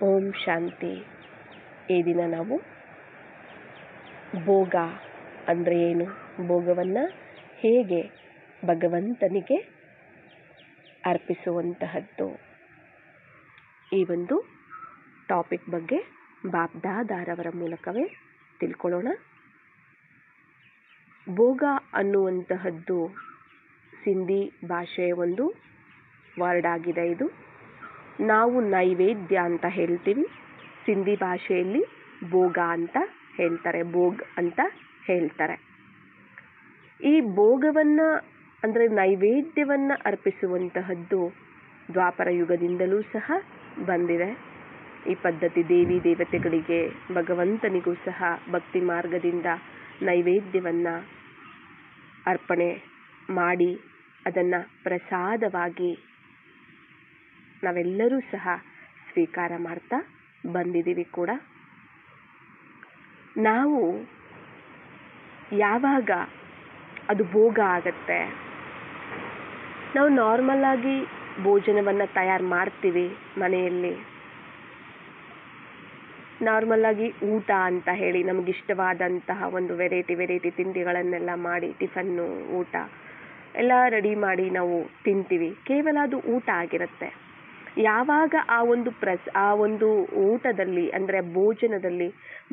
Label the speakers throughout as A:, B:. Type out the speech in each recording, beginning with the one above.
A: ಓಂ ಶಾಂತಿ. ಈ ದಿನ ನಾವು ಭೋಗ ಅಂದರೆ ಏನು, ಭೋಗವನ್ನು ಹೇಗೆ ಭಗವಂತನಿಗೆ ಅರ್ಪಿಸುವಂತಹದ್ದು, ಈ ಒಂದು ಟಾಪಿಕ್ ಬಗ್ಗೆ ಬಾಬ್ದಾದಾರವರ ಮೂಲಕವೇ ತಿಳ್ಕೊಳ್ಳೋಣ. ಭೋಗ ಅನ್ನುವಂತಹದ್ದು ಸಿಂಧಿ ಭಾಷೆಯ ಒಂದು ವರ್ಡ್ ಆಗಿದೆ. ಇದು ನಾವು ನೈವೇದ್ಯ ಅಂತ ಹೇಳ್ತೀವಿ, ಸಿಂಧಿ ಭಾಷೆಯಲ್ಲಿ ಭೋಗ ಅಂತ ಹೇಳ್ತಾರೆ, ಭೋಗ್ ಅಂತ ಹೇಳ್ತಾರೆ. ಈ ಭೋಗವನ್ನು ಅಂದರೆ ನೈವೇದ್ಯವನ್ನು ಅರ್ಪಿಸುವಂತಹದ್ದು ದ್ವಾಪರ ಯುಗದಿಂದಲೂ ಸಹ ಬಂದಿದೆ. ಈ ಪದ್ಧತಿ ದೇವಿ ದೇವತೆಗಳಿಗೆ, ಭಗವಂತನಿಗೂ ಸಹ ಭಕ್ತಿ ಮಾರ್ಗದಿಂದ ನೈವೇದ್ಯವನ್ನು ಅರ್ಪಣೆ ಮಾಡಿ ಅದನ್ನು ಪ್ರಸಾದವಾಗಿ ನಾವೆಲ್ಲರೂ ಸಹ ಸ್ವೀಕಾರ ಮಾಡ್ತಾ ಬಂದಿದ್ದೀವಿ ಕೂಡ. ನಾವು ಯಾವಾಗ ಅದು ಭೋಗ ಆಗತ್ತೆ, ನಾವು ನಾರ್ಮಲ್ ಆಗಿ ಭೋಜನವನ್ನು ತಯಾರು ಮಾಡ್ತೀವಿ ಮನೆಯಲ್ಲಿ. ನಾರ್ಮಲ್ ಆಗಿ ಊಟ ಅಂತ ಹೇಳಿ ನಮಗಿಷ್ಟವಾದಂತಹ ಒಂದು ವೆರೈಟಿ ತಿಂಡಿಗಳನ್ನೆಲ್ಲ ಮಾಡಿ, ಟಿಫನ್ನು ಊಟ ಎಲ್ಲ ರೆಡಿ ಮಾಡಿ ನಾವು ತಿಂತೀವಿ. ಕೇವಲ ಅದು ಊಟ ಆಗಿರುತ್ತೆ. ಯಾವಾಗ ಆ ಒಂದು ಊಟದಲ್ಲಿ ಅಂದರೆ ಭೋಜನದಲ್ಲಿ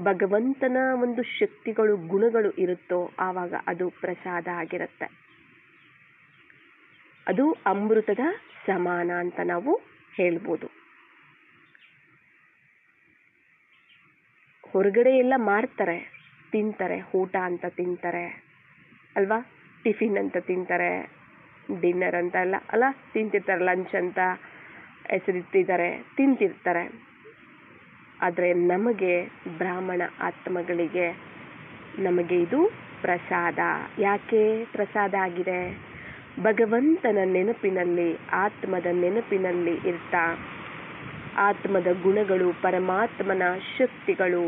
A: ಭಗವಂತನ ಒಂದು ಶಕ್ತಿಗಳು, ಗುಣಗಳು ಇರುತ್ತೋ ಆವಾಗ ಅದು ಪ್ರಸಾದ ಆಗಿರುತ್ತೆ. ಅದು ಅಮೃತದ ಸಮಾನ ಅಂತ ನಾವು ಹೇಳ್ಬೋದು. ಹೊರಗಡೆ ಎಲ್ಲ ಮಾಡ್ತಾರೆ, ತಿಂತಾರೆ, ಊಟ ಅಂತ ತಿಂತಾರೆ ಅಲ್ವಾ, ಟಿಫಿನ್ ಅಂತ ತಿಂತಾರೆ, ಡಿನ್ನರ್ ಅಂತ ಅಲ್ಲ ತಿಂತಿರ್ತಾರೆ, ಲಂಚ್ ಅಂತ ಹೆಸರಿಟ್ಟಿದ್ದಾರೆ, ತಿಂತಿರ್ತಾರೆ. ಆದರೆ ನಮಗೆ ಬ್ರಾಹ್ಮಣ ಆತ್ಮಗಳಿಗೆ ನಮಗೆ ಇದು ಪ್ರಸಾದ. ಯಾಕೆ ಪ್ರಸಾದ ಆಗಿದೆ? ಭಗವಂತನ ನೆನಪಿನಲ್ಲಿ, ಆತ್ಮದ ನೆನಪಿನಲ್ಲಿ ಇರ್ತಾ ಆತ್ಮದ ಗುಣಗಳು, ಪರಮಾತ್ಮನ ಶಕ್ತಿಗಳು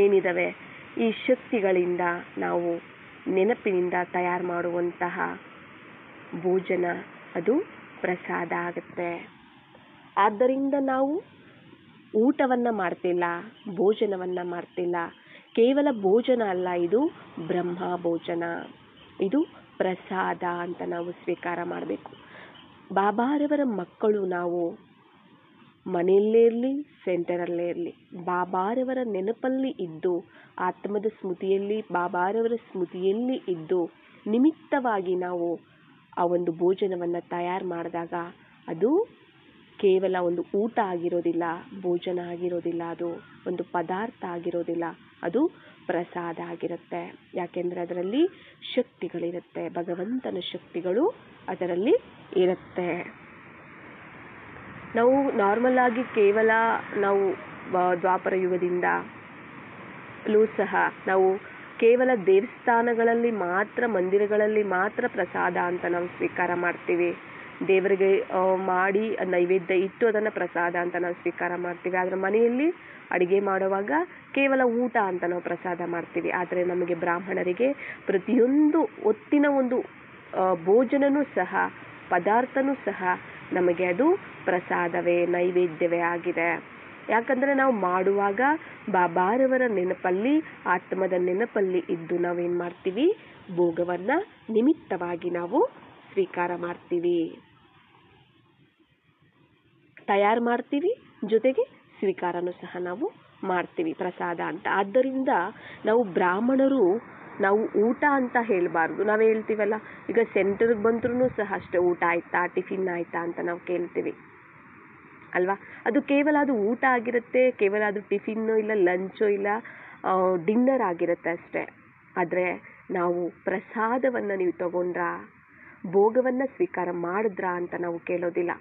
A: ಏನಿದಾವೆ, ಈ ಶಕ್ತಿಗಳಿಂದ ನಾವು ನೆನಪಿನಿಂದ ತಯಾರು ಮಾಡುವಂತಹ ಭೋಜನ ಅದು ಪ್ರಸಾದ ಆಗುತ್ತೆ. ಆದ್ದರಿಂದ ನಾವು ಊಟವನ್ನು ಮಾಡ್ತಿಲ್ಲ, ಭೋಜನವನ್ನು ಮಾಡ್ತಿಲ್ಲ. ಕೇವಲ ಭೋಜನ ಅಲ್ಲ, ಇದು ಬ್ರಹ್ಮ ಭೋಜನ, ಇದು ಪ್ರಸಾದ ಅಂತ ನಾವು ಸ್ವೀಕಾರ ಮಾಡಬೇಕು. ಬಾಬಾರವರ ಮಕ್ಕಳು ನಾವು ಮನೆಯಲ್ಲೇ ಇರಲಿ, ಸೆಂಟರಲ್ಲೇ ಇರಲಿ, ಬಾಬಾರವರ ನೆನಪಲ್ಲಿ ಇದ್ದು, ಆತ್ಮದ ಸ್ಮೃತಿಯಲ್ಲಿ, ಬಾಬಾರವರ ಸ್ಮೃತಿಯಲ್ಲಿ ಇದ್ದು ನಿಮಿತ್ತವಾಗಿ ನಾವು ಆ ಒಂದು ಭೋಜನವನ್ನು ತಯಾರು ಮಾಡಿದಾಗ ಅದು ಕೇವಲ ಒಂದು ಊಟ ಆಗಿರೋದಿಲ್ಲ, ಭೋಜನ ಆಗಿರೋದಿಲ್ಲ, ಅದು ಒಂದು ಪದಾರ್ಥ ಆಗಿರೋದಿಲ್ಲ, ಅದು ಪ್ರಸಾದ ಆಗಿರುತ್ತೆ. ಯಾಕೆಂದರೆ ಅದರಲ್ಲಿ ಶಕ್ತಿಗಳಿರುತ್ತೆ, ಭಗವಂತನ ಶಕ್ತಿಗಳು ಅದರಲ್ಲಿ ಇರುತ್ತೆ. ನಾವು ನಾರ್ಮಲ್ ಆಗಿ ಕೇವಲ ನಾವು ದ್ವಾಪರ ಯುಗದಿಂದಲೂ ಸಹ ನಾವು ಕೇವಲ ದೇವಸ್ಥಾನಗಳಲ್ಲಿ ಮಾತ್ರ, ಮಂದಿರಗಳಲ್ಲಿ ಮಾತ್ರ ಪ್ರಸಾದ ಅಂತ ನಾವು ಸ್ವೀಕಾರ ಮಾಡ್ತೀವಿ. ದೇವರಿಗೆ ಮಾಡಿ ನೈವೇದ್ಯ ಇಟ್ಟು ಅದನ್ನು ಪ್ರಸಾದ ಅಂತ ನಾವು ಸ್ವೀಕಾರ ಮಾಡ್ತೀವಿ. ಆದರೆ ಮನೆಯಲ್ಲಿ ಅಡುಗೆ ಮಾಡುವಾಗ ಕೇವಲ ಊಟ ಅಂತ ನಾವು ಪ್ರಸಾದ ಮಾಡ್ತೀವಿ. ಆದರೆ ನಮಗೆ ಬ್ರಾಹ್ಮಣರಿಗೆ ಪ್ರತಿಯೊಂದು ಹೊತ್ತಿನ ಒಂದು ಭೋಜನನೂ ಸಹ, ಪದಾರ್ಥನೂ ಸಹ ನಮಗೆ ಅದು ಪ್ರಸಾದವೇ, ನೈವೇದ್ಯವೇ ಆಗಿದೆ. ಯಾಕಂದರೆ ನಾವು ಮಾಡುವಾಗ ಬಾಬಾರವರ ನೆನಪಲ್ಲಿ, ಆತ್ಮದ ನೆನಪಲ್ಲಿ ಇದ್ದು ನಾವೇನು ಮಾಡ್ತೀವಿ, ಭೋಗವನ್ನು ನಿಮಿತ್ತವಾಗಿ ನಾವು ಸ್ವೀಕಾರ ಮಾಡ್ತೀವಿ, ತಯಾರು ಮಾಡ್ತೀವಿ, ಜೊತೆಗೆ ಸ್ವೀಕಾರನೂ ಸಹ ನಾವು ಮಾಡ್ತೀವಿ ಪ್ರಸಾದ ಅಂತ. ಆದ್ದರಿಂದ ನಾವು ಬ್ರಾಹ್ಮಣರು ನಾವು ಊಟ ಅಂತ ಹೇಳಬಾರ್ದು. ನಾವು ಹೇಳ್ತೀವಲ್ಲ, ಈಗ ಸೆಂಟರ್ಗೆ ಬಂದ್ರೂ ಸಹ ಅಷ್ಟೇ, ಊಟ ಆಯ್ತಾ, ಟಿಫಿನ್ ಆಯ್ತಾ ಅಂತ ನಾವು ಕೇಳ್ತೀವಿ ಅಲ್ವಾ. ಅದು ಕೇವಲ ಅದು ಊಟ ಆಗಿರುತ್ತೆ, ಕೇವಲ ಅದು ಟಿಫಿನ್ನು ಇಲ್ಲ ಲಂಚು ಇಲ್ಲ ಡಿನ್ನರ್ ಆಗಿರುತ್ತೆ ಅಷ್ಟೇ. ಆದರೆ ನಾವು ಪ್ರಸಾದವನ್ನು ನೀವು ತಗೊಂಡ್ರಾ, ಭೋಗವನ್ನು ಸ್ವೀಕಾರ ಮಾಡಿದ್ರಾ ಅಂತ ನಾವು ಕೇಳೋದಿಲ್ಲ.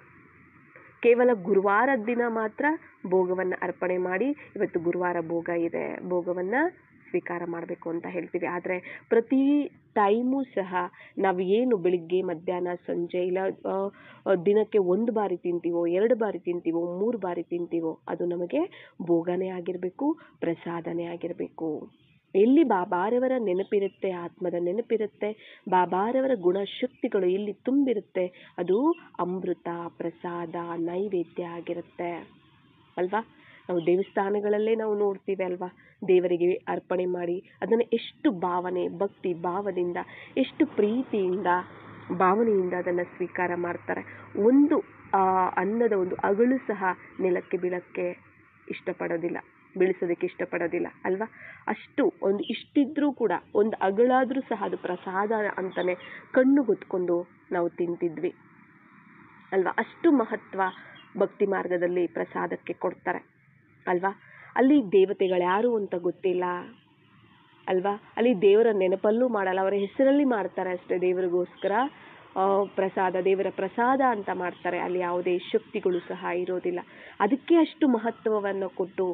A: ಕೇವಲ ಗುರುವಾರದ ದಿನ ಮಾತ್ರ ಭೋಗವನ್ನು ಅರ್ಪಣೆ ಮಾಡಿ, ಇವತ್ತು ಗುರುವಾರ ಭೋಗ ಇದೆ, ಭೋಗವನ್ನು ಸ್ವೀಕಾರ ಮಾಡಬೇಕು ಅಂತ ಹೇಳ್ತೀವಿ. ಆದರೆ ಪ್ರತಿ ಟೈಮು ಸಹ ನಾವು ಏನು ಬೆಳಿಗ್ಗೆ, ಮಧ್ಯಾಹ್ನ, ಸಂಜೆ ಇಲ್ಲ ದಿನಕ್ಕೆ 1 ಬಾರಿ ತಿಂತೀವೋ, 2 ಬಾರಿ ತಿಂತೀವೋ, 3 ಬಾರಿ ತಿಂತೀವೋ ಅದು ನಮಗೆ ಭೋಗನೇ ಆಗಿರಬೇಕು, ಪ್ರಸಾದನೇ ಆಗಿರಬೇಕು. ಎಲ್ಲಿ ಬಾಬಾರವರ ನೆನಪಿರುತ್ತೆ, ಆತ್ಮದ ನೆನಪಿರುತ್ತೆ, ಬಾಬಾರವರ ಗುಣಶಕ್ತಿಗಳು ಎಲ್ಲಿ ತುಂಬಿರುತ್ತೆ, ಅದು ಅಮೃತ, ಪ್ರಸಾದ, ನೈವೇದ್ಯ ಆಗಿರುತ್ತೆ. ಅಲ್ವಾ? ನಾವು ದೇವಸ್ಥಾನಗಳಲ್ಲೇ ನಾವು ನೋಡ್ತೀವಿ ಅಲ್ವಾ, ದೇವರಿಗೆ ಅರ್ಪಣೆ ಮಾಡಿ ಅದನ್ನು ಎಷ್ಟು ಭಾವನೆ, ಭಕ್ತಿ ಭಾವದಿಂದ, ಎಷ್ಟು ಪ್ರೀತಿಯಿಂದ, ಭಾವನೆಯಿಂದ ಅದನ್ನು ಸ್ವೀಕಾರ ಮಾಡ್ತಾರೆ. ಒಂದು ಅನ್ನದ ಒಂದು ಅಗಳು ಸಹ ನೆಲಕ್ಕೆ ಬೀಳಕ್ಕೆ ಇಷ್ಟಪಡೋದಿಲ್ಲ, ಬೀಳಿಸೋದಕ್ಕೆ ಇಷ್ಟಪಡೋದಿಲ್ಲ ಅಲ್ವಾ? ಅಷ್ಟು ಒಂದು ಇಷ್ಟಿದ್ರೂ ಕೂಡ ಒಂದು ಅಗಳಾದರೂ ಸಹ ಅದು ಪ್ರಸಾದ ಅಂತಲೇ ಕಣ್ಣು ಹೊತ್ಕೊಂಡು ನಾವು ತಿಂತಿದ್ವಿ ಅಲ್ವಾ? ಅಷ್ಟು ಮಹತ್ವ ಭಕ್ತಿ ಮಾರ್ಗದಲ್ಲಿ ಪ್ರಸಾದಕ್ಕೆ ಕೊಡ್ತಾರೆ ಅಲ್ವಾ? ಅಲ್ಲಿ ದೇವತೆಗಳ್ಯಾರು ಅಂತ ಗೊತ್ತಿಲ್ಲ ಅಲ್ವಾ? ಅಲ್ಲಿ ದೇವರ ನೆನಪಲ್ಲೂ ಮಾಡಲ್ಲ, ಅವರ ಹೆಸರಲ್ಲಿ ಮಾಡ್ತಾರೆ ಅಷ್ಟೇ. ದೇವರಿಗೋಸ್ಕರ ಪ್ರಸಾದ, ದೇವರ ಪ್ರಸಾದ ಅಂತ ಮಾಡ್ತಾರೆ. ಅಲ್ಲಿ ಯಾವುದೇ ಶಕ್ತಿಗಳು ಸಹ ಇರೋದಿಲ್ಲ. ಅದಕ್ಕೆ ಅಷ್ಟು ಮಹತ್ವವನ್ನು ಕೊಟ್ಟು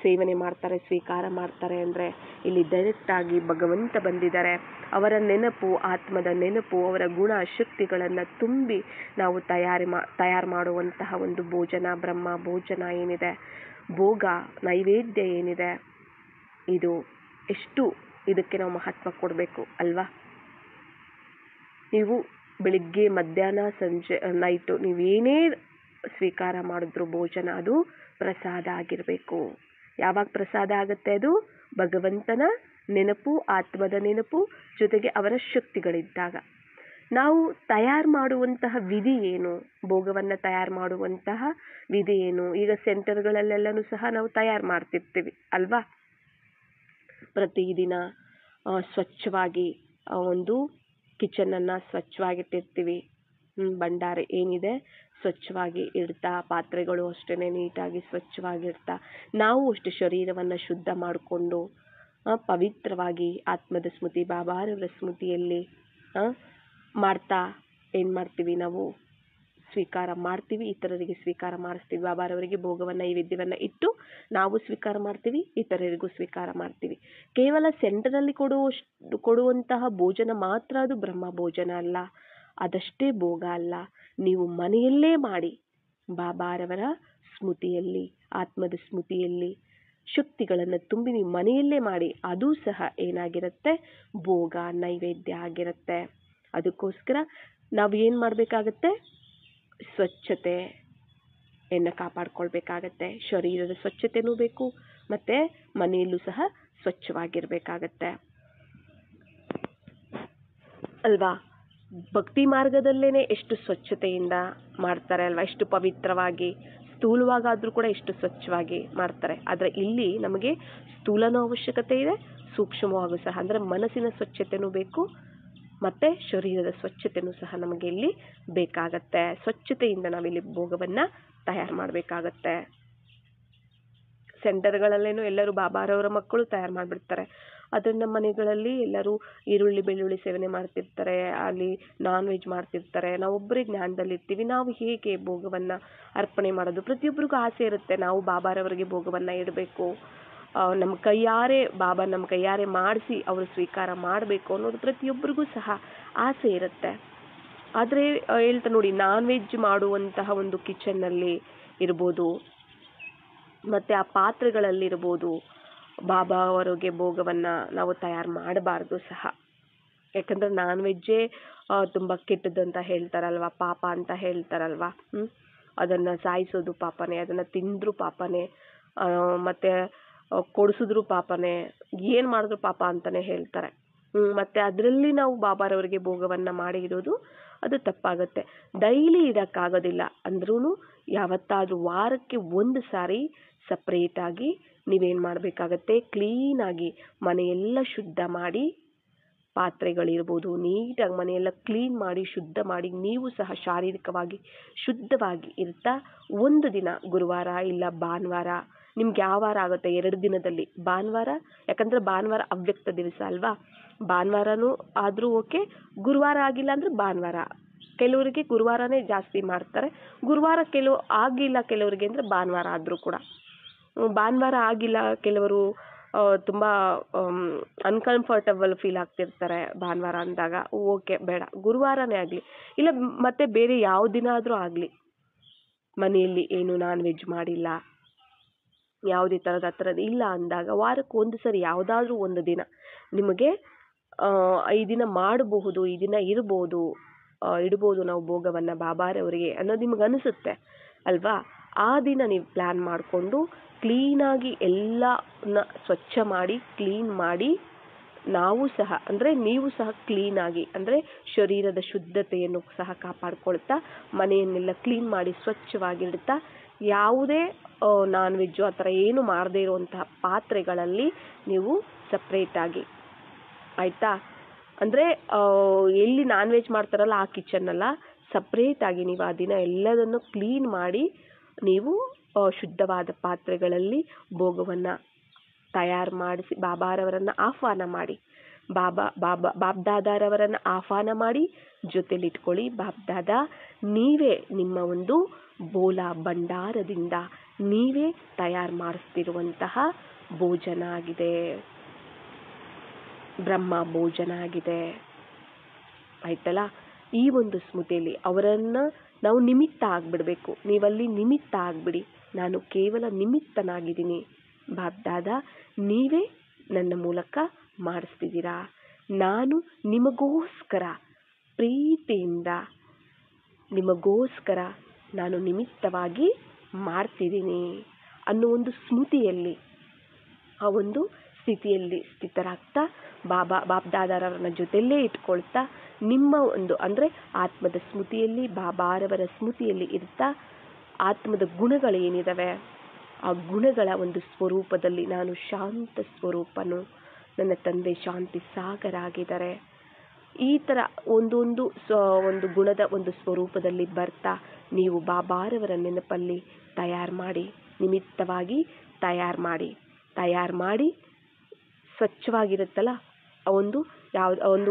A: ಸೇವನೆ ಮಾಡ್ತಾರೆ, ಸ್ವೀಕಾರ ಮಾಡ್ತಾರೆ. ಅಂದರೆ ಇಲ್ಲಿ ಡೈರೆಕ್ಟಾಗಿ ಭಗವಂತ ಬಂದಿದ್ದಾರೆ, ಅವರ ನೆನಪು, ಆತ್ಮದ ನೆನಪು, ಅವರ ಗುಣ ಶಕ್ತಿಗಳನ್ನು ತುಂಬಿ ನಾವು ತಯಾರು ಮಾಡುವಂತಹ ಒಂದು ಭೋಜನ, ಬ್ರಹ್ಮ ಭೋಜನ ಏನಿದೆ, ಭೋಗ ನೈವೇದ್ಯ ಏನಿದೆ, ಇದು ಎಷ್ಟು ಇದಕ್ಕೆ ನಾವು ಮಹತ್ವ ಕೊಡಬೇಕು ಅಲ್ವಾ? ನೀವು ಬೆಳಿಗ್ಗೆ, ಮಧ್ಯಾಹ್ನ, ಸಂಜೆ, ನೈಟು ನೀವೇನೇ ಸ್ವೀಕಾರ ಮಾಡಿದ್ರು ಭೋಜನ ಅದು ಪ್ರಸಾದ ಆಗಿರಬೇಕು. ಯಾವಾಗ ಪ್ರಸಾದ ಆಗುತ್ತೆ? ಅದು ಭಗವಂತನ ನೆನಪು, ಆತ್ಮದ ನೆನಪು, ಜೊತೆಗೆ ಅವರ ಶಕ್ತಿಗಳಿದ್ದಾಗ. ನಾವು ತಯಾರು ಮಾಡುವಂತಹ ವಿಧಿ ಏನು? ಭೋಗವನ್ನು ತಯಾರು ಮಾಡುವಂತಹ ವಿಧಿ ಏನು? ಈಗ ಸೆಂಟರ್ಗಳಲ್ಲೆಲ್ಲನೂ ಸಹ ನಾವು ತಯಾರು ಮಾಡ್ತಿರ್ತೀವಿ ಅಲ್ವಾ? ಪ್ರತಿದಿನ ಸ್ವಚ್ಛವಾಗಿ ಒಂದು ಕಿಚನನ್ನು ಸ್ವಚ್ಛವಾಗಿಟ್ಟಿರ್ತೀವಿ. ಭಂಡಾರ ಏನಿದೆ ಸ್ವಚ್ಛವಾಗಿ ಇಡ್ತಾ, ಪಾತ್ರೆಗಳು ಅಷ್ಟೇ ನೀಟಾಗಿ ಸ್ವಚ್ಛವಾಗಿಡ್ತಾ, ನಾವು ಅಷ್ಟು ಶರೀರವನ್ನು ಶುದ್ಧ ಮಾಡಿಕೊಂಡು ಪವಿತ್ರವಾಗಿ ಆತ್ಮದ ಸ್ಮೃತಿ, ಬಾಬಾರವರ ಸ್ಮೃತಿಯಲ್ಲಿ ಮಾಡ್ತಾ ಏನು ಮಾಡ್ತೀವಿ? ನಾವು ಸ್ವೀಕಾರ ಮಾಡ್ತೀವಿ, ಇತರರಿಗೆ ಸ್ವೀಕಾರ ಮಾಡಿಸ್ತೀವಿ. ಬಾಬಾರವರಿಗೆ ಭೋಗವನ್ನು, ನೈವೇದ್ಯವನ್ನು ಇಟ್ಟು ನಾವು ಸ್ವೀಕಾರ ಮಾಡ್ತೀವಿ, ಇತರರಿಗೂ ಸ್ವೀಕಾರ ಮಾಡ್ತೀವಿ. ಕೇವಲ ಸೆಂಟರಲ್ಲಿ ಕೊಡುವಂತಹ ಭೋಜನ ಮಾತ್ರ ಅದು ಬ್ರಹ್ಮ ಭೋಜನ ಅಲ್ಲ, ಅದಷ್ಟೇ ಭೋಗ ಅಲ್ಲ. ನೀವು ಮನೆಯಲ್ಲೇ ಮಾಡಿ, ಬಾಬಾರವರ ಸ್ಮೃತಿಯಲ್ಲಿ, ಆತ್ಮದ ಸ್ಮೃತಿಯಲ್ಲಿ ಶಕ್ತಿಗಳನ್ನು ತುಂಬಿ ನೀವು ಮನೆಯಲ್ಲೇ ಮಾಡಿ, ಅದು ಸಹ ಏನಾಗಿರುತ್ತೆ? ಭೋಗ ನೈವೇದ್ಯ ಆಗಿರುತ್ತೆ. ಅದಕ್ಕೋಸ್ಕರ ನಾವು ಏನು ಮಾಡಬೇಕಾಗತ್ತೆ? ಸ್ವಚ್ಛತೆಯನ್ನು ಕಾಪಾಡ್ಕೊಳ್ಬೇಕಾಗತ್ತೆ. ಶರೀರದ ಸ್ವಚ್ಛತೆನೂ ಬೇಕು, ಮತ್ತು ಮನೆಯಲ್ಲೂ ಸಹ ಸ್ವಚ್ಛವಾಗಿರಬೇಕಾಗತ್ತೆ ಅಲ್ವಾ? ಭಕ್ತಿ ಮಾರ್ಗದಲ್ಲೇ ಎಷ್ಟು ಸ್ವಚ್ಛತೆಯಿಂದ ಮಾಡ್ತಾರೆ ಅಲ್ವಾ? ಎಷ್ಟು ಪವಿತ್ರವಾಗಿ, ಸ್ಥೂಲವಾಗಾದರೂ ಕೂಡ ಎಷ್ಟು ಸ್ವಚ್ಛವಾಗಿ ಮಾಡ್ತಾರೆ. ಆದರೆ ಇಲ್ಲಿ ನಮಗೆ ಸ್ಥೂಲನೂ ಅವಶ್ಯಕತೆ ಇದೆ, ಸೂಕ್ಷ್ಮವಾಗೂ ಸಹ. ಅಂದರೆ ಮನಸ್ಸಿನ ಸ್ವಚ್ಛತೆನೂ ಬೇಕು, ಮತ್ತು ಶರೀರದ ಸ್ವಚ್ಛತೆನೂ ಸಹ ನಮಗೆ ಇಲ್ಲಿ ಬೇಕಾಗತ್ತೆ. ಸ್ವಚ್ಛತೆಯಿಂದ ನಾವಿಲ್ಲಿ ಭೋಗವನ್ನು ತಯಾರು ಮಾಡಬೇಕಾಗತ್ತೆ. ಸೆಂಟರ್ಗಳಲ್ಲೇನೋ ಎಲ್ಲರೂ ಬಾಬಾರವರ ಮಕ್ಕಳು ತಯಾರು ಮಾಡಿಬಿಡ್ತಾರೆ. ಆದರೆ ನಮ್ಮ ಮನೆಗಳಲ್ಲಿ ಎಲ್ಲರೂ ಈರುಳ್ಳಿ ಬೆಳ್ಳುಳ್ಳಿ ಸೇವನೆ ಮಾಡ್ತಿರ್ತಾರೆ, ಅಲ್ಲಿ ನಾನ್ ವೆಜ್ ಮಾಡ್ತಿರ್ತಾರೆ. ನಾವೊಬ್ಬರೇ ಜ್ಞಾನದಲ್ಲಿರ್ತೀವಿ. ನಾವು ಹೇಗೆ ಭೋಗವನ್ನು ಅರ್ಪಣೆ ಮಾಡೋದು? ಪ್ರತಿಯೊಬ್ಬರಿಗೂ ಆಸೆ ಇರುತ್ತೆ, ನಾವು ಬಾಬಾರವರಿಗೆ ಭೋಗವನ್ನು ಇಡಬೇಕು, ನಮ್ಮ ಕೈಯಾರೆ ಬಾಬಾ ನಮ್ಮ ಕೈಯಾರೆ ಮಾಡಿಸಿ ಅವರು ಸ್ವೀಕಾರ ಮಾಡಬೇಕು ಅನ್ನೋದು ಪ್ರತಿಯೊಬ್ಬರಿಗೂ ಸಹ ಆಸೆ ಇರುತ್ತೆ. ಆದರೆ ಹೇಳ್ತಾ ನೋಡಿ, ನಾನ್ ವೆಜ್ ಮಾಡುವಂತಹ ಒಂದು ಕಿಚನ್ನಲ್ಲಿ ಇರ್ಬೋದು, ಮತ್ತು ಆ ಪಾತ್ರೆಗಳಲ್ಲಿರ್ಬೋದು, ಬಾಬಾ ಅವರಿಗೆ ಭೋಗವನ್ನು ನಾವು ತಯಾರು ಮಾಡಬಾರ್ದು ಸಹ. ಯಾಕಂದರೆ ನಾನ್ ವೆಜ್ಜೇ ತುಂಬ ಕೆಟ್ಟದಂತ ಹೇಳ್ತಾರಲ್ವ, ಪಾಪ ಅಂತ ಹೇಳ್ತಾರಲ್ವ. ಅದನ್ನು ಸಾಯಿಸೋದು ಪಾಪನೇ, ಅದನ್ನು ತಿಂದರೂ ಪಾಪನೇ, ಮತ್ತು ಕೊಡಿಸಿದ್ರು ಪಾಪನೇ, ಏನು ಮಾಡಿದ್ರು ಪಾಪ ಅಂತಲೇ ಹೇಳ್ತಾರೆ. ಮತ್ತು ಅದರಲ್ಲಿ ನಾವು ಬಾಬಾರವರಿಗೆ ಭೋಗವನ್ನು ಮಾಡಿ ಇಡೋದು ಅದು ತಪ್ಪಾಗುತ್ತೆ. ಡೈಲಿ ಇಡೋಕ್ಕಾಗೋದಿಲ್ಲ ಅಂದ್ರೂ ಯಾವತ್ತಾದರೂ ವಾರಕ್ಕೆ ಒಂದು ಸಾರಿ ಸಪ್ರೇಟಾಗಿ ನೀವೇನು ಮಾಡಬೇಕಾಗತ್ತೆ? ಕ್ಲೀನಾಗಿ ಮನೆಯೆಲ್ಲ ಶುದ್ಧ ಮಾಡಿ, ಪಾತ್ರೆಗಳಿರ್ಬೋದು ನೀಟಾಗಿ ಮನೆಯೆಲ್ಲ ಕ್ಲೀನ್ ಮಾಡಿ, ಶುದ್ಧ ಮಾಡಿ, ನೀವು ಸಹ ಶಾರೀರಿಕವಾಗಿ ಶುದ್ಧವಾಗಿ ಇರ್ತಾ ಒಂದು ದಿನ, ಗುರುವಾರ ಇಲ್ಲ ಭಾನುವಾರ, ನಿಮ್ಗೆ ಯಾವ ವಾರ ಆಗುತ್ತೆ 2 ದಿನದಲ್ಲಿ, ಭಾನುವಾರ, ಯಾಕಂದರೆ ಭಾನುವಾರ ಅವ್ಯಕ್ತ ದಿವಸ ಅಲ್ವಾ, ಭಾನುವಾರನೂ ಆದರೂ ಓಕೆ, ಗುರುವಾರ ಆಗಿಲ್ಲ ಅಂದರೆ ಭಾನುವಾರ. ಕೆಲವರಿಗೆ ಗುರುವಾರನೇ ಜಾಸ್ತಿ ಮಾಡ್ತಾರೆ, ಗುರುವಾರ ಆಗಿಲ್ಲ ಕೆಲವರಿಗೆ ಅಂದರೆ ಭಾನುವಾರ ಆದರೂ ಕೂಡ. ಭಾನುವಾರ ಆಗಿಲ್ಲ ಕೆಲವರು ತುಂಬ ಅನ್ಕಂಫರ್ಟಬಲ್ ಫೀಲ್ ಆಗ್ತಿರ್ತಾರೆ ಭಾನುವಾರ ಅಂದಾಗ, ಓಕೆ ಬೇಡ ಗುರುವಾರನೇ ಆಗಲಿ, ಇಲ್ಲ ಮತ್ತೆ ಬೇರೆ ಯಾವ ದಿನ ಆದರೂ ಆಗಲಿ, ಮನೆಯಲ್ಲಿ ಏನು ನಾನ್ ವೆಜ್ ಮಾಡಿಲ್ಲ, ಯಾವುದೇ ಥರದ್ದು ಇಲ್ಲ ಅಂದಾಗ ವಾರಕ್ಕೆ ಒಂದು ಸರಿ ಯಾವುದಾದ್ರೂ ಒಂದು ದಿನ ನಿಮಗೆ ಈ ದಿನ ಮಾಡಬಹುದು, ಈ ದಿನ ಇಡ್ಬೋದು ನಾವು ಭೋಗವನ್ನು ಬಾಬಾರವರಿಗೆ ಅನ್ನೋದು ನಿಮಗೆ ಅನಿಸುತ್ತೆ ಅಲ್ವಾ? ಆ ದಿನ ನೀವು ಪ್ಲ್ಯಾನ್ ಮಾಡಿಕೊಂಡು ಕ್ಲೀನಾಗಿ ಎಲ್ಲನ ಸ್ವಚ್ಛ ಮಾಡಿ ಕ್ಲೀನ್ ಮಾಡಿ ನಾವು ಸಹ ಅಂದರೆ ನೀವು ಸಹ ಕ್ಲೀನಾಗಿ ಅಂದರೆ ಶರೀರದ ಶುದ್ಧತೆಯನ್ನು ಸಹ ಕಾಪಾಡ್ಕೊಳ್ತಾ ಮನೆಯನ್ನೆಲ್ಲ ಕ್ಲೀನ್ ಮಾಡಿ ಸ್ವಚ್ಛವಾಗಿಡ್ತಾ ಯಾವುದೇ ನಾನ್ ವೆಜ್ಜು ಆ ಥರ ಏನು ಮಾಡದೇ ಇರುವಂತಹ ಪಾತ್ರೆಗಳಲ್ಲಿ ನೀವು ಸಪ್ರೇಟಾಗಿ ಆಯಿತಾ, ಅಂದರೆ ಎಲ್ಲಿ ನಾನ್ ವೆಜ್ ಮಾಡ್ತಾರಲ್ಲ ಆ ಕಿಚನ್ನಲ್ಲ, ಸಪ್ರೇಟಾಗಿ ನೀವು ಆ ದಿನ ಎಲ್ಲದನ್ನು ಕ್ಲೀನ್ ಮಾಡಿ ನೀವು ಶುದ್ಧವಾದ ಪಾತ್ರೆಗಳಲ್ಲಿ ಭೋಗವನ್ನು ತಯಾರು ಮಾಡಿಸಿ ಬಾಬಾರವರನ್ನು ಆಹ್ವಾನ ಮಾಡಿ, ಬಾಬ್ದಾದಾರವರನ್ನು ಆಹ್ವಾನ ಮಾಡಿ ಜೊತೆಲಿಟ್ಕೊಳ್ಳಿ. ಬಾಬ್ದಾದಾ ನೀವೇ ನಿಮ್ಮ ಒಂದು ಬೋಲ ಭಂಡಾರದಿಂದ ನೀವೇ ತಯಾರು ಮಾಡಿಸ್ತಿರುವಂತಹ ಭೋಜನ ಆಗಿದೆ, ಬ್ರಹ್ಮ ಭೋಜನ ಆಗಿದೆ ಆಯ್ತಲ್ಲ. ಈ ಒಂದು ಸ್ಮೃತಿಯಲ್ಲಿ ಅವರನ್ನು ನಾವು ನಿಮಿತ್ತ ಆಗಿಬಿಡಬೇಕು. ನೀವಲ್ಲಿ ನಿಮಿತ್ತ ಆಗಿಬಿಡಿ, ನಾನು ಕೇವಲ ನಿಮಿತ್ತನಾಗಿದ್ದೀನಿ, ಬಾಬ್ದಾದಾ ನೀವೇ ನನ್ನ ಮೂಲಕ ಮಾಡಿಸ್ತಿದ್ದೀರಾ, ನಾನು ನಿಮಗೋಸ್ಕರ ಪ್ರೀತಿಯಿಂದ ನಿಮಗೋಸ್ಕರ ನಾನು ನಿಮಿತ್ತವಾಗಿ ಮಾಡ್ತಿದ್ದೀನಿ ಅನ್ನೋ ಒಂದು ಸ್ಮೃತಿಯಲ್ಲಿ ಆ ಒಂದು ಸ್ಥಿತಿಯಲ್ಲಿ ಸ್ಥಿತರಾಗ್ತಾ ಬಾಬ್ದಾದಾರವರನ್ನ ಜೊತೆಯಲ್ಲೇ ಇಟ್ಕೊಳ್ತಾ ನಿಮ್ಮ ಒಂದು ಅಂದರೆ ಆತ್ಮದ ಸ್ಮೃತಿಯಲ್ಲಿ ಬಾಬಾರವರ ಸ್ಮೃತಿಯಲ್ಲಿ ಇರ್ತಾ ಆತ್ಮದ ಗುಣಗಳೇನಿದ್ದಾವೆ ಆ ಗುಣಗಳ ಒಂದು ಸ್ವರೂಪದಲ್ಲಿ ನಾನು ಶಾಂತ ಸ್ವರೂಪನು, ನನ್ನ ತಂದೆ ಶಾಂತಿ ಸಾಗರ ಆಗಿದ್ದಾರೆ, ಈ ಥರ ಒಂದು ಗುಣದ ಒಂದು ಸ್ವರೂಪದಲ್ಲಿ ಬರ್ತಾ ನೀವು ಬಾಬಾರವರ ನೆನಪಲ್ಲಿ ತಯಾರು ಮಾಡಿ, ನಿಮಿತ್ತವಾಗಿ ತಯಾರು ಮಾಡಿ ಸ್ವಚ್ಛವಾಗಿರುತ್ತಲ್ಲ ಒಂದು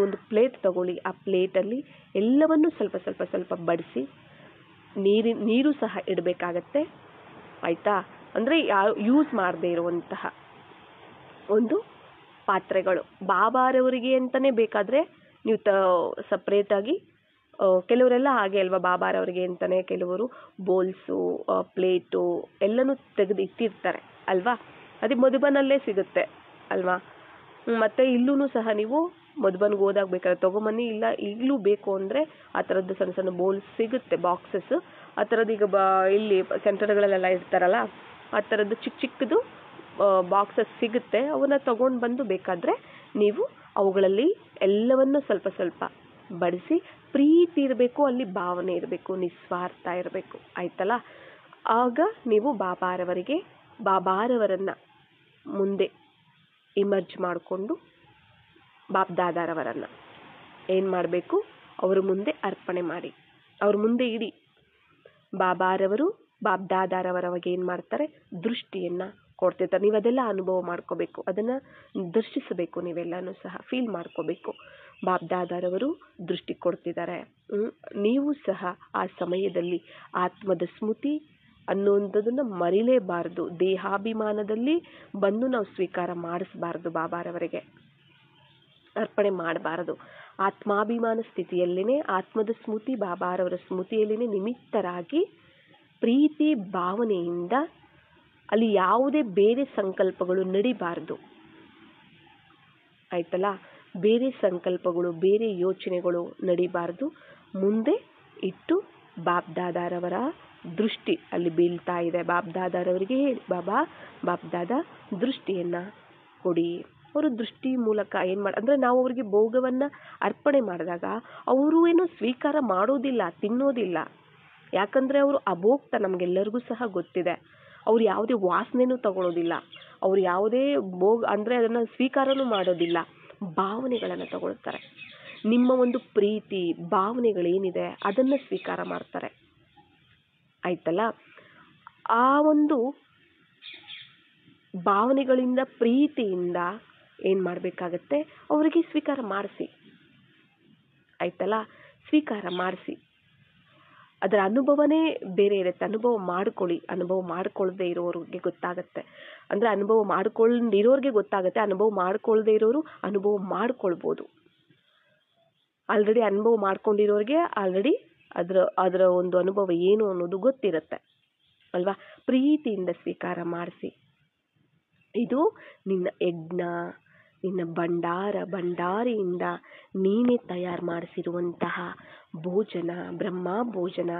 A: ಒಂದು ಪ್ಲೇಟ್ ತಗೊಳ್ಳಿ, ಆ ಪ್ಲೇಟಲ್ಲಿ ಎಲ್ಲವನ್ನೂ ಸ್ವಲ್ಪ ಬಡಿಸಿ ನೀರು ಸಹ ಇಡಬೇಕಾಗತ್ತೆ ಆಯಿತಾ. ಅಂದರೆ ಯೂಸ್ ಮಾಡದೇ ಇರುವಂತಹ ಒಂದು ಪಾತ್ರೆಗಳು ಬಾಬಾರವರಿಗೆ ಅಂತಲೇ ಬೇಕಾದರೆ ನೀವು ಸಪ್ರೇಟಾಗಿ, ಕೆಲವರೆಲ್ಲ ಹಾಗೆ ಅಲ್ವಾ, ಬಾಬಾರವರಿಗೆ ಅಂತಲೇ ಕೆಲವರು ಬೋಲ್ಸು ಪ್ಲೇಟು ಎಲ್ಲನೂ ತೆಗೆದು ಇಟ್ಟಿರ್ತಾರೆ ಅಲ್ವಾ. ಅದೇ ಮಧುಬನಲ್ಲೇ ಸಿಗುತ್ತೆ ಅಲ್ವಾ. ಮತ್ತು ಇಲ್ಲೂ ಸಹ ನೀವು ಮಧುಬನ್ಗೆ ಹೋದಾಗ ಬೇಕಾದ್ರೆ ತೊಗೊಂಬನ್ನಿ, ಇಲ್ಲ ಈಗಲೂ ಬೇಕು ಅಂದರೆ ಆ ಥರದ್ದು ಸಣ್ಣ ಸಣ್ಣ ಬೋಲ್ಸ್ ಸಿಗುತ್ತೆ, ಬಾಕ್ಸಸ್ ಆ ಥರದ್ದು. ಈಗ ಇಲ್ಲಿ ಸೆಂಟರ್ಗಳಲ್ಲೆಲ್ಲ ಇರ್ತಾರಲ್ಲ ಆ ಥರದ್ದು ಚಿಕ್ಕದು ಬಾಕ್ಸಸ್ ಸಿಗುತ್ತೆ, ಅವನ್ನ ತೊಗೊಂಡು ಬಂದು ಬೇಕಾದರೆ ನೀವು ಅವುಗಳಲ್ಲಿ ಎಲ್ಲವನ್ನು ಸ್ವಲ್ಪ ಬಡಿಸಿ, ಪ್ರೀತಿ ಇರಬೇಕು, ಅಲ್ಲಿ ಭಾವನೆ ಇರಬೇಕು, ನಿಸ್ವಾರ್ಥ ಇರಬೇಕು ಆಯ್ತಲ್ಲ. ಆಗ ನೀವು ಬಾಬಾರವರನ್ನು ಮುಂದೆ ಇಮರ್ಜ್ ಮಾಡಿಕೊಂಡು ಬಾಬ್ದಾದಾರವರನ್ನು ಏನು ಮಾಡಬೇಕು, ಅವರ ಮುಂದೆ ಅರ್ಪಣೆ ಮಾಡಿ, ಅವ್ರ ಮುಂದೆ ಇಡಿ. ಬಾಬ್ದಾದಾರವರವಾಗ ಏನು ಮಾಡ್ತಾರೆ, ದೃಷ್ಟಿಯನ್ನು ಕೊಡ್ತಿರ್ತಾರೆ. ನೀವು ಅದೆಲ್ಲ ಅನುಭವ ಮಾಡ್ಕೋಬೇಕು, ಅದನ್ನು ದರ್ಶಿಸಬೇಕು, ನೀವೆಲ್ಲನೂ ಸಹ ಫೀಲ್ ಮಾಡ್ಕೋಬೇಕು. ಬಾಬ್ದಾದಾರವರು ದೃಷ್ಟಿ ಕೊಡ್ತಿದ್ದಾರೆ, ನೀವು ಸಹ ಆ ಸಮಯದಲ್ಲಿ ಆತ್ಮದ ಸ್ಮೃತಿ ಅನ್ನುವಂಥದ್ದನ್ನು ಮರಿಲೇಬಾರ್ದು. ದೇಹಾಭಿಮಾನದಲ್ಲಿ ಬಂದು ನಾವು ಸ್ವೀಕಾರ ಮಾಡಿಸಬಾರ್ದು, ಬಾಬಾರವರಿಗೆ ಅರ್ಪಣೆ ಮಾಡಬಾರದು. ಆತ್ಮಾಭಿಮಾನ ಸ್ಥಿತಿಯಲ್ಲೇ ಆತ್ಮದ ಸ್ಮೃತಿ ಬಾಬಾರವರ ಸ್ಮೃತಿಯಲ್ಲೇ ನಿಮಿತ್ತರಾಗಿ ಪ್ರೀತಿ ಭಾವನೆಯಿಂದ ಅಲ್ಲಿ ಯಾವುದೇ ಬೇರೆ ಸಂಕಲ್ಪಗಳು ನಡಿಬಾರ್ದು ಆಯ್ತಲ್ಲ. ಬೇರೆ ಸಂಕಲ್ಪಗಳು ಬೇರೆ ಯೋಚನೆಗಳು ನಡಿಬಾರ್ದು. ಮುಂದೆ ಇಟ್ಟು ಬಾಬ್ದಾದಾರವರ ದೃಷ್ಟಿ ಅಲ್ಲಿ ಬೀಳ್ತಾ ಇದೆ, ಬಾಬ್ದಾದಾರವರಿಗೆ ಹೇಳಿ, ಬಾಬ್ದಾದಾ ದೃಷ್ಟಿಯನ್ನು ಕೊಡಿ. ಅವರು ದೃಷ್ಟಿ ಮೂಲಕ ಅಂದರೆ ನಾವು ಅವರಿಗೆ ಭೋಗವನ್ನು ಅರ್ಪಣೆ ಮಾಡಿದಾಗ ಅವರು ಏನೋ ಸ್ವೀಕಾರ ಮಾಡೋದಿಲ್ಲ, ತಿನ್ನೋದಿಲ್ಲ. ಯಾಕಂದರೆ ಅವರು ಅಭೋಕ್ತ, ನಮಗೆಲ್ಲರಿಗೂ ಸಹ ಗೊತ್ತಿದೆ. ಅವ್ರು ಯಾವುದೇ ವಾಸನೆನೂ ತಗೊಳ್ಳೋದಿಲ್ಲ, ಅವ್ರು ಯಾವುದೇ ಅಂದರೆ ಅದನ್ನು ಸ್ವೀಕಾರನೂ ಮಾಡೋದಿಲ್ಲ, ಭಾವನೆಗಳನ್ನು ತಗೊಳ್ತಾರೆ. ನಿಮ್ಮ ಒಂದು ಪ್ರೀತಿ ಭಾವನೆಗಳೇನಿದೆ ಅದನ್ನು ಸ್ವೀಕಾರ ಮಾಡ್ತಾರೆ ಆಯ್ತಲ್ಲ. ಆ ಒಂದು ಭಾವನೆಗಳಿಂದ ಪ್ರೀತಿಯಿಂದ ಏನು ಮಾಡಬೇಕಾಗತ್ತೆ, ಅವರಿಗೆ ಸ್ವೀಕಾರ ಮಾಡಿಸಿ ಆಯ್ತಲ್ಲ. ಸ್ವೀಕಾರ ಮಾಡಿಸಿ, ಅದರ ಅನುಭವನೇ ಬೇರೆ ಇರುತ್ತೆ. ಅನುಭವ ಮಾಡ್ಕೊಳ್ಳಿ, ಅನುಭವ ಮಾಡ್ಕೊಳ್ಳದೆ ಇರೋರಿಗೆ ಗೊತ್ತಾಗತ್ತೆ. ಅಂದರೆ ಅನುಭವ ಮಾಡ್ಕೊಂಡಿರೋರಿಗೆ ಗೊತ್ತಾಗುತ್ತೆ, ಅನುಭವ ಮಾಡ್ಕೊಳ್ಳದೆ ಇರೋರು ಅನುಭವ ಮಾಡ್ಕೊಳ್ಬೋದು. ಆಲ್ರೆಡಿ ಅನುಭವ ಮಾಡ್ಕೊಂಡಿರೋರಿಗೆ ಆಲ್ರೆಡಿ ಅದರ ಒಂದು ಅನುಭವ ಏನು ಅನ್ನೋದು ಗೊತ್ತಿರುತ್ತೆ ಅಲ್ವಾ. ಪ್ರೀತಿಯಿಂದ ಸ್ವೀಕಾರ ಮಾಡಿಸಿ. ಇದು ನಿನ್ನ ಯಜ್ಞ, ನಿನ್ನ ಭಂಡಾರಿಯಿಂದ ನೀನೇ ತಯಾರು ಮಾಡಿಸಿರುವಂತಹ ಭೋಜನ, ಬ್ರಹ್ಮ ಭೋಜನ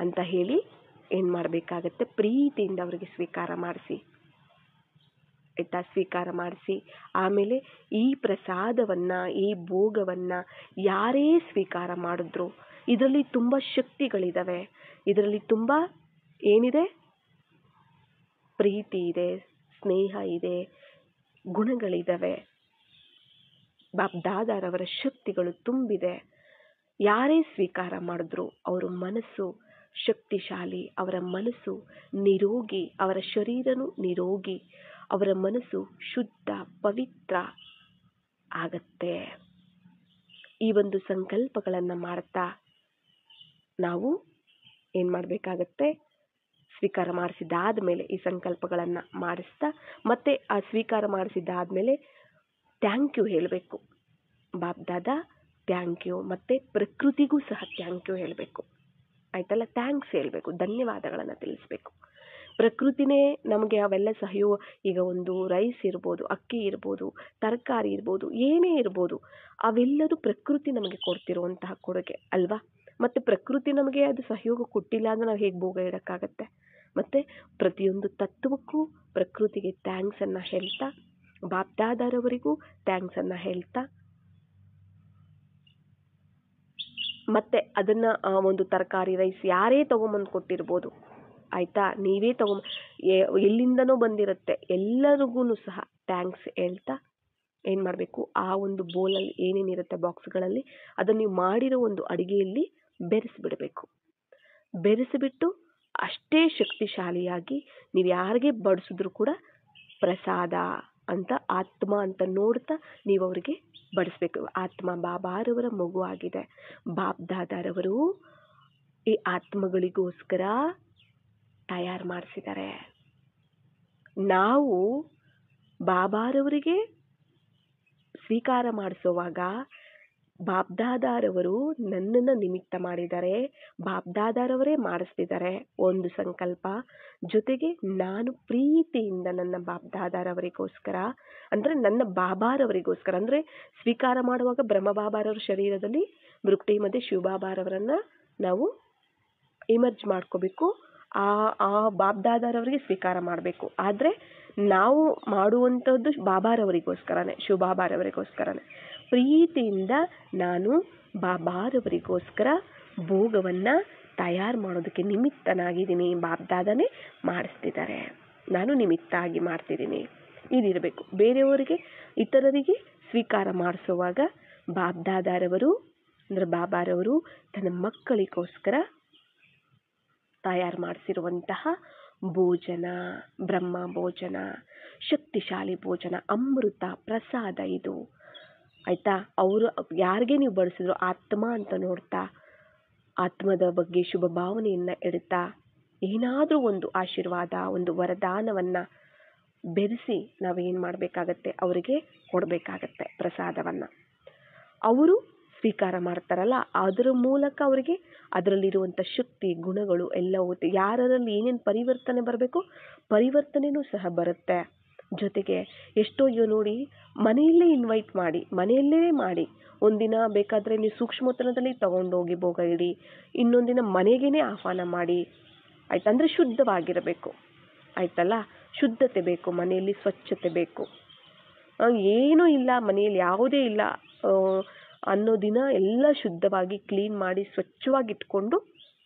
A: ಅಂತ ಹೇಳಿ ಏನು ಮಾಡಬೇಕಾಗತ್ತೆ, ಪ್ರೀತಿಯಿಂದ ಅವರಿಗೆ ಸ್ವೀಕಾರ ಮಾಡಿಸಿ ಆಯಿತಾ. ಸ್ವೀಕಾರ ಮಾಡಿಸಿ ಆಮೇಲೆ ಈ ಪ್ರಸಾದವನ್ನು, ಈ ಭೋಗವನ್ನು ಯಾರೇ ಸ್ವೀಕಾರ ಮಾಡಿದ್ರು ಇದರಲ್ಲಿ ತುಂಬ ಶಕ್ತಿಗಳಿದ್ದಾವೆ. ಇದರಲ್ಲಿ ತುಂಬ ಏನಿದೆ, ಪ್ರೀತಿ ಇದೆ, ಸ್ನೇಹ ಇದೆ, ಗುಣಗಳಿದ್ದಾವೆ. ಬಾಬ್ದಾದಾರವರ ಶಕ್ತಿಗಳು ತುಂಬಿದೆ. ಯಾರೇ ಸ್ವೀಕಾರ ಮಾಡಿದ್ರು ಅವರ ಮನಸ್ಸು ಶಕ್ತಿಶಾಲಿ, ಅವರ ಮನಸ್ಸು ನಿರೋಗಿ, ಅವರ ಶರೀರನೂ ನಿರೋಗಿ, ಅವರ ಮನಸ್ಸು ಶುದ್ಧ ಪವಿತ್ರ ಆಗತ್ತೆ. ಈ ಒಂದು ಸಂಕಲ್ಪಗಳನ್ನು ಮಾಡ್ತಾ ನಾವು ಏನು ಮಾಡಬೇಕಾಗತ್ತೆ, ಸ್ವೀಕಾರ ಮಾಡಿಸಿದಾದ ಮೇಲೆ ಈ ಸಂಕಲ್ಪಗಳನ್ನು ಮಾಡಿಸ್ತಾ ಮತ್ತೆ ಆ ಸ್ವೀಕಾರ ಮಾಡಿಸಿದಾದ್ಮೇಲೆ ಥ್ಯಾಂಕ್ ಯು ಹೇಳಬೇಕು. ಬಾಬ್ದಾದಾ ಥ್ಯಾಂಕ್ ಯು, ಮತ್ತು ಪ್ರಕೃತಿಗೂ ಸಹ ಥ್ಯಾಂಕ್ ಯು ಹೇಳಬೇಕು ಆಯ್ತಲ್ಲ. ಥ್ಯಾಂಕ್ಸ್ ಹೇಳಬೇಕು, ಧನ್ಯವಾದಗಳನ್ನು ತಿಳಿಸ್ಬೇಕು. ಪ್ರಕೃತಿನೇ ನಮಗೆ ಅವೆಲ್ಲ ಸಹಯೋಗ, ಈಗ ಒಂದು ರೈಸ್ ಇರ್ಬೋದು, ಅಕ್ಕಿ ಇರ್ಬೋದು, ತರಕಾರಿ ಇರ್ಬೋದು, ಏನೇ ಇರ್ಬೋದು, ಅವೆಲ್ಲರೂ ಪ್ರಕೃತಿ ನಮಗೆ ಕೊಡ್ತಿರುವಂತಹ ಕೊಡುಗೆ ಅಲ್ವಾ. ಮತ್ತು ಪ್ರಕೃತಿ ನಮಗೆ ಅದು ಸಹಯೋಗ ಕೊಟ್ಟಿಲ್ಲ ಅಂದರೆ ನಾವು ಹೇಗೆ ಭೋಗ ಇಡೋಕ್ಕಾಗತ್ತೆ. ಮತ್ತು ಪ್ರತಿಯೊಂದು ತತ್ವಕ್ಕೂ ಪ್ರಕೃತಿಗೆ ಥ್ಯಾಂಕ್ಸನ್ನು ಹೇಳ್ತಾ, ಬಾಬ್ದಾದಾರವರಿಗೂ ಥ್ಯಾಂಕ್ಸನ್ನು ಹೇಳ್ತಾ, ಮತ್ತು ಅದನ್ನು ಒಂದು ತರಕಾರಿ ರೈಸ್ ಯಾರೇ ತೊಗೊಂಬಂದು ಕೊಟ್ಟಿರ್ಬೋದು ಆಯಿತಾ, ನೀವೇ ಎಲ್ಲಿಂದನೋ ಬಂದಿರುತ್ತೆ, ಎಲ್ಲರಿಗೂ ಸಹ ಥ್ಯಾಂಕ್ಸ್ ಹೇಳ್ತಾ ಏನು ಮಾಡಬೇಕು, ಆ ಒಂದು ಬೋಲಲ್ಲಿ ಏನೇನಿರುತ್ತೆ ಬಾಕ್ಸ್ಗಳಲ್ಲಿ ಅದನ್ನು ನೀವು ಮಾಡಿರೋ ಒಂದು ಅಡುಗೆಯಲ್ಲಿ ಬೆರೆಸಿಬಿಡಬೇಕು. ಬೆರೆಸಿಬಿಟ್ಟು ಅಷ್ಟೇ ಶಕ್ತಿಶಾಲಿಯಾಗಿ ನೀವು ಯಾರಿಗೆ ಬಡಿಸಿದ್ರು ಕೂಡ ಪ್ರಸಾದ ಅಂತ, ಆತ್ಮ ಅಂತ ನೋಡ್ತಾ ನೀವು ಅವರಿಗೆ ಬಡಿಸ್ಬೇಕು. ಆತ್ಮ ಬಾಬಾರವರ ಮಗು ಆಗಿದೆ. ಬಾಬ್ದಾದಾರವರು ಈ ಆತ್ಮಗಳಿಗೋಸ್ಕರ ತಯಾರು ಮಾಡಿಸಿದ್ದಾರೆ. ನಾವು ಬಾಬಾರವರಿಗೆ ಸ್ವೀಕಾರ ಮಾಡಿಸುವಾಗ ಬಾಬ್ದಾದಾರವರು ನನ್ನನ್ನು ನಿಮಿತ್ತ ಮಾಡಿದ್ದಾರೆ, ಬಾಬ್ದಾದಾರವರೇ ಮಾಡಿಸ್ತಿದ್ದಾರೆ ಒಂದು ಸಂಕಲ್ಪ. ಜೊತೆಗೆ ನಾನು ಪ್ರೀತಿಯಿಂದ ನನ್ನ ಬಾಬ್ದಾದಾರವರಿಗೋಸ್ಕರ, ಅಂದರೆ ನನ್ನ ಬಾಬಾರವರಿಗೋಸ್ಕರ, ಅಂದರೆ ಸ್ವೀಕಾರ ಮಾಡುವಾಗ ಬ್ರಹ್ಮ ಬಾಬಾರವರ ಶರೀರದಲ್ಲಿ ಮೃಕ್ಟಿ ಮಧ್ಯೆ ಶಿವಬಾಬಾರವರನ್ನು ನಾವು ಇಮರ್ಜ್ ಮಾಡ್ಕೋಬೇಕು. ಆ ಬಾಬ್ದಾದಾರವರಿಗೆ ಸ್ವೀಕಾರ ಮಾಡಬೇಕು. ಆದರೆ ನಾವು ಮಾಡುವಂಥದ್ದು ಬಾಬಾರವರಿಗೋಸ್ಕರನೇ, ಶಿವಬಾಬಾರವರಿಗೋಸ್ಕರನೇ. ಪ್ರೀತಿಯಿಂದ ನಾನು ಬಾಬಾರವರಿಗೋಸ್ಕರ ಭೋಗವನ್ನು ತಯಾರು ಮಾಡೋದಕ್ಕೆ ನಿಮಿತ್ತನಾಗಿದ್ದೀನಿ. ಬಾಬ್ದಾದನೇ ಮಾಡಿಸ್ತಿದ್ದಾರೆ, ನಾನು ನಿಮಿತ್ತ ಆಗಿ ಮಾಡ್ತಿದ್ದೀನಿ. ಇದಿರಬೇಕು. ಬೇರೆಯವರಿಗೆ, ಇತರರಿಗೆ ಸ್ವೀಕಾರ ಮಾಡಿಸುವಾಗ ಬಾಬ್ದಾದಾರವರು ಅಂದರೆ ಬಾಬಾರವರು ತನ್ನ ಮಕ್ಕಳಿಗೋಸ್ಕರ ತಯಾರು ಮಾಡಿಸಿರುವಂತಹ ಭೋಜನ, ಬ್ರಹ್ಮ ಭೋಜನ, ಶಕ್ತಿಶಾಲಿ ಭೋಜನ, ಅಮೃತ ಪ್ರಸಾದ ಇದು ಆಯಿತಾ. ಅವರು ಯಾರಿಗೆ ನೀವು ಬಡಿಸಿದ್ರು ಆತ್ಮ ಅಂತ ನೋಡ್ತಾ, ಆತ್ಮದ ಬಗ್ಗೆ ಶುಭ ಭಾವನೆಯನ್ನು ಇಡ್ತಾ, ಏನಾದರೂ ಒಂದು ಆಶೀರ್ವಾದ, ಒಂದು ವರದಾನವನ್ನು ಬೆರೆಸಿ ನಾವೇನು ಮಾಡಬೇಕಾಗತ್ತೆ, ಅವರಿಗೆ ಕೊಡಬೇಕಾಗತ್ತೆ ಪ್ರಸಾದವನ್ನು. ಅವರು ಸ್ವೀಕಾರ ಮಾಡ್ತಾರಲ್ಲ, ಅದರ ಮೂಲಕ ಅವರಿಗೆ ಅದರಲ್ಲಿರುವಂಥ ಶಕ್ತಿ ಗುಣಗಳು ಎಲ್ಲ ಹೋಗುತ್ತೆ. ಯಾರಲ್ಲಿ ಏನೇನು ಪರಿವರ್ತನೆ ಬರಬೇಕು, ಪರಿವರ್ತನೆಯೂ ಸಹ ಬರುತ್ತೆ. ಜೊತೆಗೆ ಎಷ್ಟೋ ನೋಡಿ, ಮನೆಯಲ್ಲೇ ಇನ್ವೈಟ್ ಮಾಡಿ, ಮನೆಯಲ್ಲೇ ಮಾಡಿ. ಒಂದಿನ ಬೇಕಾದರೆ ನೀವು ಸೂಕ್ಷ್ಮೋತ್ತರದಲ್ಲಿ ತೊಗೊಂಡೋಗಿ ಭೋಗ ಇಡಿ, ಇನ್ನೊಂದಿನ ಮನೆಗೇ ಆಹ್ವಾನ ಮಾಡಿ ಆಯ್ತು. ಅಂದರೆ ಶುದ್ಧವಾಗಿರಬೇಕು ಆಯ್ತಲ್ಲ, ಶುದ್ಧತೆ ಬೇಕು, ಮನೆಯಲ್ಲಿ ಸ್ವಚ್ಛತೆ ಬೇಕು. ಏನೂ ಇಲ್ಲ ಮನೆಯಲ್ಲಿ, ಯಾವುದೇ ಇಲ್ಲ ಅನ್ನೋ ದಿನ ಎಲ್ಲ ಶುದ್ಧವಾಗಿ ಕ್ಲೀನ್ ಮಾಡಿ ಸ್ವಚ್ಛವಾಗಿ ಇಟ್ಕೊಂಡು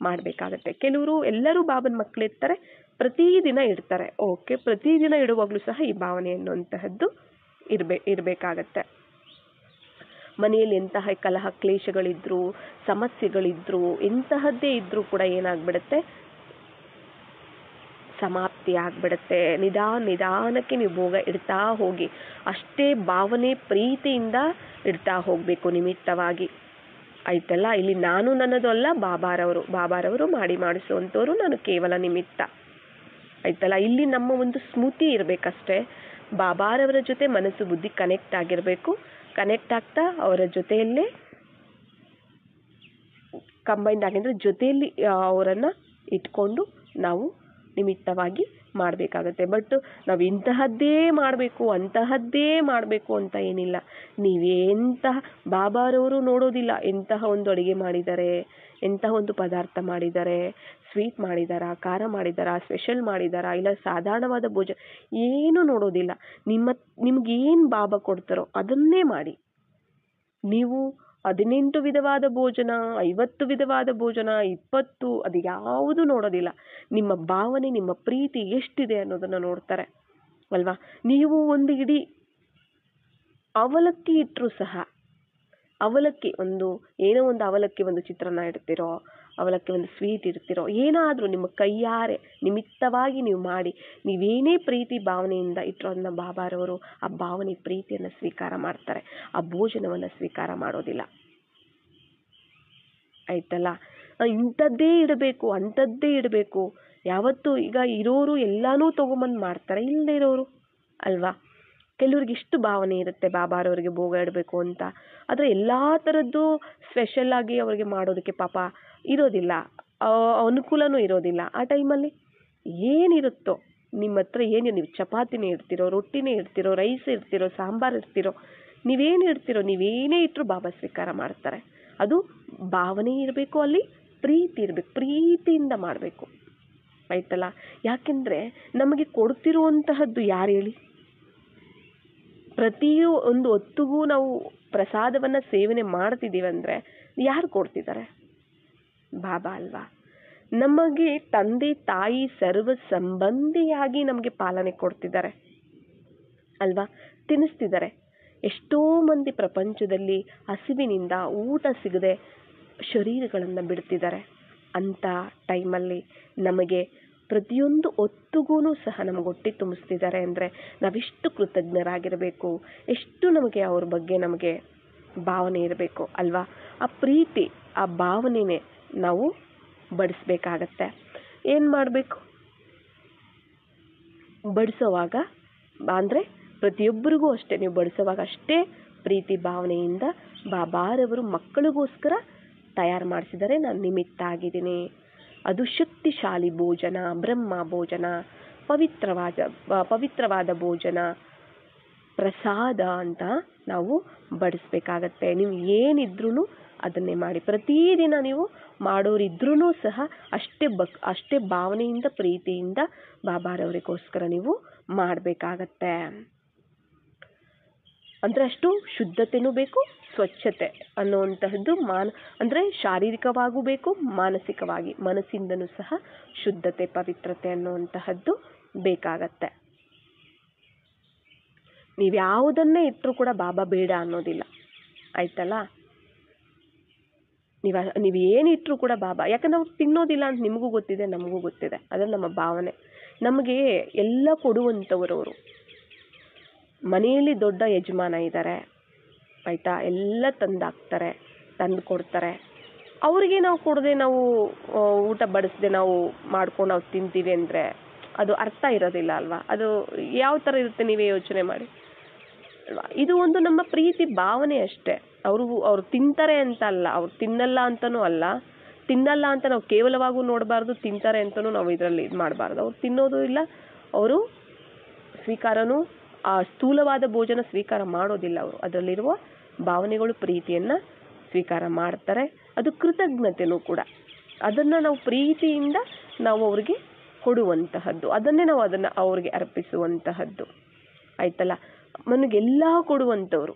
A: ಮಾಡಬೇಕಾಗತ್ತೆ. ಕೆಲವರು ಎಲ್ಲರೂ ಬಾಬನ ಮಕ್ಕಳಿರ್ತಾರೆ, ಪ್ರತಿದಿನ ಇಡ್ತಾರೆ. ಓಕೆ, ಪ್ರತಿದಿನ ಇಡುವಾಗಲೂ ಸಹ ಈ ಭಾವನೆ ಅನ್ನುವಂತಹದ್ದು ಇರಬೇಕಾಗತ್ತೆ. ಮನೆಯಲ್ಲಿ ಎಂತಹ ಕಲಹ ಕ್ಲೇಶಗಳಿದ್ರು, ಸಮಸ್ಯೆಗಳಿದ್ರು, ಎಂತಹದ್ದೇ ಇದ್ರೂ ಕೂಡ ಏನಾಗ್ಬಿಡುತ್ತೆ, ಸಮಾಪ್ತಿ ಆಗಿಬಿಡುತ್ತೆ. ನಿಧಾನಕ್ಕೆ ನೀವು ಭೋಗ ಇಡ್ತಾ ಹೋಗಿ, ಅಷ್ಟೇ ಭಾವನೆ ಪ್ರೀತಿಯಿಂದ ಇಡ್ತಾ ಹೋಗಬೇಕು ನಿಮಿತ್ತವಾಗಿ ಆಯ್ತಲ್ಲ. ಇಲ್ಲಿ ನಾನು ನನ್ನದು ಅಲ್ಲ, ಬಾಬಾರವರು ಮಾಡಿಸುವಂಥವ್ರು, ನಾನು ಕೇವಲ ನಿಮಿತ್ತ ಆಯ್ತಲ್ಲ. ಇಲ್ಲಿ ನಮ್ಮ ಒಂದು ಸ್ಮೃತಿ ಇರಬೇಕಷ್ಟೇ. ಬಾಬಾರವರ ಜೊತೆ ಮನಸ್ಸು ಬುದ್ಧಿ ಕನೆಕ್ಟ್ ಆಗಿರಬೇಕು. ಕನೆಕ್ಟ್ ಆಗ್ತಾ ಅವರ ಜೊತೆಯಲ್ಲೇ ಕಂಬೈಂಡ್ ಆಗಿದ್ರೆ ಜೊತೆಯಲ್ಲಿ ಅವರನ್ನು ಇಟ್ಕೊಂಡು ನಾವು ನಿಮಿತ್ತವಾಗಿ ಮಾಡಬೇಕಾಗತ್ತೆ. ಬಟ್ ನಾವು ಇಂತಹದ್ದೇ ಮಾಡಬೇಕು ಅಂತ ಏನಿಲ್ಲ. ನೀವೆಂತಹ ಬಾಬಾರವರು ನೋಡೋದಿಲ್ಲ ಎಂತಹ ಒಂದು ಅಡುಗೆ ಮಾಡಿದ್ದಾರೆ, ಎಂತಹ ಒಂದು ಪದಾರ್ಥ ಮಾಡಿದ್ದಾರೆ, ಸ್ವೀಟ್ ಮಾಡಿದಾರಾ, ಖಾರ ಮಾಡಿದಾರಾ, ಸ್ಪೆಷಲ್ ಮಾಡಿದಾರಾ, ಇಲ್ಲ ಸಾಧಾರಣವಾದ ಭೋಜನ, ಏನು ನೋಡೋದಿಲ್ಲ. ನಿಮ್ಗೇನು ಬಾಬಾ ಕೊಡ್ತಾರೋ ಅದನ್ನೇ ಮಾಡಿ. ನೀವು 18 ವಿಧವಾದ ಭೋಜನ, 50 ವಿಧವಾದ ಭೋಜನ, 20, ಅದು ಯಾವುದು ನೋಡೋದಿಲ್ಲ. ನಿಮ್ಮ ಭಾವನೆ, ನಿಮ್ಮ ಪ್ರೀತಿ ಎಷ್ಟಿದೆ ಅನ್ನೋದನ್ನ ನೋಡ್ತಾರೆ ಅಲ್ವಾ. ನೀವು ಒಂದು ಇಡೀ ಅವಲಕ್ಕಿ ಇಟ್ಟರು ಸಹ, ಅವಲಕ್ಕಿ ಏನೋ ಒಂದು ಅವಲಕ್ಕಿ ಒಂದು ಚಿತ್ರಾನ್ನ ಇಡ್ತಿರೋ, ಅವಲಕ್ಕಿ ಒಂದು ಸ್ವೀಟ್ ಇಡ್ತಿರೋ, ಏನಾದರೂ ನಿಮ್ಮ ಕೈಯಾರೆ ನಿಮಿತ್ತವಾಗಿ ನೀವು ಮಾಡಿ, ನೀವೇನೇ ಪ್ರೀತಿ ಭಾವನೆಯಿಂದ ಇಟ್ಟರೋ ಅದನ್ನ ಬಾಬಾರವರು ಆ ಭಾವನೆ ಪ್ರೀತಿಯನ್ನು ಸ್ವೀಕಾರ ಮಾಡ್ತಾರೆ, ಆ ಭೋಜನವನ್ನು ಸ್ವೀಕಾರ ಮಾಡೋದಿಲ್ಲ. ಆಯ್ತಲ್ಲ. ಇಂಥದ್ದೇ ಇಡಬೇಕು, ಅಂಥದ್ದೇ ಇಡಬೇಕು. ಯಾವತ್ತು ಈಗ ಇರೋರು ಎಲ್ಲಾನು ತಗೊಂಬಂದು ಮಾಡ್ತಾರೆ, ಇಲ್ಲದೆ ಇರೋರು ಅಲ್ವಾ. ಕೆಲವ್ರಿಗೆ ಇಷ್ಟು ಭಾವನೆ ಇರುತ್ತೆ ಬಾಬಾರವ್ರಿಗೆ ಭೋಗ ಇಡಬೇಕು ಅಂತ, ಆದರೆ ಎಲ್ಲ ಥರದ್ದು ಸ್ಪೆಷಲ್ ಆಗಿ ಅವ್ರಿಗೆ ಮಾಡೋದಕ್ಕೆ ಪಾಪ ಇರೋದಿಲ್ಲ, ಅನುಕೂಲನೂ ಇರೋದಿಲ್ಲ. ಆ ಟೈಮಲ್ಲಿ ಏನಿರುತ್ತೋ ನಿಮ್ಮ ಹತ್ರ ನೀವು ಚಪಾತಿನೇ ಇಡ್ತಿರೋ, ರೊಟ್ಟಿನೇ ಇಡ್ತಿರೋ, ರೈಸ್ ಇಡ್ತಿರೋ, ಸಾಂಬಾರು ಇಡ್ತಿರೋ, ನೀವೇನೇ ಇಟ್ಟರು ಬಾಬಾ ಸ್ವೀಕಾರ ಮಾಡ್ತಾರೆ. ಅದು ಭಾವನೆ ಇರಬೇಕು, ಅಲ್ಲಿ ಪ್ರೀತಿ ಇರಬೇಕು, ಪ್ರೀತಿಯಿಂದ ಮಾಡಬೇಕು. ಆಯ್ತಲ್ಲ. ಯಾಕೆಂದರೆ ನಮಗೆ ಕೊಡ್ತಿರುವಂತಹದ್ದು ಯಾರು ಹೇಳಿ. ಒಂದು ಹೊತ್ತಿಗೂ ನಾವು ಪ್ರಸಾದವನ್ನು ಸೇವನೆ ಮಾಡ್ತಿದ್ದೀವಂದರೆ ಯಾರು ಕೊಡ್ತಿದ್ದಾರೆ? ಬಾಬಾ ಅಲ್ವಾ. ನಮಗೆ ತಂದೆ ತಾಯಿ ಸರ್ವ ಸಂಬಂಧಿಯಾಗಿ ನಮಗೆ ಪಾಲನೆ ಕೊಡ್ತಿದ್ದಾರೆ ಅಲ್ವಾ, ತಿನ್ನಿಸ್ತಿದ್ದಾರೆ. ಎಷ್ಟೋ ಮಂದಿ ಪ್ರಪಂಚದಲ್ಲಿ ಹಸಿವಿನಿಂದ ಊಟ ಸಿಗದೆ ಶರೀರಗಳನ್ನು ಬಿಡ್ತಿದ್ದಾರೆ. ಅಂಥ ಟೈಮಲ್ಲಿ ನಮಗೆ ಪ್ರತಿಯೊಂದು ಹೊತ್ತಿಗೂ ಸಹ ನಮಗೆ ಹೊಟ್ಟೆ ತುಂಬಿಸ್ತಿದ್ದಾರೆ ಅಂದರೆ ನಾವೆಷ್ಟು ಕೃತಜ್ಞರಾಗಿರಬೇಕು, ಎಷ್ಟು ನಮಗೆ ಅವ್ರ ಬಗ್ಗೆ ನಮಗೆ ಭಾವನೆ ಇರಬೇಕು ಅಲ್ವಾ. ಆ ಪ್ರೀತಿ, ಆ ಭಾವನೆನೇ ನಾವು ಬಡಿಸ್ಬೇಕಾಗತ್ತೆ. ಏನು ಮಾಡಬೇಕು? ಬಡಿಸೋವಾಗ ಅಂದರೆ ಪ್ರತಿಯೊಬ್ಬರಿಗೂ ಅಷ್ಟೇ, ನೀವು ಬಡಿಸೋವಾಗ ಅಷ್ಟೇ ಪ್ರೀತಿ ಭಾವನೆಯಿಂದ ಬಾಬಾರವರು ಮಕ್ಕಳಿಗೋಸ್ಕರ ತಯಾರು ಮಾಡಿಸಿದರೆ ನಾನು ನಿಮಿತ್ತ ಆಗಿದ್ದೀನಿ. ಅದು ಶಕ್ತಿಶಾಲಿ ಭೋಜನ, ಬ್ರಹ್ಮ ಭೋಜನ, ಪವಿತ್ರವಾದ ಭೋಜನ, ಪ್ರಸಾದ ಅಂತ ನಾವು ಬಡಿಸ್ಬೇಕಾಗತ್ತೆ. ನೀವು ಏನಿದ್ರೂ ಅದನ್ನೇ ಮಾಡಿ. ಪ್ರತಿದಿನ ನೀವು ಮಾಡೋರಿದ್ರೂ ಸಹ ಅಷ್ಟೇ ಭಾವನೆಯಿಂದ ಪ್ರೀತಿಯಿಂದ ಬಾಬಾರವರಿಗೋಸ್ಕರ ನೀವು ಮಾಡಬೇಕಾಗತ್ತೆ. ಅಂದರೆ ಅಷ್ಟು ಶುದ್ಧತೆನೂ ಬೇಕು, ಸ್ವಚ್ಛತೆ ಅನ್ನುವಂತಹದ್ದು ಅಂದರೆ ಶಾರೀರಿಕವಾಗೂ ಬೇಕು, ಮಾನಸಿಕವಾಗಿ ಮನಸ್ಸಿಂದನೂ ಸಹ ಶುದ್ಧತೆ, ಪವಿತ್ರತೆ ಅನ್ನುವಂತಹದ್ದು ಬೇಕಾಗತ್ತೆ. ನೀವ್ಯಾವುದನ್ನೇ ಇಟ್ಟರೂ ಕೂಡ ಬಾಬಾ ಬೇಡ ಅನ್ನೋದಿಲ್ಲ. ಆಯ್ತಲ್ಲ. ನೀವು ಏನಿಟ್ಟರೂ ಕೂಡ ಬಾಬಾ, ಯಾಕಂದ್ರೆ ಅವ್ರು ತಿನ್ನೋದಿಲ್ಲ ಅಂತ ನಿಮಗೂ ಗೊತ್ತಿದೆ, ನಮಗೂ ಗೊತ್ತಿದೆ. ಅದು ನಮ್ಮ ಭಾವನೆ. ನಮಗೆ ಎಲ್ಲ ಕೊಡುವಂಥವರು ಮನೆಯಲ್ಲಿ ದೊಡ್ಡ ಯಜಮಾನ ಇದ್ದಾರೆ ಆಯಿತಾ, ಎಲ್ಲ ತಂದು ಕೊಡ್ತಾರೆ. ಅವರಿಗೆ ನಾವು ಕೊಡದೆ, ನಾವು ಊಟ ಬಡಿಸದೆ ನಾವು ಮಾಡ್ಕೊಂಡು ನಾವು ತಿಂತೀವಿ ಅಂದರೆ ಅದು ಅರ್ಥ ಇರೋದಿಲ್ಲ ಅಲ್ವಾ. ಅದು ಯಾವ ಥರ ಇರುತ್ತೆ ನೀವೇ ಯೋಚನೆ ಮಾಡಿ ಅಲ್ವಾ. ಇದು ಒಂದು ನಮ್ಮ ಪ್ರೀತಿ ಭಾವನೆ ಅಷ್ಟೇ. ಅವ್ರು ತಿಂತಾರೆ ಅಂತ ಅಲ್ಲ, ಅವ್ರು ತಿನ್ನಲ್ಲ ಅಂತನೂ ಅಲ್ಲ, ತಿನ್ನಲ್ಲ ಅಂತ ನಾವು ಕೇವಲವಾಗೂ ನೋಡಬಾರ್ದು, ತಿಂತಾರೆ ಅಂತಲೂ ನಾವು ಇದರಲ್ಲಿ ಇದು ಮಾಡಬಾರ್ದು. ಅವ್ರು ತಿನ್ನೋದು ಇಲ್ಲ, ಅವರು ಸ್ವೀಕಾರನೂ ಆ ಸ್ಥೂಲವಾದ ಭೋಜನ ಸ್ವೀಕಾರ ಮಾಡೋದಿಲ್ಲ. ಅವರು ಅದರಲ್ಲಿರುವ ಭಾವನೆಗಳು ಪ್ರೀತಿಯನ್ನು ಸ್ವೀಕಾರ ಮಾಡ್ತಾರೆ. ಅದು ಕೃತಜ್ಞತೆನೂ ಕೂಡ. ಅದನ್ನು ನಾವು ಪ್ರೀತಿಯಿಂದ ನಾವು ಅವ್ರಿಗೆ ಕೊಡುವಂತಹದ್ದು, ಅದನ್ನೇ ನಾವು ಅವ್ರಿಗೆ ಅರ್ಪಿಸುವಂತಹದ್ದು. ಆಯ್ತಲ್ಲ. ನನಗೆಲ್ಲ ಕೊಡುವಂಥವ್ರು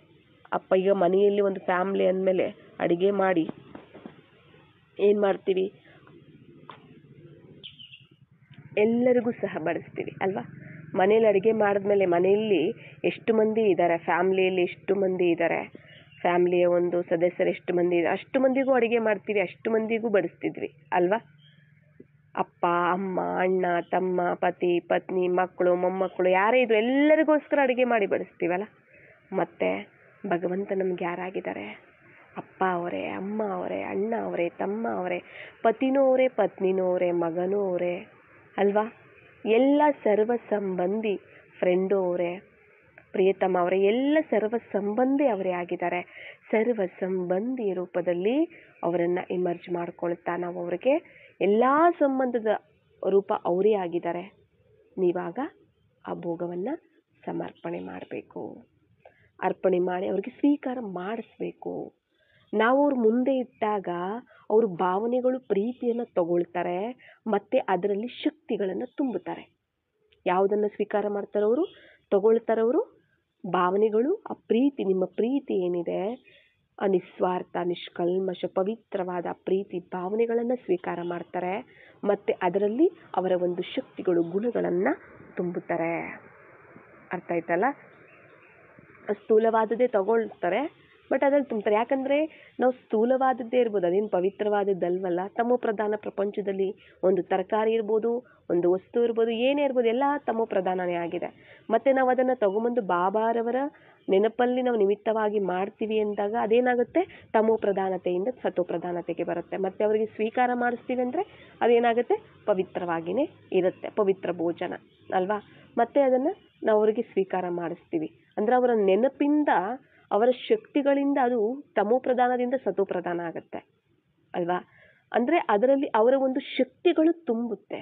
A: ಅಪ್ಪ. ಈಗ ಮನೆಯಲ್ಲಿ ಒಂದು ಫ್ಯಾಮ್ಲಿ ಅಂದಮೇಲೆ ಅಡುಗೆ ಮಾಡಿ ಏನು ಮಾಡ್ತೀವಿ, ಎಲ್ಲರಿಗೂ ಸಹ ಬಡಿಸ್ತೀವಿ ಅಲ್ವಾ. ಮನೇಲಿ ಅಡುಗೆ ಮಾಡಿದ್ಮೇಲೆ ಮನೆಯಲ್ಲಿ ಎಷ್ಟು ಮಂದಿ ಇದ್ದಾರೆ, ಫ್ಯಾಮ್ಲಿಯಲ್ಲಿ ಎಷ್ಟು ಮಂದಿ ಇದ್ದಾರೆ, ಫ್ಯಾಮ್ಲಿಯ ಒಂದು ಸದಸ್ಯರು ಎಷ್ಟು ಮಂದಿ ಇದೆ, ಅಷ್ಟು ಮಂದಿಗೂ ಅಡುಗೆ ಮಾಡ್ತೀವಿ, ಅಷ್ಟು ಮಂದಿಗೂ ಬಡಿಸ್ತಿದ್ವಿ ಅಲ್ವಾ. ಅಪ್ಪ, ಅಮ್ಮ, ಅಣ್ಣ, ತಮ್ಮ, ಪತಿ, ಪತ್ನಿ, ಮಕ್ಕಳು, ಮೊಮ್ಮಕ್ಕಳು ಯಾರೇ ಇದು ಎಲ್ಲರಿಗೋಸ್ಕರ ಅಡುಗೆ ಮಾಡಿ ಬಡಿಸ್ತೀವಲ್ಲ. ಮತ್ತು ಭಗವಂತ ನಮ್ಗೆ ಯಾರಾಗಿದ್ದಾರೆ? ಅಪ್ಪ ಅವರೇ, ಅಮ್ಮ ಅವರೇ, ಅಣ್ಣ ಅವರೇ, ತಮ್ಮ ಅವರೇ, ಪತಿನೂ ಅವರೇ, ಪತ್ನಿನೂ ಅವರೇ, ಮಗನೂ ಅವರೇ ಅಲ್ವಾ. ಎಲ್ಲ ಸರ್ವ ಸಂಬಂಧಿ, ಫ್ರೆಂಡು ಅವರೇ, ಪ್ರಿಯತಮ ಅವರೇ, ಎಲ್ಲ ಸರ್ವ ಸಂಬಂಧಿ ಅವರೇ ಆಗಿದ್ದಾರೆ. ಸರ್ವ ಸಂಬಂಧಿ ರೂಪದಲ್ಲಿ ಅವರನ್ನು ಇಮರ್ಜ್ ಮಾಡ್ಕೊಳ್ತಾ ನಾವು ಅವ್ರಿಗೆ ಎಲ್ಲ ಸಂಬಂಧದ ರೂಪ ಅವರೇ ಆಗಿದ್ದಾರೆ ನೀವಾಗ ಆ ಭೋಗವನ್ನು ಸಮರ್ಪಣೆ ಮಾಡಬೇಕು. ಅರ್ಪಣೆ ಮಾಡಿ ಅವ್ರಿಗೆ ಸ್ವೀಕಾರ ಮಾಡಿಸ್ಬೇಕು. ನಾವು ಅವ್ರ ಮುಂದೆ ಇಟ್ಟಾಗ ಅವ್ರ ಭಾವನೆಗಳು ಪ್ರೀತಿಯನ್ನು ತಗೊಳ್ತಾರೆ ಮತ್ತು ಅದರಲ್ಲಿ ಶಕ್ತಿಗಳನ್ನು ತುಂಬುತ್ತಾರೆ. ಯಾವುದನ್ನು ಸ್ವೀಕಾರ ಮಾಡ್ತಾರವರು, ತಗೊಳ್ತಾರವರು ಭಾವನೆಗಳು, ಆ ಪ್ರೀತಿ, ನಿಮ್ಮ ಪ್ರೀತಿ ಏನಿದೆ ಆ ನಿಸ್ವಾರ್ಥ, ನಿಷ್ಕಲ್ಮಶ, ಪವಿತ್ರವಾದ ಪ್ರೀತಿ ಭಾವನೆಗಳನ್ನು ಸ್ವೀಕಾರ ಮಾಡ್ತಾರೆ ಮತ್ತು ಅದರಲ್ಲಿ ಅವರ ಒಂದು ಶಕ್ತಿಗಳು, ಗುಣಗಳನ್ನು ತುಂಬುತ್ತಾರೆ. ಅರ್ಥ ಆಯ್ತಲ್ಲ? ಸ್ಥೂಲವಾದದ್ದೇ ತಗೊಳ್ತಾರೆ ಬಟ್ ಅದ್ರಲ್ಲಿ ತುಂಬ್ತಾರೆ. ಯಾಕಂದರೆ ನಾವು ಸ್ಥೂಲವಾದದ್ದೇ ಇರ್ಬೋದು, ಅದೇನು ಪವಿತ್ರವಾದದ್ದಲ್ವಲ್ಲ. ತಮೋ ಪ್ರಧಾನ ಪ್ರಪಂಚದಲ್ಲಿ ಒಂದು ತರಕಾರಿ ಇರ್ಬೋದು, ಒಂದು ವಸ್ತು ಇರ್ಬೋದು, ಏನೇ ಇರ್ಬೋದು, ಎಲ್ಲ ತಮೋ ಪ್ರಧಾನನೇ ಆಗಿದೆ. ಮತ್ತು ನಾವು ಅದನ್ನು ತಗೊಂಬಂದು ಬಾಬಾರವರ ನೆನಪಲ್ಲಿ ನಾವು ನಿಮಿತ್ತವಾಗಿ ಮಾಡ್ತೀವಿ ಅಂದಾಗ ಅದೇನಾಗುತ್ತೆ, ತಮೋ ಪ್ರಧಾನತೆಯಿಂದ ಸತೋ ಪ್ರಧಾನತೆಗೆ ಬರುತ್ತೆ. ಮತ್ತು ಅವರಿಗೆ ಸ್ವೀಕಾರ ಮಾಡಿಸ್ತೀವಿ ಅಂದರೆ ಅದೇನಾಗುತ್ತೆ, ಪವಿತ್ರವಾಗಿಯೇ ಇರುತ್ತೆ, ಪವಿತ್ರ ಭೋಜನ ಅಲ್ವಾ. ಮತ್ತು ಅದನ್ನು ನಾವು ಅವರಿಗೆ ಸ್ವೀಕಾರ ಮಾಡಿಸ್ತೀವಿ ಅಂದರೆ ಅವರ ನೆನಪಿಂದ, ಅವರ ಶಕ್ತಿಗಳಿಂದ ಅದು ತಮೋ ಪ್ರಧಾನದಿಂದ ಸತೋ ಪ್ರಧಾನ ಆಗುತ್ತೆ ಅಲ್ವಾ. ಅಂದರೆ ಅದರಲ್ಲಿ ಅವರ ಒಂದು ಶಕ್ತಿಗಳು ತುಂಬುತ್ತೆ.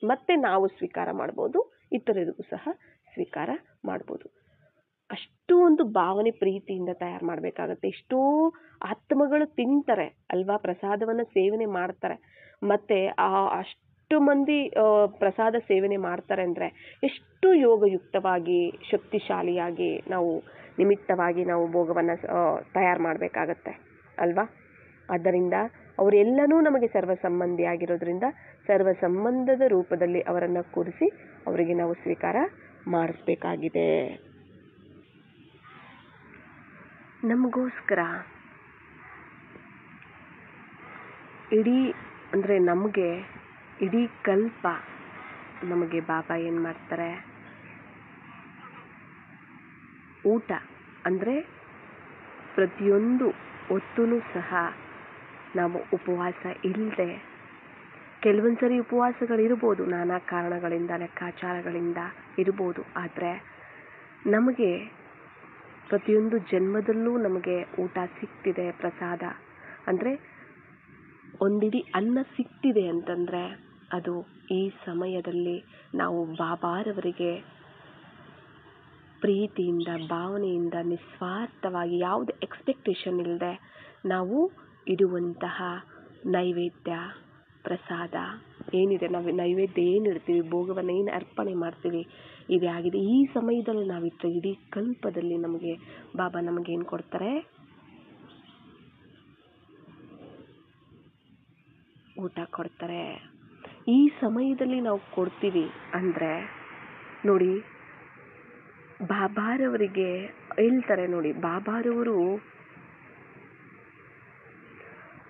A: ಮತ್ತು ನಾವು ಸ್ವೀಕಾರ ಮಾಡ್ಬೋದು, ಇತರರಿಗೂ ಸಹ ಸ್ವೀಕಾರ ಮಾಡ್ಬೋದು. ಅಷ್ಟು ಒಂದು ಭಾವನೆ ಪ್ರೀತಿಯಿಂದ ತಯಾರು ಮಾಡಬೇಕಾಗತ್ತೆ. ಎಷ್ಟೋ ಆತ್ಮಗಳು ತಿಂತಾರೆ ಅಲ್ವಾ, ಪ್ರಸಾದವನ್ನು ಸೇವನೆ ಮಾಡ್ತಾರೆ. ಮತ್ತು ಅಷ್ಟು ಮಂದಿ ಪ್ರಸಾದ ಸೇವನೆ ಮಾಡ್ತಾರೆ ಅಂದರೆ ಎಷ್ಟು ಯೋಗಯುಕ್ತವಾಗಿ, ಶಕ್ತಿಶಾಲಿಯಾಗಿ ನಾವು ನಿಮಿತ್ತವಾಗಿ ನಾವು ಭೋಗವನ್ನು ತಯಾರು ಮಾಡಬೇಕಾಗತ್ತೆ ಅಲ್ವಾ. ಆದ್ದರಿಂದ ಅವರೆಲ್ಲನೂ ನಮಗೆ ಸರ್ವ ಸಂಬಂಧಿಯಾಗಿರೋದ್ರಿಂದ ಸರ್ವ ಸಂಬಂಧದ ರೂಪದಲ್ಲಿ ಅವರನ್ನು ಕೂರಿಸಿ ಅವರಿಗೆ ನಾವು ಸ್ವೀಕಾರ ಮಾಡಿಸ್ಬೇಕಾಗಿದೆ. ನಮಗೋಸ್ಕರ ನಮಗೆ ಇಡೀ ಕಲ್ಪ ನಮಗೆ ಬಾಬಾ ಏನು ಮಾಡ್ತಾರೆ, ಊಟ ಅಂದರೆ ಪ್ರತಿಯೊಂದು ಹೊತ್ತೂ ಸಹ ನಾವು ಉಪವಾಸ ಇಲ್ಲದೆ, ಕೆಲವೊಂದು ಸರಿ ಉಪವಾಸಗಳಿರ್ಬೋದು, ನಾನಾ ಕಾರಣಗಳಿಂದ, ಲೆಕ್ಕಾಚಾರಗಳಿಂದ ಇರ್ಬೋದು. ಆದರೆ ನಮಗೆ ಪ್ರತಿಯೊಂದು ಜನ್ಮದಲ್ಲೂ ನಮಗೆ ಊಟ ಸಿಗ್ತಿದೆ, ಪ್ರಸಾದ ಅಂದರೆ ಒಂದಿಡೀ ಅನ್ನ ಸಿಗ್ತಿದೆ ಅಂತಂದರೆ ಅದು ಈ ಸಮಯದಲ್ಲಿ ನಾವು ಬಾಬಾರವರಿಗೆ ಪ್ರೀತಿಯಿಂದ, ಭಾವನೆಯಿಂದ, ನಿಸ್ವಾರ್ಥವಾಗಿ, ಯಾವುದೇ ಎಕ್ಸ್ಪೆಕ್ಟೇಷನ್ ಇಲ್ಲದೆ ನಾವು ಇಡುವಂತಹ ನೈವೇದ್ಯ, ಪ್ರಸಾದ ಏನಿದೆ, ನಾವು ನೈವೇದ್ಯ ಏನು ಇಡ್ತೀವಿ, ಭೋಗವನ್ನು ಏನು ಅರ್ಪಣೆ ಮಾಡ್ತೀವಿ, ಇದೇ ಆಗಿದೆ. ಈ ಸಮಯದಲ್ಲಿ ನಾವಿಟ್ಟು ಇಡೀ ಕಲ್ಪದಲ್ಲಿ ನಮಗೆ ಬಾಬಾ ನಮಗೇನು ಕೊಡ್ತಾರೆ, ಊಟ ಕೊಡ್ತಾರೆ. ಈ ಸಮಯದಲ್ಲಿ ನಾವು ಕೊಡ್ತೀವಿ ಅಂದರೆ ನೋಡಿ, ಬಾಬಾರವರಿಗೆ ಹೇಳ್ತಾರೆ ನೋಡಿ, ಬಾಬಾರವರು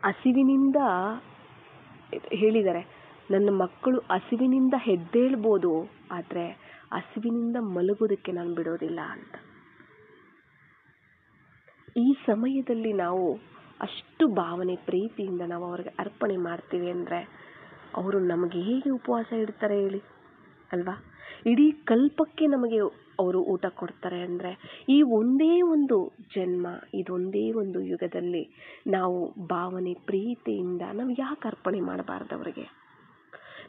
A: ಹಸಿವಿನಿಂದ ಹೇಳಿದ್ದಾರೆ, ನನ್ನ ಮಕ್ಕಳು ಹಸಿವಿನಿಂದ ಎದ್ದೇಳ್ಬೋದು ಆದರೆ ಹಸಿವಿನಿಂದ ಮಲಗೋದಕ್ಕೆ ನಾನು ಬಿಡೋದಿಲ್ಲ ಅಂತ. ಈ ಸಮಯದಲ್ಲಿ ನಾವು ಅಷ್ಟು ಭಾವನೆ ಪ್ರೀತಿಯಿಂದ ನಾವು ಅವ್ರಿಗೆ ಅರ್ಪಣೆ ಮಾಡ್ತೀವಿ ಅಂದರೆ ಅವರು ನಮಗೆ ಹೇಗೆ ಉಪವಾಸ ಇಡ್ತಾರೆ ಹೇಳಿ ಅಲ್ವಾ. ಇಡೀ ಕಲ್ಪಕ್ಕೆ ನಮಗೆ ಅವರು ಊಟ ಕೊಡ್ತಾರೆ ಅಂದರೆ ಈ ಒಂದೇ ಒಂದು ಜನ್ಮ, ಇದೊಂದೇ ಒಂದು ಯುಗದಲ್ಲಿ ನಾವು ಭಾವನೆ ಪ್ರೀತಿಯಿಂದ ನಾವು ಯಾಕೆ ಅರ್ಪಣೆ ಮಾಡಬಾರ್ದು ಅವರಿಗೆ.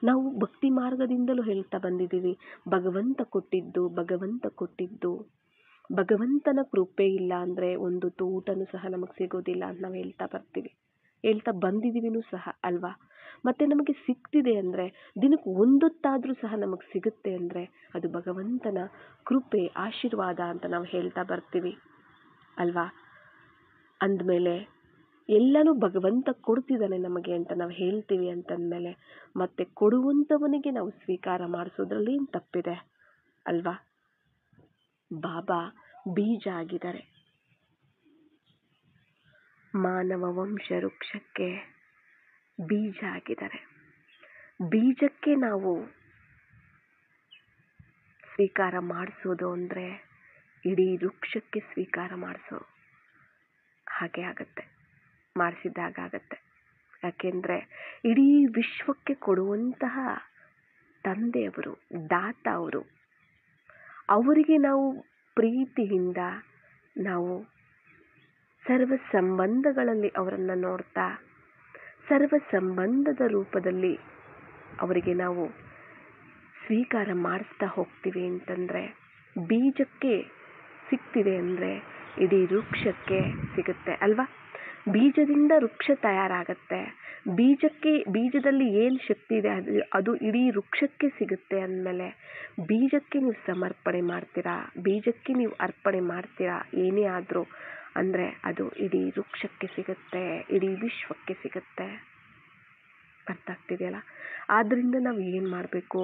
A: ನಾವು ಭಕ್ತಿ ಮಾರ್ಗದಿಂದಲೂ ಹೇಳ್ತಾ ಬಂದಿದ್ದೀವಿ, ಭಗವಂತ ಕೊಟ್ಟಿದ್ದು ಭಗವಂತನ ಕೃಪೆ ಇಲ್ಲ ಅಂದರೆ ಒಂದು ಊಟನೂ ಸಹ ನಮಗೆ ಸಿಗೋದಿಲ್ಲ ಅಂತ ನಾವು ಹೇಳ್ತಾ ಬಂದಿದ್ದೀವಿನೂ ಸಹ ಅಲ್ವಾ. ಮತ್ತು ನಮಗೆ ಸಿಗ್ತಿದೆ ಅಂದರೆ ದಿನಕ್ಕೆ ಒಂದೊತ್ತಾದರೂ ಸಹ ನಮಗೆ ಸಿಗುತ್ತೆ ಅಂದರೆ ಅದು ಭಗವಂತನ ಕೃಪೆ, ಆಶೀರ್ವಾದ ಅಂತ ನಾವು ಹೇಳ್ತಾ ಬರ್ತೀವಿ ಅಲ್ವಾ. ಅಂದಮೇಲೆ ಎಲ್ಲನೂ ಭಗವಂತ ಕೊಡ್ತಿದ್ದಾನೆ ನಮಗೆ ಅಂತ ನಾವು ಹೇಳ್ತೀವಿ ಅಂತಂದಮೇಲೆ ಮತ್ತೆ ಕೊಡುವಂಥವನಿಗೆ ನಾವು ಸ್ವೀಕಾರ ಮಾಡಿಸೋದ್ರಲ್ಲಿ ಏನು ತಪ್ಪಿದೆ ಅಲ್ವಾ. ಬಾಬಾ ಬೀಜ ಆಗಿದ್ದಾರೆ, ಮಾನವ ವಂಶ ವೃಕ್ಷಕ್ಕೆ ಬೀಜ ಆಗಿದ್ದಾರೆ. ಬೀಜಕ್ಕೆ ನಾವು ಸ್ವೀಕಾರ ಮಾಡಿಸೋದು ಅಂದರೆ ಇಡೀ ವೃಕ್ಷಕ್ಕೆ ಸ್ವೀಕಾರ ಮಾಡಿಸೋ ಹಾಗೆ ಆಗತ್ತೆ, ಮಾಡಿಸಿದ್ದಾಗತ್ತೆ. ಯಾಕೆಂದರೆ ಇಡೀ ವಿಶ್ವಕ್ಕೆ ಕೊಡುವಂತಹ ತಂದೆಯವರು, ದಾತ ಅವರು. ಅವರಿಗೆ ನಾವು ಪ್ರೀತಿಯಿಂದ ನಾವು ಸರ್ವ ಸಂಬಂಧಗಳಲ್ಲಿ ಅವರನ್ನು ನೋಡ್ತಾ, ಸರ್ವ ಸಂಬಂಧದ ರೂಪದಲ್ಲಿ ಅವರಿಗೆ ನಾವು ಸ್ವೀಕಾರ ಮಾಡಿಸ್ತಾ ಹೋಗ್ತೀವಿ ಅಂತಂದರೆ, ಬೀಜಕ್ಕೆ ಸಿಗ್ತಿದೆ ಅಂದರೆ ಇಡೀ ವೃಕ್ಷಕ್ಕೆ ಸಿಗುತ್ತೆ ಅಲ್ವಾ? ಬೀಜದಿಂದ ವೃಕ್ಷ ತಯಾರಾಗತ್ತೆ. ಬೀಜದಲ್ಲಿ ಏನು ಶಕ್ತಿ ಇದೆ ಅದು ಇಡೀ ವೃಕ್ಷಕ್ಕೆ ಸಿಗುತ್ತೆ ಅಂದಮೇಲೆ ಬೀಜಕ್ಕೆ ನೀವು ಸಮರ್ಪಣೆ ಮಾಡ್ತೀರಾ, ಬೀಜಕ್ಕೆ ನೀವು ಅರ್ಪಣೆ ಮಾಡ್ತೀರಾ ಏನೇ ಆದರೂ ಅಂದರೆ ಅದು ಇಡೀ ವೃಕ್ಷಕ್ಕೆ ಸಿಗುತ್ತೆ, ಇಡೀ ವಿಶ್ವಕ್ಕೆ ಸಿಗುತ್ತೆ. ಅರ್ಥ ಆಗ್ತಿದೆಯಲ್ಲ? ಆದ್ದರಿಂದ ನಾವು ಏನು ಮಾಡಬೇಕು,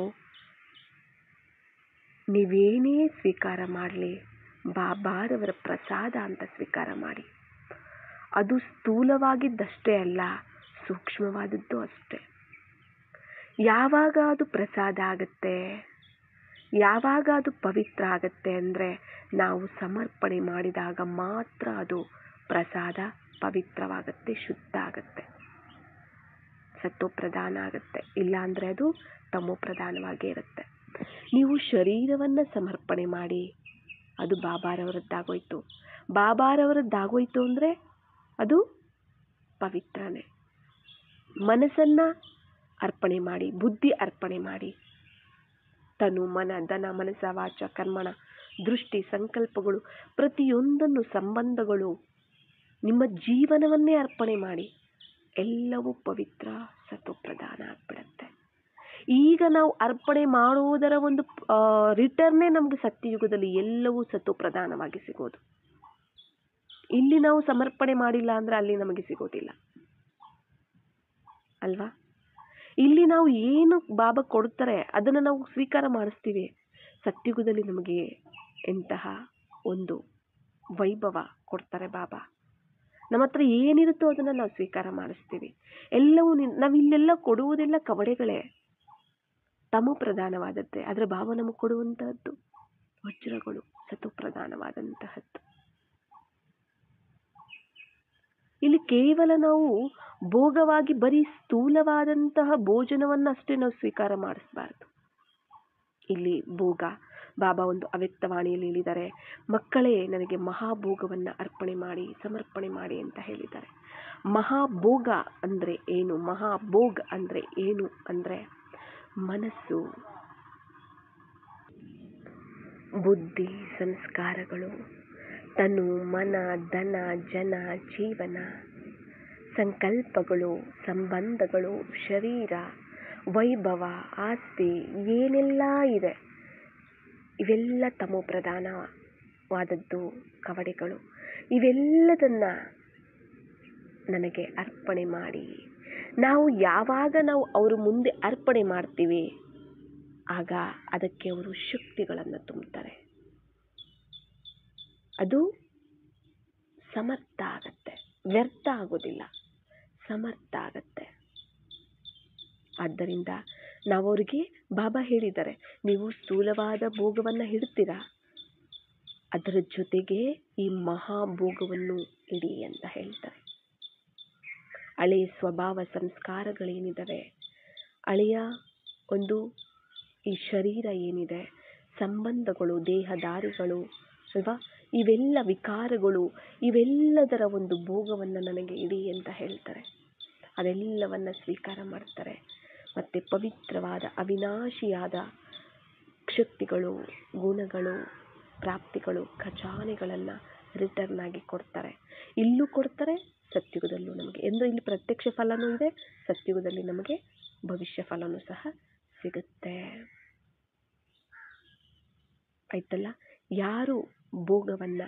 A: ನೀವೇನೇ ಸ್ವೀಕಾರ ಮಾಡಲಿ ಬಾಬಾರವರ ಪ್ರಸಾದ ಅಂತ ಸ್ವೀಕಾರ ಮಾಡಿ. ಅದು ಸ್ಥೂಲವಾಗಿದ್ದಷ್ಟೇ ಅಲ್ಲ, ಸೂಕ್ಷ್ಮವಾದದ್ದು ಅಷ್ಟೇ. ಯಾವಾಗ ಅದು ಪ್ರಸಾದ ಆಗುತ್ತೆ, ಯಾವಾಗ ಅದು ಪವಿತ್ರ ಆಗುತ್ತೆ ಅಂದರೆ ನಾವು ಸಮರ್ಪಣೆ ಮಾಡಿದಾಗ ಮಾತ್ರ ಅದು ಪ್ರಸಾದ ಪವಿತ್ರವಾಗುತ್ತೆ, ಶುದ್ಧ ಆಗುತ್ತೆ, ಸತ್ತೋ ಪ್ರಧಾನ ಆಗುತ್ತೆ. ಇಲ್ಲ ಅಂದರೆ ಅದು ತಮೋ ಪ್ರಧಾನವಾಗೇ ಇರುತ್ತೆ. ನೀವು ಶರೀರವನ್ನು ಸಮರ್ಪಣೆ ಮಾಡಿ, ಅದು ಬಾಬಾರವರದ್ದಾಗೋಯ್ತು. ಬಾಬಾರವರದ್ದಾಗೋಯ್ತು ಅಂದರೆ ಅದು ಪವಿತ್ರನೇ. ಮನಸ್ಸನ್ನು ಅರ್ಪಣೆ ಮಾಡಿ, ಬುದ್ಧಿ ಅರ್ಪಣೆ ಮಾಡಿ, ತನು ಮನ ಧನ ಮನಸ ವಾಚ ಕರ್ಮಣ ದೃಷ್ಟಿ ಸಂಕಲ್ಪಗಳು ಪ್ರತಿಯೊಂದನ್ನು ಸಂಬಂಧಗಳು ನಿಮ್ಮ ಜೀವನವನ್ನೇ ಅರ್ಪಣೆ ಮಾಡಿ, ಎಲ್ಲವೂ ಪವಿತ್ರ ಸತೋಪ್ರಧಾನ ಆಗಿಬಿಡುತ್ತೆ. ಈಗ ನಾವು ಅರ್ಪಣೆ ಮಾಡುವುದರ ಒಂದು ರಿಟರ್ನೇ ನಮಗೆ ಸತ್ಯಯುಗದಲ್ಲಿ ಎಲ್ಲವೂ ಸತೋಪ್ರಧಾನವಾಗಿ ಸಿಗೋದು. ಇಲ್ಲಿ ನಾವು ಸಮರ್ಪಣೆ ಮಾಡಿಲ್ಲ ಅಂದರೆ ಅಲ್ಲಿ ನಮಗೆ ಸಿಗೋದಿಲ್ಲ ಅಲ್ವಾ? ಇಲ್ಲಿ ನಾವು ಏನು ಬಾಬಾ ಕೊಡ್ತಾರೆ ಅದನ್ನು ನಾವು ಸ್ವೀಕಾರ ಮಾಡಿಸ್ತೀವಿ. ಸತ್ಯುಗದಲ್ಲಿ ನಮಗೆ ಎಂತಹ ಒಂದು ವೈಭವ ಕೊಡ್ತಾರೆ ಬಾಬಾ. ನಮ್ಮ ಹತ್ರ ಏನಿರುತ್ತೋ ಅದನ್ನು ನಾವು ಸ್ವೀಕಾರ ಮಾಡಿಸ್ತೀವಿ. ಎಲ್ಲವೂ ನಾವಿಲ್ಲೆಲ್ಲ ಕೊಡುವುದೆಲ್ಲ ಕವಡೆಗಳೇ, ತಮೋ ಪ್ರಧಾನವಾದದ್ದೇ. ಆದರೆ ಬಾಬಾ ನಮಗೆ ಕೊಡುವಂತಹದ್ದು ವಜ್ರಗಳು, ಸತೋ ಪ್ರಧಾನವಾದಂತಹದ್ದು. ಇಲ್ಲಿ ಕೇವಲ ನಾವು ಭೋಗವಾಗಿ ಬರೀ ಸ್ಥೂಲವಾದಂತಹ ಭೋಜನವನ್ನಷ್ಟೇ ನಾವು ಸ್ವೀಕಾರ ಮಾಡಿಸಬಾರ್ದು. ಇಲ್ಲಿ ಭೋಗ ಬಾಬಾ ಒಂದು ಅವ್ಯಕ್ತವಾಣಿಯಲ್ಲಿ ಹೇಳಿದ್ದಾರೆ, ಮಕ್ಕಳೇ ನನಗೆ ಮಹಾಭೋಗವನ್ನು ಅರ್ಪಣೆ ಮಾಡಿ ಸಮರ್ಪಣೆ ಮಾಡಿ ಅಂತ ಹೇಳಿದ್ದಾರೆ. ಮಹಾಭೋಗ ಅಂದರೆ ಏನು? ಮಹಾಭೋಗ ಅಂದರೆ ಏನು ಅಂದರೆ ಮನಸ್ಸು, ಬುದ್ಧಿ, ಸಂಸ್ಕಾರಗಳು, ತನು ಮನ ಧನ ಜನ ಜೀವನ, ಸಂಕಲ್ಪಗಳು, ಸಂಬಂಧಗಳು, ಶರೀರ, ವೈಭವ, ಆಸ್ತಿ ಏನೆಲ್ಲ ಇದೆ ಇವೆಲ್ಲ ತಮೋ ಪ್ರಧಾನವಾದದ್ದು ಕವಡೆಗಳು. ಇವೆಲ್ಲದನ್ನ ನನಗೆ ಅರ್ಪಣೆ ಮಾಡಿ. ನಾವು ಯಾವಾಗ ನಾವು ಅವ್ರ ಮುಂದೆ ಅರ್ಪಣೆ ಮಾಡ್ತೀವಿ ಆಗ ಅದಕ್ಕೆ ಅವರು ಶಕ್ತಿಗಳನ್ನು ತುಂಬುತ್ತಾರೆ. ಅದು ಸಮರ್ಥ ಆಗತ್ತೆ, ವ್ಯರ್ಥ ಆಗೋದಿಲ್ಲ, ಸಮರ್ಥ ಆಗತ್ತೆ. ಆದ್ದರಿಂದ ನಾವು ಅವ್ರಿಗೆ ಬಾಬಾ ಹೇಳಿದ್ದಾರೆ, ನೀವು ಸ್ಥೂಲವಾದ ಭೋಗವನ್ನು ಹಿಡ್ತೀರಾ, ಅದರ ಜೊತೆಗೆ ಈ ಮಹಾಭೋಗವನ್ನು ಇಡಿ ಅಂತ ಹೇಳ್ತಾರೆ. ಹಳೆಯ ಸ್ವಭಾವ ಸಂಸ್ಕಾರಗಳೇನಿದ್ದಾವೆ, ಹಳೆಯ ಒಂದು ಈ ಶರೀರ ಏನಿದೆ, ಸಂಬಂಧಗಳು, ದೇಹದಾರಿಗಳು ಅಲ್ವಾ, ಇವೆಲ್ಲ ವಿಕಾರಗಳು, ಇವೆಲ್ಲದರ ಒಂದು ಭೋಗವನ್ನು ನನಗೆ ಇಡಿ ಅಂತ ಹೇಳ್ತಾರೆ. ಅದೆಲ್ಲವನ್ನ ಸ್ವೀಕಾರ ಮಾಡ್ತಾರೆ. ಮತ್ತು ಪವಿತ್ರವಾದ ಅವಿನಾಶಿಯಾದ ಶಕ್ತಿಗಳು, ಗುಣಗಳು, ಪ್ರಾಪ್ತಿಗಳು, ಖಜಾನೆಗಳನ್ನು ರಿಟರ್ನ್ ಆಗಿ ಕೊಡ್ತಾರೆ. ಇಲ್ಲೂ ಕೊಡ್ತಾರೆ, ಸತ್ಯುಗದಲ್ಲೂ ನಮಗೆ. ಎಂದು ಇಲ್ಲಿ ಪ್ರತ್ಯಕ್ಷ ಫಲನೂ ಇದೆ, ಸತ್ಯುಗದಲ್ಲಿ ನಮಗೆ ಭವಿಷ್ಯ ಫಲನೂ ಸಹ ಸಿಗುತ್ತೆ. ಆಯ್ತಲ್ಲ? ಯಾರು ಭೋಗವನ್ನು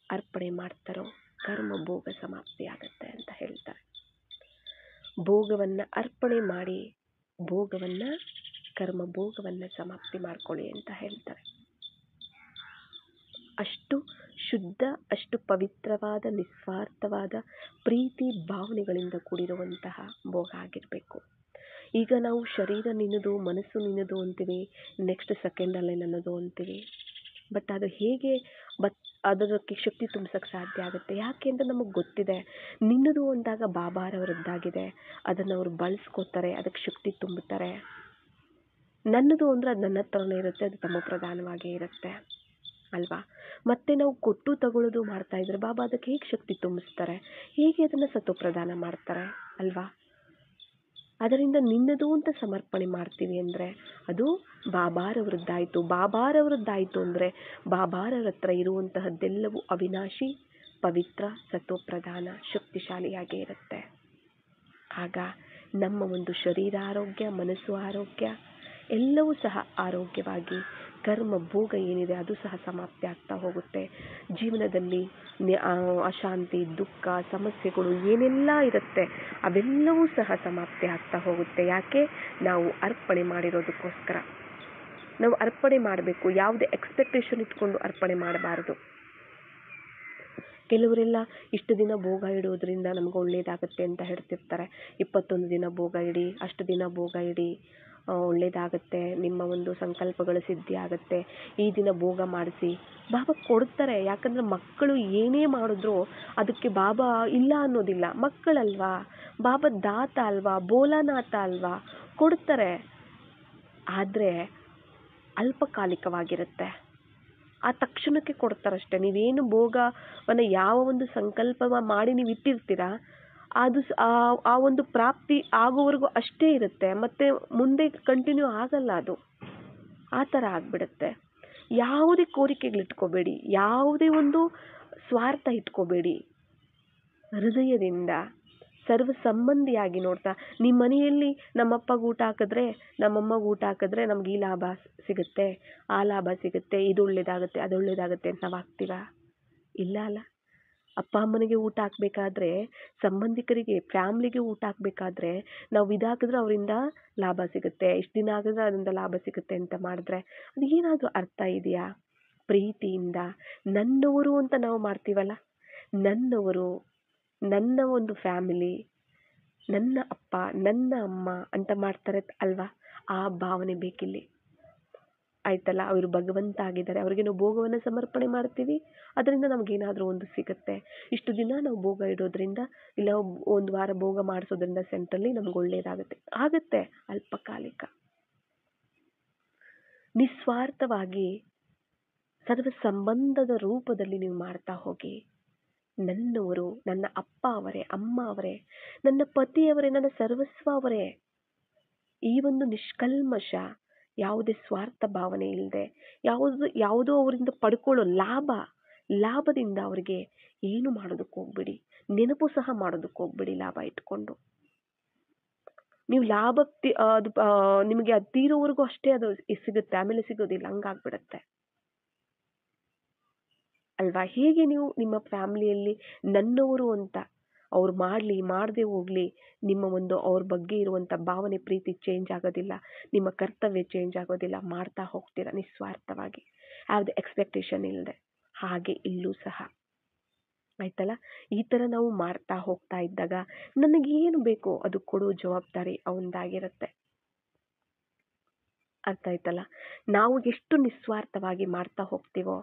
A: ಅರ್ಪಣೆ ಮಾಡ್ತಾರೋ ಕರ್ಮ ಭೋಗ ಸಮಾಪ್ತಿ ಆಗತ್ತೆ ಅಂತ ಹೇಳ್ತಾರೆ. ಭೋಗವನ್ನು ಅರ್ಪಣೆ ಮಾಡಿ ಭೋಗವನ್ನು, ಕರ್ಮ ಭೋಗವನ್ನು ಸಮಾಪ್ತಿ ಮಾಡ್ಕೊಳ್ಳಿ ಅಂತ ಹೇಳ್ತಾರೆ. ಅಷ್ಟು ಶುದ್ಧ, ಅಷ್ಟು ಪವಿತ್ರವಾದ, ನಿಸ್ವಾರ್ಥವಾದ ಪ್ರೀತಿ ಭಾವನೆಗಳಿಂದ ಕೂಡಿರುವಂತಹ ಭೋಗ ಆಗಿರಬೇಕು. ಈಗ ನಾವು ಶರೀರ ನಿನ್ನದು, ಮನಸ್ಸು ನಿನ್ನದು ಅಂತೀವಿ, ನೆಕ್ಸ್ಟ್ ಸೆಕೆಂಡಲ್ಲೇ ನನ್ನದು ಅಂತೀವಿ. ಬಟ್ ಅದು ಹೇಗೆ ಅದಕ್ಕೆ ಶಕ್ತಿ ತುಂಬಿಸೋಕ್ಕೆ ಸಾಧ್ಯ ಆಗುತ್ತೆ? ಯಾಕೆ ಅಂತ ನಮಗೆ ಗೊತ್ತಿದೆ. ನಿನ್ನದು ಅಂದಾಗ ಬಾಬಾರವರದ್ದಾಗಿದೆ, ಅದನ್ನು ಅವರು ಬಳಸ್ಕೋತಾರೆ, ಅದಕ್ಕೆ ಶಕ್ತಿ ತುಂಬುತ್ತಾರೆ. ನನ್ನದು ಅಂದರೆ ಅದು ನನ್ನ ಹತ್ರನೇ ಇರುತ್ತೆ, ಅದು ತಮ್ಮ ಪ್ರಧಾನವಾಗೇ ಇರುತ್ತೆ ಅಲ್ವಾ? ಮತ್ತೆ ನಾವು ಕೊಟ್ಟು ತಗೊಳ್ಳೋದು ಮಾಡ್ತಾ ಇದ್ರೆ ಬಾಬಾ ಅದಕ್ಕೆ ಹೇಗೆ ಶಕ್ತಿ ತುಂಬಿಸ್ತಾರೆ, ಹೇಗೆ ಅದನ್ನು ಸತೋ ಪ್ರಧಾನ ಮಾಡ್ತಾರೆ ಅಲ್ವಾ? ಅದರಿಂದ ನಿನ್ನದು ಅಂತ ಸಮರ್ಪಣೆ ಮಾಡ್ತೀವಿ ಅಂದರೆ ಅದು ಬಾಬಾರವರದ್ದಾಯಿತು. ಬಾಬಾರವರದ್ದಾಯಿತು ಅಂದರೆ ಬಾಬಾರವ್ರ ಹತ್ರ ಇರುವಂತಹದ್ದೆಲ್ಲವೂ ಅವಿನಾಶಿ, ಪವಿತ್ರ, ಸತ್ವಪ್ರಧಾನ, ಶಕ್ತಿಶಾಲಿಯಾಗೇ ಇರುತ್ತೆ. ಆಗ ನಮ್ಮ ಒಂದು ಶರೀರ ಆರೋಗ್ಯ, ಮನಸ್ಸು ಆರೋಗ್ಯ ಎಲ್ಲವೂ ಸಹ ಆರೋಗ್ಯವಾಗಿ, ಕರ್ಮ ಭೋಗ ಏನಿದೆ ಅದು ಸಹ ಸಮಾಪ್ತಿ ಆಗ್ತಾ ಹೋಗುತ್ತೆ. ಜೀವನದಲ್ಲಿ ಅಶಾಂತಿ, ದುಃಖ, ಸಮಸ್ಯೆಗಳು ಏನೆಲ್ಲ ಇರುತ್ತೆ ಅವೆಲ್ಲವೂ ಸಹ ಸಮಾಪ್ತಿ ಆಗ್ತಾ ಹೋಗುತ್ತೆ. ಯಾಕೆ? ನಾವು ಅರ್ಪಣೆ ಮಾಡಿರೋದಕ್ಕೋಸ್ಕರ. ನಾವು ಅರ್ಪಣೆ ಮಾಡಬೇಕು, ಯಾವುದೇ ಎಕ್ಸ್ಪೆಕ್ಟೇಷನ್ ಇಟ್ಕೊಂಡು ಅರ್ಪಣೆ ಮಾಡಬಾರದು. ಕೆಲವರೆಲ್ಲ ಇಷ್ಟು ದಿನ ಭೋಗ ಇಡೋದ್ರಿಂದ ನಮ್ಗೆ ಒಳ್ಳೇದಾಗುತ್ತೆ ಅಂತ ಹೇಳ್ತಿರ್ತಾರೆ. 21 ದಿನ ಭೋಗ ಇಡಿ, ಅಷ್ಟು ದಿನ ಭೋಗ ಇಡಿ, ಒಳ್ಳೇದಾಗತ್ತೆ, ನಿಮ್ಮ ಒಂದು ಸಂಕಲ್ಪಗಳು ಸಿದ್ಧಿ ಆಗುತ್ತೆ, ಈ ದಿನ ಭೋಗ ಮಾಡಿಸಿ. ಬಾಬಾ ಕೊಡ್ತಾರೆ. ಯಾಕಂದರೆ ಮಕ್ಕಳು ಏನೇ ಮಾಡಿದ್ರು ಅದಕ್ಕೆ ಬಾಬಾ ಇಲ್ಲ ಅನ್ನೋದಿಲ್ಲ. ಮಕ್ಕಳಲ್ವಾ, ಬಾಬಾ ದಾತ ಅಲ್ವಾ, ಬೋಲಾನಾಥ ಅಲ್ವಾ, ಕೊಡ್ತಾರೆ. ಆದರೆ ಅಲ್ಪಕಾಲಿಕವಾಗಿರುತ್ತೆ, ಆ ತಕ್ಷಣಕ್ಕೆ ಕೊಡ್ತಾರಷ್ಟೆ. ನೀವೇನು ಭೋಗವನ್ನು ಯಾವ ಒಂದು ಸಂಕಲ್ಪ ಮಾಡಿ ನೀವು ಇಟ್ಟಿರ್ತೀರಾ ಅದು ಆ ಒಂದು ಪ್ರಾಪ್ತಿ ಆಗೋವರೆಗೂ ಅಷ್ಟೇ ಇರುತ್ತೆ, ಮತ್ತು ಮುಂದೆ ಕಂಟಿನ್ಯೂ ಆಗಲ್ಲ. ಅದು ಆ ಥರ ಆಗಿಬಿಡುತ್ತೆ. ಯಾವುದೇ ಕೋರಿಕೆಗಳಿಟ್ಕೋಬೇಡಿ, ಯಾವುದೇ ಒಂದು ಸ್ವಾರ್ಥ ಇಟ್ಕೋಬೇಡಿ. ಹೃದಯದಿಂದ ಸರ್ವ ಸಂಬಂಧಿಯಾಗಿ ನೋಡ್ತಾ, ನಿಮ್ಮ ಮನೆಯಲ್ಲಿ ನಮ್ಮಪ್ಪಗೆ ಊಟ ಹಾಕಿದ್ರೆ, ನಮ್ಮಮ್ಮಗೆ ಊಟ ಹಾಕಿದ್ರೆ ನಮ್ಗೆ ಈ ಲಾಭ ಸಿಗುತ್ತೆ, ಆ ಲಾಭ ಸಿಗುತ್ತೆ, ಇದು ಒಳ್ಳೇದಾಗುತ್ತೆ, ಅದು ಒಳ್ಳೇದಾಗುತ್ತೆ ಅಂತ ನಾವು ಹಾಕ್ತೀವಾ? ಇಲ್ಲ ಅಲ್ಲ. ಅಪ್ಪ ಅಮ್ಮನಿಗೆ ಊಟ ಹಾಕಬೇಕಾದ್ರೆ, ಸಂಬಂಧಿಕರಿಗೆ, ಫ್ಯಾಮ್ಲಿಗೆ ಊಟ ಹಾಕಬೇಕಾದ್ರೆ ನಾವು ಇದಾಕಿದ್ರೆ ಅವರಿಂದ ಲಾಭ ಸಿಗುತ್ತೆ, ಇಷ್ಟು ದಿನ ಆಗಿದ್ರೆ ಅದರಿಂದ ಲಾಭ ಸಿಗುತ್ತೆ ಅಂತ ಮಾಡಿದ್ರೆ ಅದು ಏನಾದರೂ ಅರ್ಥ ಇದೆಯಾ? ಪ್ರೀತಿಯಿಂದ ನನ್ನವರು ಅಂತ ನಾವು ಮಾಡ್ತೀವಲ್ಲ, ನನ್ನವರು, ನನ್ನ ಒಂದು ಫ್ಯಾಮಿಲಿ, ನನ್ನ ಅಪ್ಪ, ನನ್ನ ಅಮ್ಮ ಅಂತ ಮಾಡ್ತಾರೆ ಅಲ್ವಾ? ಆ ಭಾವನೆ ಬೇಕಿಲ್ಲಿ. ಆಯ್ತಲ್ಲ, ಅವರು ಭಗವಂತ ಆಗಿದ್ದಾರೆ, ಅವ್ರಿಗೆ ನಾವು ಭೋಗವನ್ನು ಸಮರ್ಪಣೆ ಮಾಡ್ತೀವಿ, ಅದರಿಂದ ನಮಗೇನಾದರೂ ಒಂದು ಸಿಗುತ್ತೆ. ಇಷ್ಟು ದಿನ ನಾವು ಭೋಗ ಇಡೋದ್ರಿಂದ, ಇಲ್ಲ 1 ವಾರ ಭೋಗ ಮಾಡಿಸೋದ್ರಿಂದ ಸೆಂಟ್ರಲ್ಲಿ ನಮ್ಗೆ ಒಳ್ಳೇದಾಗುತ್ತೆ. ಆಗುತ್ತೆ, ಅಲ್ಪಕಾಲಿಕ. ನಿಸ್ವಾರ್ಥವಾಗಿ ಸರ್ವ ಸಂಬಂಧದ ರೂಪದಲ್ಲಿ ನೀವು ಮಾಡ್ತಾ ಹೋಗಿ. ನನ್ನವರು, ನನ್ನ ಅಪ್ಪ ಅವರೇ, ಅಮ್ಮ ಅವರೇ, ನನ್ನ ಪತಿಯವರೇ, ನನ್ನ ಸರ್ವಸ್ವ ಅವರೇ. ಈ ಒಂದು ನಿಷ್ಕಲ್ಮಶ, ಯಾವುದೇ ಸ್ವಾರ್ಥ ಭಾವನೆ ಇಲ್ಲದೆ, ಯಾವುದೋ ಅವರಿಂದ ಪಡ್ಕೊಳ್ಳೋ ಲಾಭದಿಂದ ಅವರಿಗೆ ಏನು ಮಾಡೋದಕ್ಕೆ ಹೋಗ್ಬಿಡಿ, ನೆನಪು ಸಹ ಮಾಡೋದಕ್ಕೆ ಹೋಗ್ಬಿಡಿ. ಲಾಭ ಇಟ್ಕೊಂಡು ನೀವು ಲಾಭ ಅದು ನಿಮಗೆ ಅದು ತೀರೋವರೆಗೂ ಅಷ್ಟೇ ಅದು ಸಿಗುತ್ತೆ, ಆಮೇಲೆ ಸಿಗೋದಿಲ್ಲ, ಹಂಗಾಗ್ಬಿಡುತ್ತೆ ಅಲ್ವಾ? ಹೇಗೆ ನೀವು ನಿಮ್ಮ ಫ್ಯಾಮಿಲಿಯಲ್ಲಿ ನನ್ನವರು ಅಂತ ಅವ್ರು ಮಾಡದೆ ಹೋಗಲಿ, ನಿಮ್ಮ ಒಂದು ಅವ್ರ ಬಗ್ಗೆ ಇರುವಂಥ ಭಾವನೆ, ಪ್ರೀತಿ ಚೇಂಜ್ ಆಗೋದಿಲ್ಲ, ನಿಮ್ಮ ಕರ್ತವ್ಯ ಚೇಂಜ್ ಆಗೋದಿಲ್ಲ, ಮಾಡ್ತಾ ಹೋಗ್ತೀರಾ ನಿಸ್ವಾರ್ಥವಾಗಿ, ಯಾವುದೇ ಎಕ್ಸ್ಪೆಕ್ಟೇಷನ್ ಇಲ್ಲದೆ. ಹಾಗೆ ಇಲ್ಲೂ ಸಹ ಆಯ್ತಲ್ಲ. ಈ ಥರ ನಾವು ಮಾಡ್ತಾ ಹೋಗ್ತಾ ಇದ್ದಾಗ ನನಗೇನು ಬೇಕೋ ಅದು ಕೊಡೋ ಜವಾಬ್ದಾರಿ ಅವಂದಾಗಿರುತ್ತೆ. ಅರ್ಥ ಆಯ್ತಲ್ಲ. ನಾವು ಎಷ್ಟು ನಿಸ್ವಾರ್ಥವಾಗಿ ಮಾಡ್ತಾ ಹೋಗ್ತೀವೋ,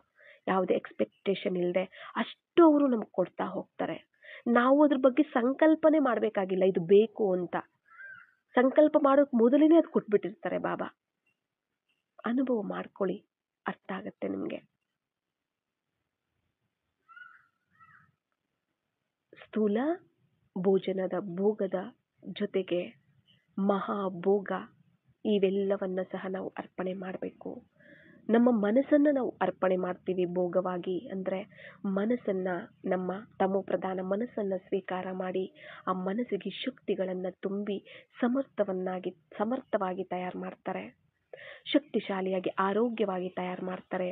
A: ಯಾವುದೇ ಎಕ್ಸ್ಪೆಕ್ಟೇಷನ್ ಇಲ್ಲದೆ, ಅಷ್ಟು ಅವರು ನಮ್ಗೆ ಕೊಡ್ತಾ ಹೋಗ್ತಾರೆ. ನಾವು ಅದ್ರ ಬಗ್ಗೆ ಸಂಕಲ್ಪನೆ ಮಾಡಬೇಕಾಗಿಲ್ಲ, ಇದು ಬೇಕು ಅಂತ. ಸಂಕಲ್ಪ ಮಾಡೋಕೆ ಮೊದಲೇ ಅದು ಕೊಟ್ಬಿಟ್ಟಿರ್ತಾರೆ ಬಾಬಾ. ಅನುಭವ ಮಾಡ್ಕೊಳ್ಳಿ, ಅರ್ಥ ಆಗತ್ತೆ ನಿಮಗೆ. ಸ್ಥೂಲ ಭೋಜನದ ಭೋಗದ ಜೊತೆಗೆ ಮಹಾಭೋಗ ಇವೆಲ್ಲವನ್ನ ಸಹ ನಾವು ಅರ್ಪಣೆ ಮಾಡಬೇಕು. ನಮ್ಮ ಮನಸ್ಸನ್ನು ನಾವು ಅರ್ಪಣೆ ಮಾಡ್ತೀವಿ ಭೋಗವಾಗಿ ಅಂದರೆ, ಮನಸ್ಸನ್ನು, ನಮ್ಮ ತಮೋ ಪ್ರಧಾನ ಮನಸ್ಸನ್ನು ಸ್ವೀಕಾರ ಮಾಡಿ ಆ ಮನಸ್ಸಿಗೆ ಶಕ್ತಿಗಳನ್ನು ತುಂಬಿ ಸಮರ್ಥವಾಗಿ ತಯಾರು ಮಾಡ್ತಾರೆ, ಶಕ್ತಿಶಾಲಿಯಾಗಿ ಆರೋಗ್ಯವಾಗಿ ತಯಾರು ಮಾಡ್ತಾರೆ,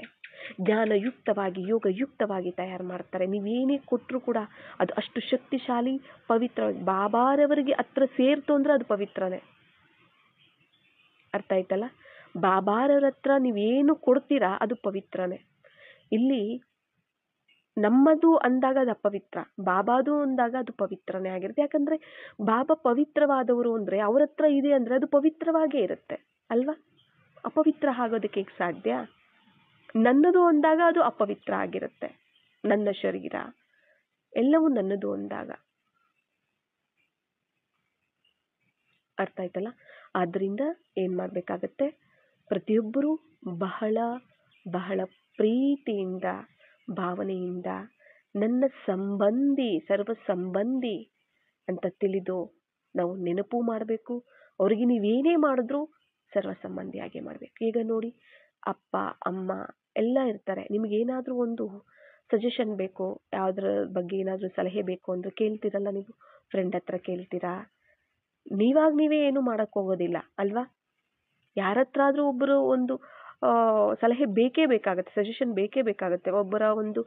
A: ಜ್ಞಾನಯುಕ್ತವಾಗಿ ಯೋಗಯುಕ್ತವಾಗಿ ತಯಾರು ಮಾಡ್ತಾರೆ. ನೀವೇನೇ ಕೊಟ್ಟರು ಕೂಡ ಅದು ಅಷ್ಟು ಶಕ್ತಿಶಾಲಿ, ಪವಿತ್ರ. ಬಾಬಾರವರಿಗೆ ಹತ್ರ ಸೇರ್ತು ಅಂದರೆ ಅದು ಪವಿತ್ರನೇ. ಅರ್ಥ ಆಯ್ತಲ್ಲ. ಬಾಬಾರವ್ರ ಹತ್ರ ನೀವೇನು ಕೊಡ್ತೀರಾ ಅದು ಪವಿತ್ರನೇ. ಇಲ್ಲಿ ನಮ್ಮದು ಅಂದಾಗ ಅದು ಅಪವಿತ್ರ, ಬಾಬಾದು ಅಂದಾಗ ಅದು ಪವಿತ್ರನೇ ಆಗಿರುತ್ತೆ. ಯಾಕಂದ್ರೆ ಬಾಬಾ ಪವಿತ್ರವಾದವರು ಅಂದರೆ ಅವ್ರ ಹತ್ರ ಇದೆ ಅಂದರೆ ಅದು ಪವಿತ್ರವಾಗೇ ಇರುತ್ತೆ ಅಲ್ವಾ? ಅಪವಿತ್ರ ಆಗೋದಕ್ಕೆ ಹೇಗೆ ಸಾಧ್ಯ? ನನ್ನದು ಅಂದಾಗ ಅದು ಅಪವಿತ್ರ ಆಗಿರುತ್ತೆ. ನನ್ನ ಶರೀರ ಎಲ್ಲವೂ ನನ್ನದು ಅಂದಾಗ. ಅರ್ಥ ಆಯ್ತಲ್ಲ. ಆದ್ದರಿಂದ ಏನು ಮಾಡಬೇಕಾಗತ್ತೆ, ಪ್ರತಿಯೊಬ್ಬರೂ ಬಹಳ ಬಹಳ ಪ್ರೀತಿಯಿಂದ, ಭಾವನೆಯಿಂದ ನನ್ನ ಸಂಬಂಧಿ, ಸರ್ವ ಸಂಬಂಧಿ ಅಂತ ತಿಳಿದು ನಾವು ನೆನಪು ಮಾಡಬೇಕು. ಅವ್ರಿಗೆ ನೀವೇನೇ ಮಾಡಿದ್ರೂ ಸರ್ವ ಸಂಬಂಧಿಯಾಗಿ ಮಾಡಬೇಕು. ಈಗ ನೋಡಿ, ಅಪ್ಪ ಅಮ್ಮ ಎಲ್ಲ ಇರ್ತಾರೆ. ನಿಮಗೇನಾದರೂ ಒಂದು ಸಜೆಷನ್ ಬೇಕು, ಯಾವುದ್ರ ಬಗ್ಗೆ ಏನಾದರೂ ಸಲಹೆ ಬೇಕು ಅಂದರೆ ಕೇಳ್ತೀರಲ್ಲ ನೀವು, ಫ್ರೆಂಡ್ ಹತ್ರ ಕೇಳ್ತೀರಾ. ನೀವೇ ಏನು ಮಾಡೋಕ್ಕೆ ಹೋಗೋದಿಲ್ಲ ಅಲ್ವಾ. ಯಾರ ಹತ್ರ ಆದರೂ ಒಬ್ಬರು ಒಂದು ಸಲಹೆ ಬೇಕೇ ಬೇಕಾಗುತ್ತೆ, ಸಜೆಷನ್ ಬೇಕೇ ಬೇಕಾಗುತ್ತೆ. ಒಬ್ಬರ ಒಂದು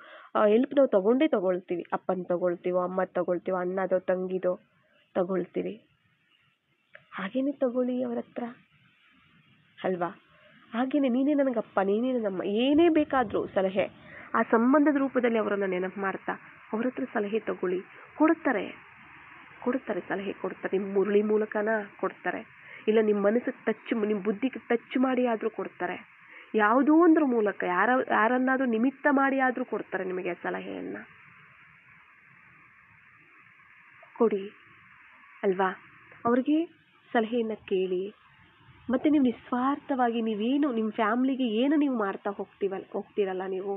A: ಹೆಲ್ಪ್ ನಾವು ತಗೊಳ್ತೀವಿ. ಅಪ್ಪನ ತಗೊಳ್ತೀವೋ, ಅಮ್ಮ ತಗೊಳ್ತೀವೋ, ಅಣ್ಣದೋ ತಂಗಿದೋ ತಗೊಳ್ತೀವಿ. ಹಾಗೇನೆ ತಗೊಳ್ಳಿ ಅವರ ಹತ್ರ ಅಲ್ವಾ. ಹಾಗೇನೆ ನೀನೇ ನನಗಪ್ಪ, ನೀನೇ ನನ್ನಮ್ಮ, ಏನೇ ಬೇಕಾದರೂ ಸಲಹೆ ಆ ಸಂಬಂಧದ ರೂಪದಲ್ಲಿ ಅವರನ್ನು ನೆನಪು ಮಾಡ್ತಾ ಅವ್ರ ಹತ್ರ ಸಲಹೆ ತಗೊಳ್ಳಿ. ಕೊಡ್ತಾರೆ ಸಲಹೆ ಕೊಡ್ತಾರೆ. ನಿಮ್ಮ ಮುರಳಿ ಮೂಲಕನ ಕೊಡ್ತಾರೆ, ಇಲ್ಲ ನಿಮ್ಮ ಮನಸ್ಸಿಗೆ ನಿಮ್ಮ ಬುದ್ಧಿಗೆ ಟಚ್ ಮಾಡಿ ಆದರೂ ಕೊಡ್ತಾರೆ. ಯಾವುದೋ ಒಂದ್ರ ಮೂಲಕ ಯಾರನ್ನಾದರೂ ನಿಮಿತ್ತ ಮಾಡಿ ಆದರೂ ಕೊಡ್ತಾರೆ ನಿಮಗೆ ಸಲಹೆಯನ್ನು. ಕೊಡಿ ಅಲ್ವಾ. ಅವ್ರಿಗೆ ಸಲಹೆಯನ್ನು ಕೇಳಿ. ಮತ್ತು ನೀವು ನಿಸ್ವಾರ್ಥವಾಗಿ ನೀವೇನು ನಿಮ್ಮ ಫ್ಯಾಮ್ಲಿಗೆ ಏನು ನೀವು ಮಾಡ್ತಾ ಹೋಗ್ತೀರಲ್ಲ ನೀವು,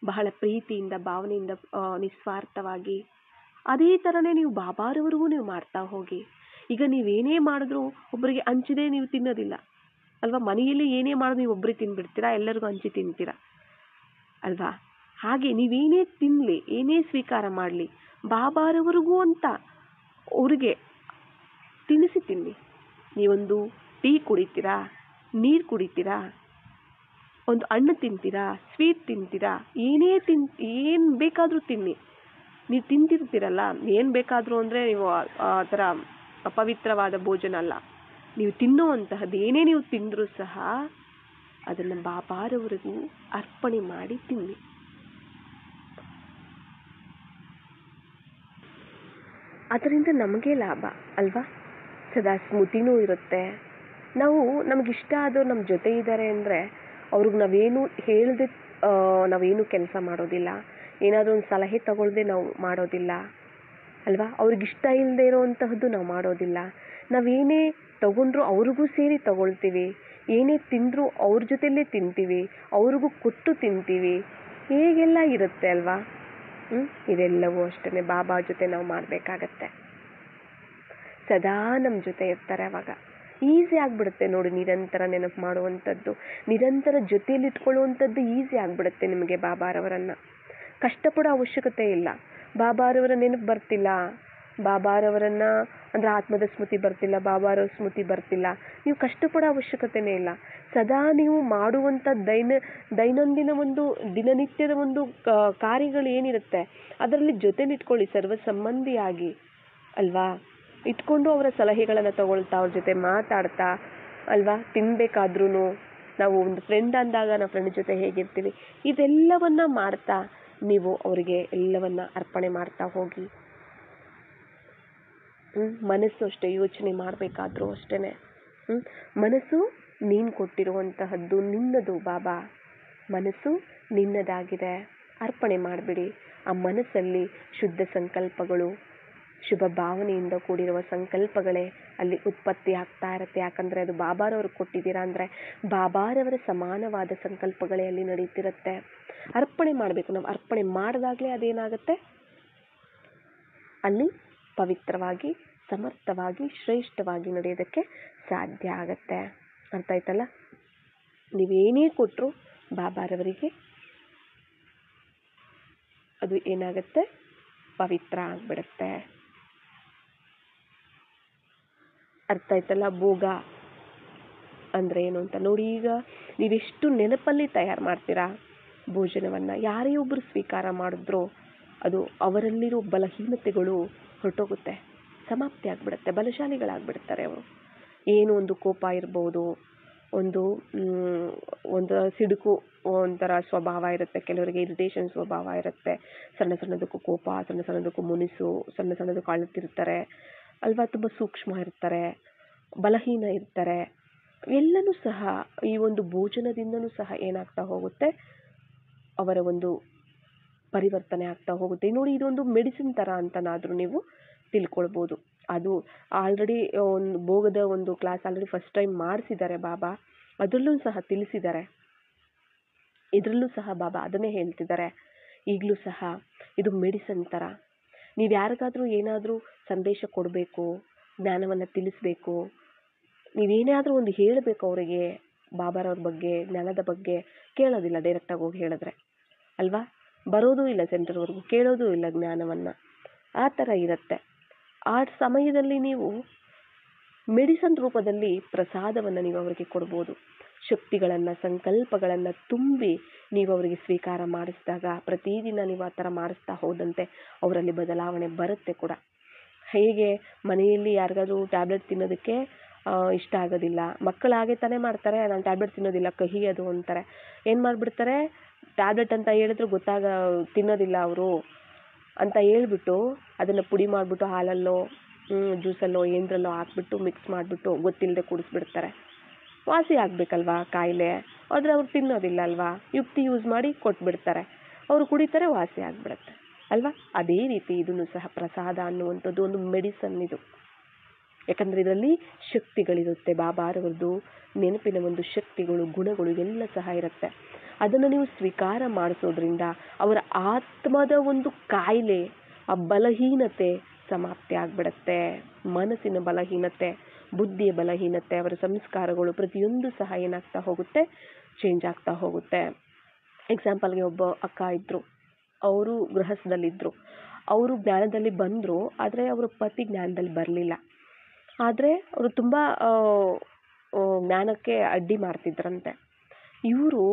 A: ಬಹಳ ಪ್ರೀತಿಯಿಂದ ಭಾವನೆಯಿಂದ ನಿಸ್ವಾರ್ಥವಾಗಿ, ಅದೇ ಥರನೇ ನೀವು ಬಾಬಾರವರೆಗೂ ನೀವು ಮಾಡ್ತಾ ಹೋಗಿ. ಈಗ ನೀವೇನೇ ಮಾಡಿದ್ರೂ ಒಬ್ಬರಿಗೆ ಹಂಚಿದೇ ನೀವು ತಿನ್ನೋದಿಲ್ಲ ಅಲ್ವಾ. ಮನೆಯಲ್ಲಿ ಏನೇ ಮಾಡಿದ್ರು ನೀವು ಒಬ್ಬರಿಗೆ ತಿನ್ಬಿಡ್ತೀರಾ, ಎಲ್ಲರಿಗೂ ಹಂಚಿ ತಿಂತೀರಾ ಅಲ್ವಾ. ಹಾಗೆ ನೀವೇನೇ ತಿನ್ನಲಿ, ಏನೇ ಸ್ವೀಕಾರ ಮಾಡಲಿ, ಬಾಬಾರವರೆಗೂ ಅಂತ ಅವ್ರಿಗೆ ತಿನ್ನಿಸಿ ತಿನ್ನಿ. ನೀವೊಂದು ಟೀ ಕುಡಿತೀರಾ, ನೀರು ಕುಡಿತೀರಾ, ಒಂದು ಹಣ್ಣು ತಿಂತೀರಾ, ಸ್ವೀಟ್ ತಿಂತೀರಾ, ಏನು ಬೇಕಾದರೂ ತಿನ್ನಿ. ನೀವು ತಿಂತಿರ್ತೀರಲ್ಲ, ಏನು ಬೇಕಾದರೂ ಅಂದರೆ ನೀವು ಆ ಥರ ಅಪವಿತ್ರವಾದ ಭೋಜನ ಅಲ್ಲ. ನೀವು ತಿನ್ನುವಂತಹದ್ದು ಏನೇ ನೀವು ತಿಂದರೂ ಸಹ ಅದನ್ನು ಬಾಬಾರವರೆಗೂ ಅರ್ಪಣೆ ಮಾಡಿ ತಿನ್ನಿ. ಅದರಿಂದ ನಮಗೆ ಲಾಭ ಅಲ್ವಾ. ಸದಾ ಸ್ಮೃತಿನೂ ಇರುತ್ತೆ. ನಮಗಿಷ್ಟ ಆದವ್ರು ನಮ್ಮ ಜೊತೆ ಇದ್ದಾರೆ ಅಂದರೆ ಅವ್ರಿಗೆ ನಾವೇನು ಹೇಳದೆ ನಾವೇನು ಕೆಲಸ ಮಾಡೋದಿಲ್ಲ, ಏನಾದರೂ ಒಂದು ಸಲಹೆ ತಗೊಳ್ಳದೆ ನಾವು ಮಾಡೋದಿಲ್ಲ ಅಲ್ವಾ. ಅವ್ರಿಗಿಷ್ಟ ಇಲ್ಲದೆ ಇರೋವಂತಹದ್ದು ನಾವು ಮಾಡೋದಿಲ್ಲ. ನಾವೇನೇ ತಗೊಂಡ್ರು ಅವ್ರಿಗೂ ಸೇರಿ ತಗೊಳ್ತೀವಿ, ಏನೇ ತಿಂದರೂ ಅವ್ರ ಜೊತೆಲೇ ತಿಂತೀವಿ, ಅವ್ರಿಗೂ ಕೊಟ್ಟು ತಿಂತೀವಿ. ಹೇಗೆಲ್ಲ ಇರುತ್ತೆ ಅಲ್ವಾ. ಇದೆಲ್ಲವೂ ಅಷ್ಟೇ ಬಾಬಾ ಜೊತೆ ನಾವು ಮಾಡಬೇಕಾಗತ್ತೆ. ಸದಾ ನಮ್ಮ ಜೊತೆ ಇರ್ತಾರೆ. ಅವಾಗ ಈಸಿ ಆಗಿಬಿಡುತ್ತೆ ನೋಡಿ. ನಿರಂತರ ನೆನಪು ಮಾಡುವಂಥದ್ದು, ನಿರಂತರ ಜೊತೆಯಲ್ಲಿ ಇಟ್ಕೊಳ್ಳುವಂಥದ್ದು ಈಸಿ ಆಗಿಬಿಡುತ್ತೆ ನಿಮಗೆ. ಬಾಬಾರವರನ್ನು ಕಷ್ಟಪಡೋ ಅವಶ್ಯಕತೆ ಇಲ್ಲ. ಬಾಬಾರವರ ನೆನಪು ಬರ್ತಿಲ್ಲ, ಬಾಬಾರವರನ್ನು ಅಂದರೆ ಆತ್ಮದ ಸ್ಮೃತಿ ಬರ್ತಿಲ್ಲ, ಬಾಬಾರವ್ರ ಸ್ಮೃತಿ ಬರ್ತಿಲ್ಲ, ನೀವು ಕಷ್ಟಪಡೋ ಅವಶ್ಯಕತೆನೇ ಇಲ್ಲ. ಸದಾ ನೀವು ಮಾಡುವಂಥ ದೈನಂದಿನ ಒಂದು ದಿನನಿತ್ಯದ ಒಂದು ಕಾರ್ಯಗಳು ಏನಿರುತ್ತೆ ಅದರಲ್ಲಿ ಜೊತೆಲಿ ಇಟ್ಕೊಳ್ಳಿ, ಸರ್ವ ಸಂಬಂಧಿಯಾಗಿ ಅಲ್ವಾ. ಇಟ್ಕೊಂಡು ಅವರ ಸಲಹೆಗಳನ್ನು ತಗೊಳ್ತಾ, ಅವ್ರ ಜೊತೆ ಮಾತಾಡ್ತಾ ಅಲ್ವಾ. ತಿನ್ನಬೇಕಾದ್ರೂ ನಾವು ಒಂದು ಫ್ರೆಂಡ್ ಅಂದಾಗ ನಾವು ಫ್ರೆಂಡ್ ಜೊತೆ ಹೇಗಿರ್ತೀವಿ, ಇದೆಲ್ಲವನ್ನ ಮಾಡ್ತಾ ನೀವು ಅವರಿಗೆ ಎಲ್ಲವನ್ನ ಅರ್ಪಣೆ ಮಾಡ್ತಾ ಹೋಗಿ. ಮನಸ್ಸು ಅಷ್ಟೇ, ಯೋಚನೆ ಮಾಡಬೇಕಾದ್ರೂ ಅಷ್ಟೇ. ಮನಸ್ಸು ನೀನು ಕೊಟ್ಟಿರುವಂತಹದ್ದು, ನಿನ್ನದು ಬಾಬಾ. ಮನಸ್ಸು ನಿನ್ನದಾಗಿದೆ, ಅರ್ಪಣೆ ಮಾಡಿಬಿಡಿ. ಆ ಮನಸ್ಸಲ್ಲಿ ಶುದ್ಧ ಸಂಕಲ್ಪಗಳು, ಶುಭ ಭಾವನೆಯಿಂದ ಕೂಡಿರುವ ಸಂಕಲ್ಪಗಳೇ ಅಲ್ಲಿ ಉತ್ಪತ್ತಿ ಆಗ್ತಾ ಇರುತ್ತೆ. ಯಾಕಂದರೆ ಅದು ಬಾಬಾರವ್ರಿಗೆ ಕೊಟ್ಟಿದ್ದೀರಾ ಅಂದರೆ ಬಾಬಾರವರ ಸಮಾನವಾದ ಸಂಕಲ್ಪಗಳೇ ಅಲ್ಲಿ ನಡೀತಿರುತ್ತೆ. ಅರ್ಪಣೆ ಮಾಡಬೇಕು. ನಾವು ಅರ್ಪಣೆ ಮಾಡಿದಾಗಲೇ ಅದೇನಾಗುತ್ತೆ, ಅಲ್ಲಿ ಪವಿತ್ರವಾಗಿ, ಸಮರ್ಥವಾಗಿ, ಶ್ರೇಷ್ಠವಾಗಿ ನಡೆಯೋದಕ್ಕೆ ಸಾಧ್ಯ ಆಗತ್ತೆ. ಅರ್ಥ ಆಯ್ತಲ್ಲ. ನೀವೇನೇ ಕೊಟ್ಟರು ಬಾಬಾರವರಿಗೆ ಅದು ಏನಾಗುತ್ತೆ, ಪವಿತ್ರ ಆಗಿಬಿಡುತ್ತೆ. ಅರ್ಥ ಆಯ್ತಲ್ಲ. ಭೋಗ ಅಂದರೆ ಏನು ಅಂತ ನೋಡಿ. ಈಗ ನೀವೆಷ್ಟು ನೆನಪಲ್ಲಿ ತಯಾರು ಮಾಡ್ತೀರಾ ಭೋಜನವನ್ನು, ಯಾರೇ ಒಬ್ಬರು ಸ್ವೀಕಾರ ಮಾಡಿದ್ರೋ ಅದು ಅವರಲ್ಲಿರೋ ಬಲಹೀನತೆಗಳು ಹೊರಟೋಗುತ್ತೆ, ಸಮಾಪ್ತಿ ಆಗಿಬಿಡುತ್ತೆ, ಬಲಶಾಲಿಗಳಾಗ್ಬಿಡ್ತಾರೆ ಅವರು. ಏನು ಒಂದು ಕೋಪ ಇರ್ಬೋದು, ಒಂದು ಸಿಡುಕು ಒಂಥರ ಸ್ವಭಾವ ಇರುತ್ತೆ, ಕೆಲವರಿಗೆ ಇರಿಟೇಷನ್ ಸ್ವಭಾವ ಇರುತ್ತೆ. ಸಣ್ಣ ಸಣ್ಣದಕ್ಕೂ ಕೋಪ, ಸಣ್ಣ ಸಣ್ಣದಕ್ಕೂ ಮುನಿಸು, ಸಣ್ಣ ಸಣ್ಣದಕ್ಕೂ ಅಳುತ್ತಿರ್ತಾರೆ ಅಲ್ವಾ. ತುಂಬ ಸೂಕ್ಷ್ಮ ಇರ್ತಾರೆ, ಬಲಹೀನ ಇರ್ತಾರೆ. ಎಲ್ಲನೂ ಸಹ ಈ ಒಂದು ಭೋಜನದಿಂದನೂ ಸಹ ಏನಾಗ್ತಾ ಹೋಗುತ್ತೆ, ಅವರ ಒಂದು ಪರಿವರ್ತನೆ ಆಗ್ತಾ ಹೋಗುತ್ತೆ. ನೋಡಿ, ಇದೊಂದು ಮೆಡಿಸಿನ್ ಥರ ಅಂತನಾದರೂ ನೀವು ತಿಳ್ಕೊಳ್ಬೋದು. ಅದು ಆಲ್ರೆಡಿ ಒಂದು ಭೋಗದ ಒಂದು ಕ್ಲಾಸ್ ಆಲ್ರೆಡಿ ಫಸ್ಟ್ ಟೈಮ್ ಮಾಡಿಸಿದ್ದಾರೆ ಬಾಬಾ, ಅದರಲ್ಲೂ ಸಹ ತಿಳಿಸಿದ್ದಾರೆ. ಇದರಲ್ಲೂ ಸಹ ಬಾಬಾ ಅದನ್ನೇ ಹೇಳ್ತಿದ್ದಾರೆ. ಈಗಲೂ ಸಹ ಇದು ಮೆಡಿಸಿನ್ ಥರ. ನೀವು ಯಾರಿಗಾದರೂ ಏನಾದರೂ ಸಂದೇಶ ಕೊಡಬೇಕು, ಜ್ಞಾನವನ್ನು ತಿಳಿಸ್ಬೇಕು, ನೀವೇನಾದರೂ ಒಂದು ಹೇಳಬೇಕು ಅವರಿಗೆ ಬಾಬಾರವ್ರ ಬಗ್ಗೆ, ಜ್ಞಾನದ ಬಗ್ಗೆ. ಕೇಳೋದಿಲ್ಲ ಡೈರೆಕ್ಟಾಗಿ ಹೋಗಿ ಹೇಳಿದ್ರೆ ಅಲ್ವಾ, ಬರೋದೂ ಇಲ್ಲ ಸೆಂಟರ್ವರೆಗೂ, ಕೇಳೋದೂ ಇಲ್ಲ ಜ್ಞಾನವನ್ನು. ಆ ಥರ ಇರುತ್ತೆ. ಆ ಸಮಯದಲ್ಲಿ ನೀವು ಮೆಡಿಸನ್ ರೂಪದಲ್ಲಿ ಪ್ರಸಾದವನ್ನು ನೀವು ಅವರಿಗೆ ಕೊಡ್ಬೋದು. ಶಕ್ತಿಗಳನ್ನು, ಸಂಕಲ್ಪಗಳನ್ನು ತುಂಬಿ ನೀವು ಅವರಿಗೆ ಸ್ವೀಕಾರ ಮಾಡಿಸಿದಾಗ, ಪ್ರತಿದಿನ ನೀವು ಆ ಥರ ಮಾಡಿಸ್ತಾ ಹೋದಂತೆ ಅವರಲ್ಲಿ ಬದಲಾವಣೆ ಬರುತ್ತೆ ಕೂಡ. ಹೇಗೆ ಮನೆಯಲ್ಲಿ ಯಾರಿಗಾದ್ರೂ ಟ್ಯಾಬ್ಲೆಟ್ ತಿನ್ನೋದಕ್ಕೆ ಇಷ್ಟ ಆಗೋದಿಲ್ಲ, ಮಕ್ಕಳು ಹಾಗೆ ತಾನೇ ಮಾಡ್ತಾರೆ, ನಾನು ಟ್ಯಾಬ್ಲೆಟ್ ತಿನ್ನೋದಿಲ್ಲ ಕಹಿ ಅದು ಅಂತಾರೆ. ಏನು ಮಾಡಿಬಿಡ್ತಾರೆ, ಟ್ಯಾಬ್ಲೆಟ್ ಅಂತ ಹೇಳಿದ್ರು ತಿನ್ನೋದಿಲ್ಲ ಅವರು ಅಂತ ಹೇಳ್ಬಿಟ್ಟು ಅದನ್ನು ಪುಡಿ ಮಾಡಿಬಿಟ್ಟು ಹಾಲಲ್ಲೋ ಜ್ಯೂಸಲ್ಲೋ ಏನರಲ್ಲೋ ಹಾಕ್ಬಿಟ್ಟು ಮಿಕ್ಸ್ ಮಾಡಿಬಿಟ್ಟು ಗೊತ್ತಿಲ್ಲದೆ ಕುಡಿಸ್ಬಿಡ್ತಾರೆ. ವಾಸಿ ಆಗಬೇಕಲ್ವಾ ಕಾಯಿಲೆ, ಆದರೆ ಅವ್ರು ತಿನ್ನೋದಿಲ್ಲ ಅಲ್ವಾ, ಯುಕ್ತಿ ಯೂಸ್ ಮಾಡಿ ಕೊಟ್ಬಿಡ್ತಾರೆ, ಅವರು ಕುಡಿತಾರೆ, ವಾಸಿ ಆಗಿಬಿಡುತ್ತೆ ಅಲ್ವಾ. ಅದೇ ರೀತಿ ಇದನ್ನು ಸಹ ಪ್ರಸಾದ ಅನ್ನುವಂಥದ್ದು ಒಂದು ಮೆಡಿಸನ್ ಇದು. ಯಾಕಂದರೆ ಇದರಲ್ಲಿ ಶಕ್ತಿಗಳಿರುತ್ತೆ, ಬಾಬಾರವ್ರದ್ದು ನೆನಪಿನ ಒಂದು ಶಕ್ತಿಗಳು, ಗುಣಗಳು ಇವೆಲ್ಲ ಸಹ ಇರುತ್ತೆ. ಅದನ್ನು ನೀವು ಸ್ವೀಕಾರ ಮಾಡಿಸೋದ್ರಿಂದ ಅವರ ಆತ್ಮದ ಒಂದು ಕಾಯಿಲೆ, ಆ ಬಲಹೀನತೆ ಸಮಾಪ್ತಿ ಆಗಿಬಿಡುತ್ತೆ. ಮನಸ್ಸಿನ ಬಲಹೀನತೆ, ಬುದ್ಧಿಯ ಬಲಹೀನತೆ, ಅವರ ಸಂಸ್ಕಾರಗಳು ಪ್ರತಿಯೊಂದು ಸಹ ಏನಾಗ್ತಾ ಹೋಗುತ್ತೆ, ಚೇಂಜ್ ಆಗ್ತಾ ಹೋಗುತ್ತೆ. ಎಕ್ಸಾಂಪಲ್ಗೆ ಒಬ್ಬ ಅಕ್ಕ ಇದ್ದರು, ಅವರು ಗೃಹಸ್ಥದಲ್ಲಿದ್ದರು, ಅವರು ಜ್ಞಾನದಲ್ಲಿ ಬಂದರು, ಆದರೆ ಅವರ ಪತಿ ಜ್ಞಾನದಲ್ಲಿ ಬರಲಿಲ್ಲ. ಆದರೆ ಅವರು ತುಂಬ ಜ್ಞಾನಕ್ಕೆ ಅಡ್ಡಿ ಮಾಡ್ತಿದ್ರಂತೆ. ಇವರು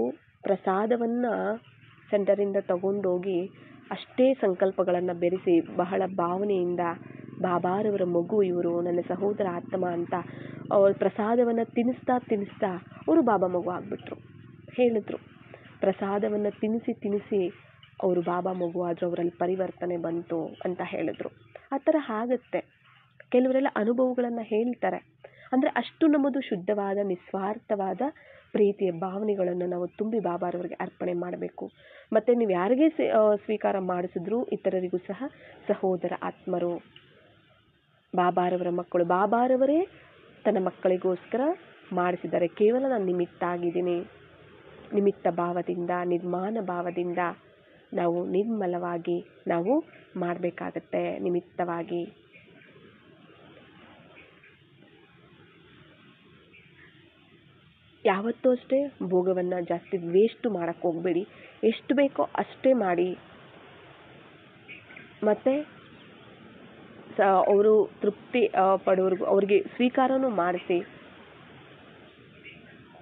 A: ಪ್ರಸಾದವನ್ನು ಸೆಂಟರಿಂದ ತಗೊಂಡೋಗಿ ಅಷ್ಟೇ ಸಂಕಲ್ಪಗಳನ್ನು ಬೆರೆಸಿ ಬಹಳ ಭಾವನೆಯಿಂದ, ಬಾಬಾರವರ ಮಗು ಇವರು, ನನ್ನ ಸಹೋದರ ಆತ್ಮ ಅಂತ ಪ್ರಸಾದವನ್ನು ತಿನ್ನಿಸ್ತಾ ಅವರು ಬಾಬಾ ಮಗು ಆಗಿಬಿಟ್ರು. ಹೇಳಿದ್ರು, ಪ್ರಸಾದವನ್ನು ತಿನ್ನಿಸಿ ಅವರು ಬಾಬಾ ಮಗು ಆದರೂ ಅವರಲ್ಲಿ ಪರಿವರ್ತನೆ ಬಂತು ಅಂತ ಹೇಳಿದ್ರು. ಆ ಥರ ಆಗುತ್ತೆ. ಕೆಲವರೆಲ್ಲ ಅನುಭವಗಳನ್ನು ಹೇಳ್ತಾರೆ. ಅಂದರೆ ಅಷ್ಟು ನಮ್ಮದು ಶುದ್ಧವಾದ, ನಿಸ್ವಾರ್ಥವಾದ ಪ್ರೀತಿಯ ಭಾವನೆಗಳನ್ನು ನಾವು ತುಂಬಿ ಬಾಬಾರವರಿಗೆ ಅರ್ಪಣೆ ಮಾಡಬೇಕು. ಮತ್ತು ನೀವು ಯಾರಿಗೇ ಸ್ವೀಕಾರ ಮಾಡಿಸಿದ್ರೂ ಇತರರಿಗೂ ಸಹ ಸಹೋದರ ಆತ್ಮರು, ಬಾಬಾರವರ ಮಕ್ಕಳು. ಬಾಬಾರವರೇ ತನ್ನ ಮಕ್ಕಳಿಗೋಸ್ಕರ ಮಾಡಿಸಿದ್ದಾರೆ. ಕೇವಲ ನಾನು ನಿಮಿತ್ತ ಆಗಿದ್ದೀನಿ. ನಿಮಿತ್ತ ಭಾವದಿಂದ, ನಿರ್ಮಾಣ ಭಾವದಿಂದ ನಾವು ನಿರ್ಮಲವಾಗಿ ನಾವು ಮಾಡಬೇಕಾಗತ್ತೆ, ನಿಮಿತ್ತವಾಗಿ. ಯಾವತ್ತೂ ಅಷ್ಟೇ ಭೋಗವನ್ನು ಜಾಸ್ತಿ ವೇಸ್ಟು ಮಾಡೋಕ್ಕೆ ಹೋಗಬೇಡಿ. ಎಷ್ಟು ಬೇಕೋ ಅಷ್ಟೇ ಮಾಡಿ. ಮತ್ತು ಅವರು ತೃಪ್ತಿ ಪಡೋರ್ಗು ಅವ್ರಿಗೆ ಸ್ವೀಕಾರನೂ ಮಾಡಿಸಿ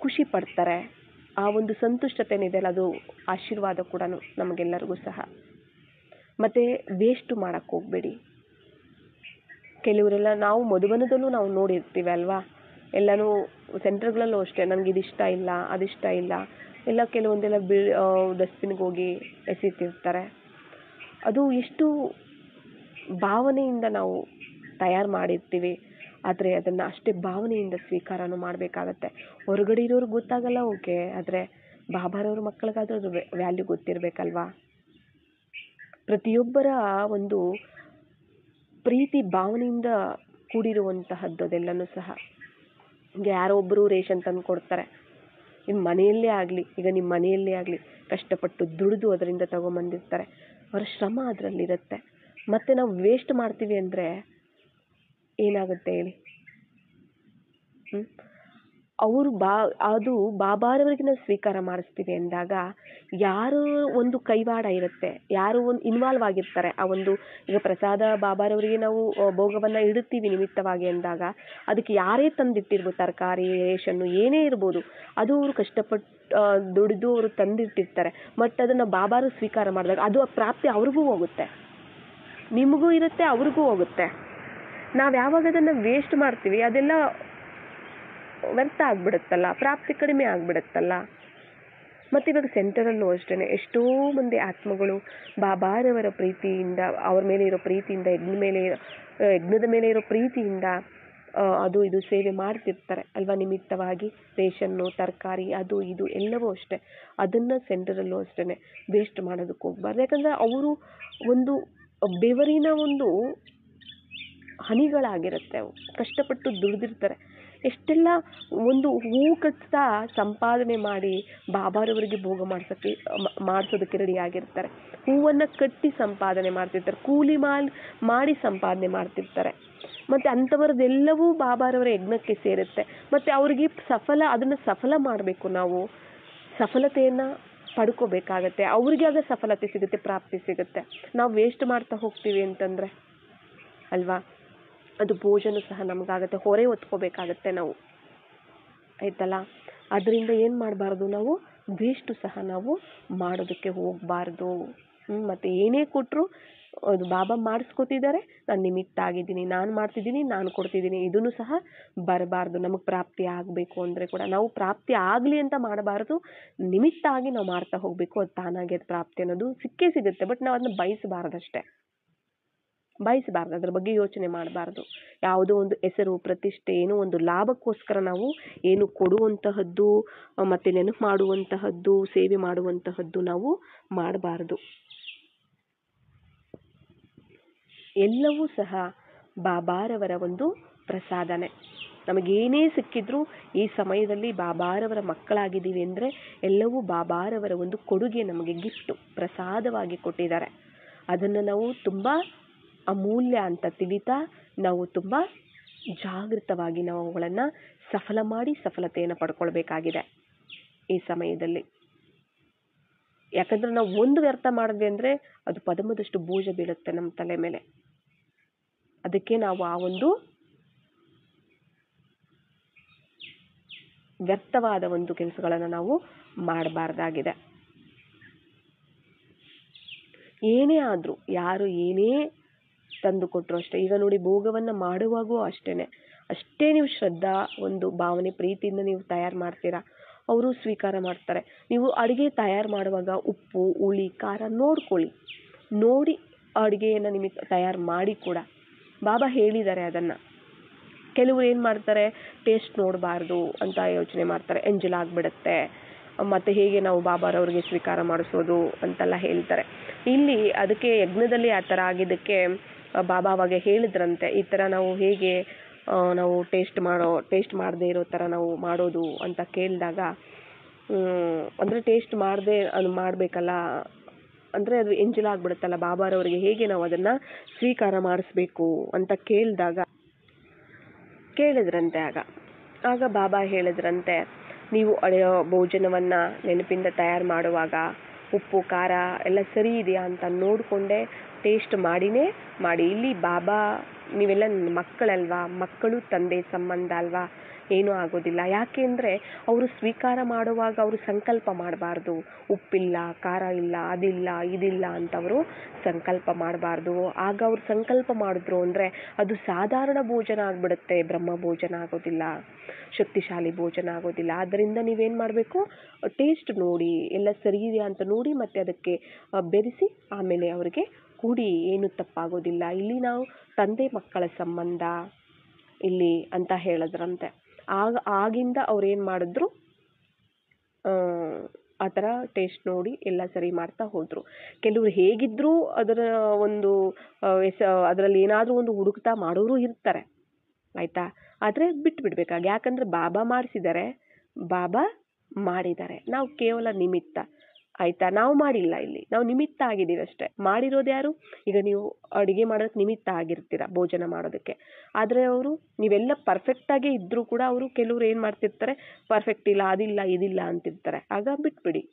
A: ಖುಷಿ ಪಡ್ತಾರೆ. ಆ ಒಂದು ಸಂತುಷ್ಟತೆ ಏನಿದೆಯಲ್ಲ, ಅದು ಆಶೀರ್ವಾದ ಕೂಡ ನಮಗೆಲ್ಲರಿಗೂ ಸಹ. ಮತ್ತು ವೇಸ್ಟು ಮಾಡೋಕ್ಕೆ ಹೋಗಬೇಡಿ. ಕೆಲವರೆಲ್ಲ ನಾವು ಮಧುಬನದಲ್ಲೂ ನಾವು ನೋಡಿರ್ತೀವಿ ಅಲ್ವಾ, ಎಲ್ಲನೂ ಸೆಂಟರ್ಗಳಲ್ಲೂ ಅಷ್ಟೇ, ನನಗೆ ಇದಿಷ್ಟ ಇಲ್ಲ, ಅದಿಷ್ಟ ಇಲ್ಲ, ಎಲ್ಲ ಕೆಲವೊಂದೆಲ್ಲ ಡಸ್ಟ್ಬಿನ್ಗೆ ಹೋಗಿ ಎಸೀತಿರ್ತಾರೆ. ಅದು ಎಷ್ಟು ಭಾವನೆಯಿಂದ ನಾವು ತಯಾರು ಮಾಡಿರ್ತೀವಿ, ಆದರೆ ಅದನ್ನು ಅಷ್ಟೇ ಭಾವನೆಯಿಂದ ಸ್ವೀಕಾರನೂ ಮಾಡಬೇಕಾಗತ್ತೆ. ಹೊರಗಡೆ ಇರೋರಿಗೆ ಗೊತ್ತಾಗಲ್ಲ, ಓಕೆ, ಆದರೆ ಬಾಬಾರವ್ರ ಮಕ್ಕಳಿಗಾದ್ರೂ ಅದ್ರ ವ್ಯಾಲ್ಯೂ ಗೊತ್ತಿರಬೇಕಲ್ವಾ. ಪ್ರತಿಯೊಬ್ಬರ ಒಂದು ಪ್ರೀತಿ ಭಾವನೆಯಿಂದ ಕೂಡಿರುವಂತಹದ್ದು ಅದೆಲ್ಲನೂ ಸಹ. ಈಗ ಯಾರೋ ಒಬ್ಬರು ರೇಷನ್ ತಂದು ಕೊಡ್ತಾರೆ, ನಿಮ್ಮ ಮನೆಯಲ್ಲೇ ಆಗಲಿ ಕಷ್ಟಪಟ್ಟು ದುಡಿದು ಅದರಿಂದ ತಗೊಂಬಂದಿರ್ತಾರೆ, ಅವರ ಶ್ರಮ ಅದರಲ್ಲಿರುತ್ತೆ. ಮತ್ತು ನಾವು ವೇಸ್ಟ್ ಮಾಡ್ತೀವಿ ಅಂದರೆ ಏನಾಗುತ್ತೆ ಹೇಳಿ. ಅವರು ಅದು ಬಾಬಾರವರಿಗೆ ನಾವು ಸ್ವೀಕಾರ ಮಾಡಿಸ್ತೀವಿ ಅಂದಾಗ ಯಾರು ಒಂದು ಕೈವಾಡ ಇರುತ್ತೆ, ಯಾರು ಒಂದು ಇನ್ವಾಲ್ವ್ ಆಗಿರ್ತಾರೆ ಆ ಒಂದು. ಈಗ ಪ್ರಸಾದ ಬಾಬಾರವರಿಗೆ ನಾವು ಭೋಗವನ್ನು ಇಡುತ್ತೀವಿ ನಿಮಿತ್ತವಾಗಿ ಅಂದಾಗ ಅದಕ್ಕೆ ಯಾರೇ ತಂದಿಟ್ಟಿರ್ಬೋದು, ತರಕಾರಿ, ರೇಷನ್ನು ಏನೇ ಇರ್ಬೋದು, ಅದು ಅವರು ಕಷ್ಟಪಟ್ಟು ದುಡಿದು ಅವರು ತಂದಿಟ್ಟಿರ್ತಾರೆ. ಮತ್ತು ಅದನ್ನು ಬಾಬಾರು ಸ್ವೀಕಾರ ಮಾಡಿದಾಗ ಅದು ಆ ಪ್ರಾಪ್ತಿ ಅವ್ರಿಗೂ ಹೋಗುತ್ತೆ, ನಿಮಗೂ ಇರುತ್ತೆ, ಅವ್ರಿಗೂ ಹೋಗುತ್ತೆ. ನಾವು ಯಾವಾಗ ಅದನ್ನು ವೇಸ್ಟ್ ಮಾಡ್ತೀವಿ ಅದೆಲ್ಲ ವ್ಯರ್ಥ ಆಗಿಬಿಡುತ್ತಲ್ಲ, ಪ್ರಾಪ್ತಿ ಕಡಿಮೆ ಆಗಿಬಿಡುತ್ತಲ್ಲ. ಮತ್ತು ಇವಾಗ ಸೆಂಟರಲ್ಲೂ ಅಷ್ಟೇ ಎಷ್ಟೋ ಮಂದಿ ಆತ್ಮಗಳು ಬಾಬಾರವರ ಪ್ರೀತಿಯಿಂದ, ಅವ್ರ ಮೇಲೆ ಇರೋ ಪ್ರೀತಿಯಿಂದ, ಯಜ್ಞದ ಮೇಲೆ ಇರೋ ಪ್ರೀತಿಯಿಂದ ಅದು ಇದು ಸೇವೆ ಮಾಡ್ತಿರ್ತಾರೆ ಅಲ್ವಾ. ನಿಮಿತ್ತವಾಗಿ ರೇಷನ್ನು, ತರಕಾರಿ, ಅದು ಇದು ಎಲ್ಲವೂ ಅಷ್ಟೇ. ಅದನ್ನು ಸೆಂಟರಲ್ಲೂ ಅಷ್ಟೇ ವೇಸ್ಟ್ ಮಾಡೋದಕ್ಕೆ ಹೋಗ್ಬಾರ್ದು. ಯಾಕಂದರೆ ಅವರು ಒಂದು ಬೆವರಿನ ಒಂದು ಹನಿಗಳಾಗಿರುತ್ತೆ. ಅವು ಕಷ್ಟಪಟ್ಟು ದುಡಿದಿರ್ತಾರೆ. ಎಷ್ಟೆಲ್ಲ ಒಂದು ಹೂ ಕಟ್ತಾ ಸಂಪಾದನೆ ಮಾಡಿ ಬಾಬಾರವರಿಗೆ ಭೋಗ ಮಾಡಿಸೋದಕ್ಕೆ ರೆಡಿ ಆಗಿರ್ತಾರೆ. ಹೂವನ್ನು ಕಟ್ಟಿ ಸಂಪಾದನೆ ಮಾಡ್ತಿರ್ತಾರೆ, ಕೂಲಿ ಮಾಡಿ ಸಂಪಾದನೆ ಮಾಡ್ತಿರ್ತಾರೆ. ಮತ್ತು ಅಂಥವ್ರದ್ದೆಲ್ಲವೂ ಬಾಬಾರವರ ಯಜ್ಞಕ್ಕೆ ಸೇರುತ್ತೆ. ಮತ್ತು ಅವ್ರಿಗೆ ಅದನ್ನು ಸಫಲ ಮಾಡಬೇಕು, ನಾವು ಸಫಲತೆಯನ್ನು ಪಡ್ಕೋಬೇಕಾಗತ್ತೆ. ಅವ್ರಿಗೆ ಆಗ ಸಫಲತೆ ಸಿಗುತ್ತೆ, ಪ್ರಾಪ್ತಿ ಸಿಗುತ್ತೆ. ನಾವು ವೇಸ್ಟ್ ಮಾಡ್ತಾ ಹೋಗ್ತೀವಿ ಅಂತಂದರೆ ಅಲ್ವಾ, ಅದು ಭೋಜನ ಸಹ ನಮಗಾಗತ್ತೆ, ಹೊರೆ ಹೊತ್ಕೋಬೇಕಾಗತ್ತೆ ನಾವು, ಆಯ್ತಲ್ಲ. ಅದರಿಂದ ಏನು ಮಾಡಬಾರ್ದು, ನಾವು ವೇಸ್ಟು ಸಹ ನಾವು ಮಾಡೋದಕ್ಕೆ ಹೋಗಬಾರ್ದು. ಮತ್ತು ಏನೇ ಕೊಟ್ಟರು ಅದು ಬಾಬಾ ಮಾಡಿಸ್ಕೊತಿದ್ದಾರೆ, ನಾನು ನಿಮಿತ್ತ ಆಗಿದ್ದೀನಿ, ನಾನು ಮಾಡ್ತಿದ್ದೀನಿ, ನಾನು ಕೊಡ್ತಿದ್ದೀನಿ, ಇದನ್ನು ಸಹ ಬರಬಾರ್ದು. ನಮಗೆ ಪ್ರಾಪ್ತಿ ಆಗಬೇಕು ಅಂದರೆ ಕೂಡ ನಾವು ಪ್ರಾಪ್ತಿ ಆಗಲಿ ಅಂತ ಮಾಡಬಾರ್ದು, ನಿಮಿತ್ತ ಆಗಿ ನಾವು ಮಾಡ್ತಾ ಹೋಗಬೇಕು. ಅದು ತಾನಾಗಿ ಅದು ಪ್ರಾಪ್ತಿ ಅನ್ನೋದು ಸಿಕ್ಕೇ ಸಿಗುತ್ತೆ. ಬಟ್ ನಾವು ಅದನ್ನ ಬಯಸಬಾರ್ದಷ್ಟೇ, ಅದ್ರ ಬಗ್ಗೆ ಯೋಚನೆ ಮಾಡಬಾರ್ದು. ಯಾವುದೋ ಒಂದು ಹೆಸರು, ಪ್ರತಿಷ್ಠೆ, ಏನೋ ಒಂದು ಲಾಭಕ್ಕೋಸ್ಕರ ನಾವು ಏನು ಕೊಡುವಂತಹದ್ದು ಮತ್ತು ನೆನಪು ಮಾಡುವಂತಹದ್ದು, ಸೇವೆ ಮಾಡುವಂತಹದ್ದು ನಾವು ಮಾಡಬಾರ್ದು. ಎಲ್ಲವೂ ಸಹ ಬಾಬಾರವರ ಒಂದು ಪ್ರಸಾದನೆ. ನಮಗೇನೇ ಸಿಕ್ಕಿದ್ರೂ ಈ ಸಮಯದಲ್ಲಿ ಬಾಬಾರವರ ಮಕ್ಕಳಾಗಿದ್ದೀವಿ ಅಂದರೆ ಎಲ್ಲವೂ ಬಾಬಾರವರ ಒಂದು ಕೊಡುಗೆ, ನಮಗೆ ಗಿಫ್ಟು, ಪ್ರಸಾದವಾಗಿ ಕೊಟ್ಟಿದ್ದಾರೆ. ಅದನ್ನು ನಾವು ತುಂಬ ಅಮೂಲ್ಯ ಅಂತ ತಿಳಿತಾ ನಾವು ತುಂಬ ಜಾಗೃತವಾಗಿ ನಾವು ಅವುಗಳನ್ನು ಸಫಲ ಮಾಡಿ ಸಫಲತೆಯನ್ನು ಪಡ್ಕೊಳ್ಬೇಕಾಗಿದೆ ಈ ಸಮಯದಲ್ಲಿ. ಯಾಕಂದರೆ ನಾವು ಒಂದು ವ್ಯರ್ಥ ಮಾಡಿದ್ವಿ ಅಂದರೆ ಅದು ಪದಮದಷ್ಟು ಬೋಜ ಬೀಳುತ್ತೆ ನಮ್ಮ ತಲೆ ಮೇಲೆ. ಅದಕ್ಕೆ ನಾವು ಆ ಒಂದು ವ್ಯರ್ಥವಾದ ಒಂದು ಕೆಲಸಗಳನ್ನು ನಾವು ಮಾಡಬಾರ್ದಾಗಿದೆ. ಏನೇ ಆದರೂ, ಯಾರು ಏನೇ ತಂದು ಕೊಟ್ಟರು ಅಷ್ಟೇ. ಈಗ ನೋಡಿ, ಭೋಗವನ್ನು ಮಾಡುವಾಗೂ ಅಷ್ಟೇ ನೀವು ಶ್ರದ್ಧಾ, ಒಂದು ಭಾವನೆ, ಪ್ರೀತಿಯಿಂದ ನೀವು ತಯಾರು ಮಾಡ್ತೀರಾ, ಅವರು ಸ್ವೀಕಾರ ಮಾಡ್ತಾರೆ. ನೀವು ಅಡುಗೆ ತಯಾರು ಮಾಡುವಾಗ ಉಪ್ಪು, ಹುಳಿ, ಖಾರ ನೋಡಿ ಅಡುಗೆಯನ್ನು ನಿಮಗೆ ತಯಾರು ಮಾಡಿ ಕೂಡ ಬಾಬಾ ಹೇಳಿದ್ದಾರೆ ಅದನ್ನು. ಕೆಲವರು ಏನು ಮಾಡ್ತಾರೆ, ಟೇಸ್ಟ್ ನೋಡಬಾರ್ದು ಅಂತ ಯೋಚನೆ ಮಾಡ್ತಾರೆ, ಎಂಜಲಾಗ್ಬಿಡುತ್ತೆ, ಮತ್ತು ಹೇಗೆ ನಾವು ಬಾಬಾರವ್ರಿಗೆ ಸ್ವೀಕಾರ ಮಾಡಿಸೋದು ಅಂತೆಲ್ಲ ಹೇಳ್ತಾರೆ. ಇಲ್ಲಿ ಅದಕ್ಕೆ ಯಜ್ಞದಲ್ಲಿ ಆ ಥರ ಆಗಿದ್ದಕ್ಕೆ ಬಾಬಾ ಅವಾಗ ಹೇಳಿದ್ರಂತೆ, ಈ ಥರ ನಾವು ಹೇಗೆ ನಾವು ಟೇಸ್ಟ್ ಮಾಡದೇ ಇರೋ ಥರ ನಾವು ಮಾಡೋದು ಅಂತ ಕೇಳಿದಾಗ, ಅಂದರೆ ಟೇಸ್ಟ್ ಮಾಡದೆ ಅದು ಮಾಡಬೇಕಲ್ಲ, ಅಂದರೆ ಅದು ಎಂಜಲಾಗ್ಬಿಡುತ್ತಲ್ಲ, ಬಾಬಾರವರಿಗೆ ಹೇಗೆ ನಾವು ಅದನ್ನು ಸ್ವೀಕಾರ ಮಾಡಿಸ್ಬೇಕು ಅಂತ ಕೇಳಿದ್ರಂತೆ. ಆಗ ಬಾಬಾ ಹೇಳಿದ್ರಂತೆ, ನೀವು ಭೋಜನವನ್ನು ನೆನಪಿಂದ ತಯಾರು ಮಾಡುವಾಗ ಉಪ್ಪು, ಖಾರ ಎಲ್ಲ ಸರಿ ಇದೆಯಾ ಅಂತ ನೋಡಿಕೊಂಡೆ ಟೇಸ್ಟ್ ಮಾಡಿ. ಇಲ್ಲಿ ಬಾಬಾ, ನೀವೆಲ್ಲ ಮಕ್ಕಳಲ್ವಾ, ಮಕ್ಕಳು ತಂದೆ ಸಂಬಂಧ ಅಲ್ವಾ, ಏನೂ ಆಗೋದಿಲ್ಲ. ಯಾಕೆಂದರೆ ಅವರು ಸ್ವೀಕಾರ ಮಾಡುವಾಗ ಅವರು ಸಂಕಲ್ಪ ಮಾಡಬಾರ್ದು, ಉಪ್ಪಿಲ್ಲ, ಖಾರ ಇಲ್ಲ, ಅದಿಲ್ಲ, ಇದಿಲ್ಲ ಅಂತ ಅವರು ಸಂಕಲ್ಪ ಮಾಡಬಾರ್ದು. ಆಗ ಅವ್ರು ಸಂಕಲ್ಪ ಮಾಡಿದ್ರು ಅಂದರೆ ಅದು ಸಾಧಾರಣ ಭೋಜನ ಆಗಿಬಿಡುತ್ತೆ, ಬ್ರಹ್ಮ ಭೋಜನ ಆಗೋದಿಲ್ಲ, ಶಕ್ತಿಶಾಲಿ ಭೋಜನ ಆಗೋದಿಲ್ಲ. ಆದ್ದರಿಂದ ನೀವೇನು ಮಾಡಬೇಕು, ಟೇಸ್ಟ್ ನೋಡಿ, ಎಲ್ಲ ಸರಿ ಇದೆಯಾ ಅಂತ ನೋಡಿ, ಮತ್ತು ಅದಕ್ಕೆ ಬೆರೆಸಿ ಆಮೇಲೆ ಅವರಿಗೆ ಕೂಡಿ, ಏನು ತಪ್ಪಾಗೋದಿಲ್ಲ. ಇಲ್ಲಿ ನಾವು ತಂದೆ ಮಕ್ಕಳ ಸಂಬಂಧ ಇಲ್ಲಿ ಅಂತ ಹೇಳಿದ್ರಂತೆ. ಆಗಿಂದ ಅವ್ರೇನು ಮಾಡಿದ್ರು, ಆ ಥರ ಟೇಸ್ಟ್ ನೋಡಿ ಎಲ್ಲ ಸರಿ ಮಾಡ್ತಾ ಹೋದರು. ಕೆಲವರು ಹೇಗಿದ್ದರೂ ಅದರ ಒಂದು ಅದರಲ್ಲಿ ಏನಾದರೂ ಒಂದು ಹುಡುಕ್ತಾ ಮಾಡೋರು ಇರ್ತಾರೆ, ಆಯಿತಾ. ಆದರೆ ಬಿಟ್ಬಿಡ್ಬೇಕಾಗಿ, ಯಾಕಂದರೆ ಬಾಬಾ ಮಾಡಿಸಿದ್ದಾರೆ, ಬಾಬಾ ಮಾಡಿದ್ದಾರೆ, ನಾವು ಕೇವಲ ನಿಮಿತ್ತ, ಆಯಿತಾ. ನಾವು ಮಾಡಿಲ್ಲ, ಇಲ್ಲಿ ನಾವು ನಿಮಿತ್ತ ಆಗಿದ್ದೀವಿ ಅಷ್ಟೇ. ಮಾಡಿರೋದು ಯಾರು? ಈಗ ನೀವು ಅಡುಗೆ ಮಾಡೋದಕ್ಕೆ ನಿಮಿತ್ತ ಆಗಿರ್ತೀರ, ಭೋಜನ ಮಾಡೋದಕ್ಕೆ. ಆದರೆ ನೀವೆಲ್ಲ ಪರ್ಫೆಕ್ಟಾಗೇ ಇದ್ದರೂ ಕೂಡ ಕೆಲವರು ಏನು ಮಾಡ್ತಿರ್ತಾರೆ, ಪರ್ಫೆಕ್ಟ್ ಇಲ್ಲ, ಅದಿಲ್ಲ, ಇದಿಲ್ಲ ಅಂತಿರ್ತಾರೆ. ಆಗ ಬಿಟ್ಬಿಡಿ,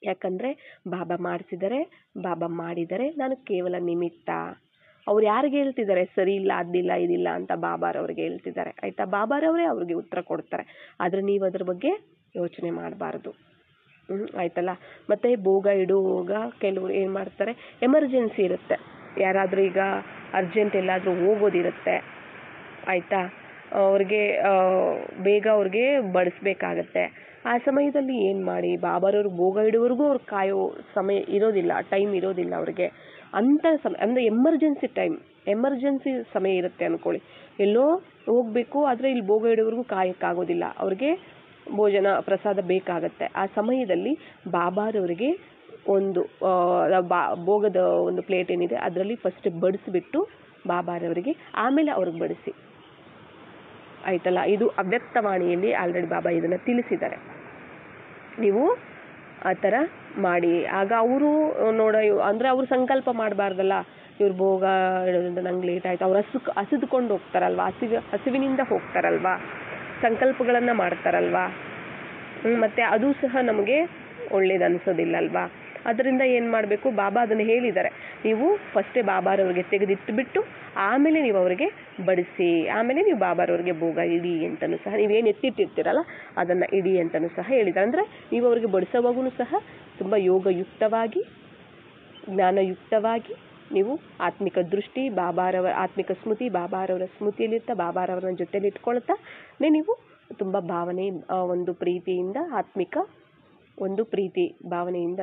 A: ಯಾಕಂದರೆ ಬಾಬಾ ಮಾಡಿಸಿದ್ದಾರೆ, ಬಾಬಾ ಮಾಡಿದ್ದಾರೆ, ನಾನು ಕೇವಲ ನಿಮಿತ್ತ. ಅವ್ರು ಯಾರಿಗೆ ಹೇಳ್ತಿದ್ದಾರೆ ಸರಿ ಇಲ್ಲ, ಅದಿಲ್ಲ, ಇದಿಲ್ಲ ಅಂತ? ಬಾಬಾರವ್ರಿಗೆ ಹೇಳ್ತಿದ್ದಾರೆ, ಆಯಿತಾ. ಬಾಬಾರವರೇ ಅವ್ರಿಗೆ ಉತ್ತರ ಕೊಡ್ತಾರೆ. ಆದರೆ ನೀವು ಅದ್ರ ಬಗ್ಗೆ ಯೋಚನೆ ಮಾಡಬಾರ್ದು, ಆಯ್ತಲ್ಲ. ಮತ್ತು ಭೋಗ ಇಡುವಾಗ ಕೆಲವರು ಏನು ಮಾಡ್ತಾರೆ, ಎಮರ್ಜೆನ್ಸಿ ಇರುತ್ತೆ, ಯಾರಾದರೂ ಈಗ ಅರ್ಜೆಂಟ್ ಎಲ್ಲಾದರೂ ಹೋಗೋದಿರುತ್ತೆ, ಆಯಿತಾ, ಅವ್ರಿಗೆ ಬೇಗ ಅವ್ರಿಗೆ ಬಡಿಸ್ಬೇಕಾಗತ್ತೆ. ಆ ಸಮಯದಲ್ಲಿ ಏನು ಮಾಡಿ, ಬಾಬಾರವ್ರು ಭೋಗ ಇಡುವವರೆಗೂ ಅವ್ರು ಕಾಯೋ ಸಮಯ ಇರೋದಿಲ್ಲ, ಟೈಮ್ ಇರೋದಿಲ್ಲ ಅವ್ರಿಗೆ. ಅಂಥ ಅಂದರೆ ಎಮರ್ಜೆನ್ಸಿ ಸಮಯ ಇರುತ್ತೆ ಅಂದ್ಕೊಳ್ಳಿ, ಎಲ್ಲೋ ಹೋಗಬೇಕು, ಆದರೆ ಇಲ್ಲಿ ಭೋಗ ಇಡುವವರೆಗೂ ಕಾಯೋಕ್ಕಾಗೋದಿಲ್ಲ, ಅವ್ರಿಗೆ ಭೋಜನ ಪ್ರಸಾದ ಬೇಕಾಗತ್ತೆ. ಆ ಸಮಯದಲ್ಲಿ ಬಾಬಾರವರಿಗೆ ಒಂದು ಭೋಗದ ಒಂದು ಪ್ಲೇಟ್ ಏನಿದೆ ಅದರಲ್ಲಿ ಫಸ್ಟ್ ಬಡಿಸ್ಬಿಟ್ಟು ಬಾಬಾರವರಿಗೆ ಆಮೇಲೆ ಅವ್ರಿಗೆ ಬಡಿಸಿ, ಆಯ್ತಲ್ಲ. ಇದು ಅವ್ಯಕ್ತವಾಣಿಯಲ್ಲಿ ಆಲ್ರೆಡಿ ಬಾಬಾ ಇದನ್ನು ತಿಳಿಸಿದ್ದಾರೆ. ನೀವು ಆ ಥರ ಮಾಡಿ. ಆಗ ಅವರು ಅಂದರೆ ಅವರು ಸಂಕಲ್ಪ ಮಾಡಬಾರ್ದಲ್ಲ, ಇವ್ರು ಭೋಗ ಇಡೋದ್ರಿಂದ ನಂಗೆ ಲೇಟ್ ಆಯಿತು, ಅವ್ರು ಹಸಿದುಕೊಂಡು ಹೋಗ್ತಾರಲ್ವ, ಹಸಿವಿನಿಂದ ಹೋಗ್ತಾರಲ್ವ, ಸಂಕಲ್ಪಗಳನ್ನು ಮಾಡ್ತಾರಲ್ವ, ಮತ್ತು ಅದು ಸಹ ನಮಗೆ ಒಳ್ಳೇದು ಅನಿಸೋದಿಲ್ಲ ಅಲ್ವಾ. ಅದರಿಂದ ಏನು ಮಾಡಬೇಕು, ಬಾಬಾ ಅದನ್ನು ಹೇಳಿದ್ದಾರೆ, ನೀವು ಫಸ್ಟೇ ಬಾಬಾರವ್ರಿಗೆ ತೆಗೆದಿಟ್ಟುಬಿಟ್ಟು ಆಮೇಲೆ ನೀವು ಅವರಿಗೆ ಬಡಿಸಿ, ಆಮೇಲೆ ನೀವು ಬಾಬಾರವ್ರಿಗೆ ಭೋಗ ಇಡಿ ಅಂತಲೂ ಸಹ, ನೀವೇನು ಎತ್ತಿಟ್ಟಿರ್ತೀರಲ್ಲ ಅದನ್ನು ಇಡಿ ಅಂತಲೂ ಸಹ ಹೇಳಿದ್ದಾರೆ. ಅಂದರೆ ನೀವು ಅವರಿಗೆ ಬಡಿಸೋವಾಗೂ ಸಹ ತುಂಬ ಯೋಗಯುಕ್ತವಾಗಿ, ಜ್ಞಾನಯುಕ್ತವಾಗಿ, ನೀವು ಆತ್ಮಿಕ ದೃಷ್ಟಿ, ಆತ್ಮಿಕ ಸ್ಮೃತಿ, ಬಾಬಾರವರ ಸ್ಮೃತಿಯಲ್ಲಿರ್ತಾ ಬಾಬಾರವರನ್ನ ಜೊತೆಲಿ ಇಟ್ಕೊಳ್ತಾ ನೀವು ತುಂಬ ಭಾವನೆ, ಒಂದು ಪ್ರೀತಿಯಿಂದ, ಆತ್ಮಿಕ ಒಂದು ಪ್ರೀತಿ ಭಾವನೆಯಿಂದ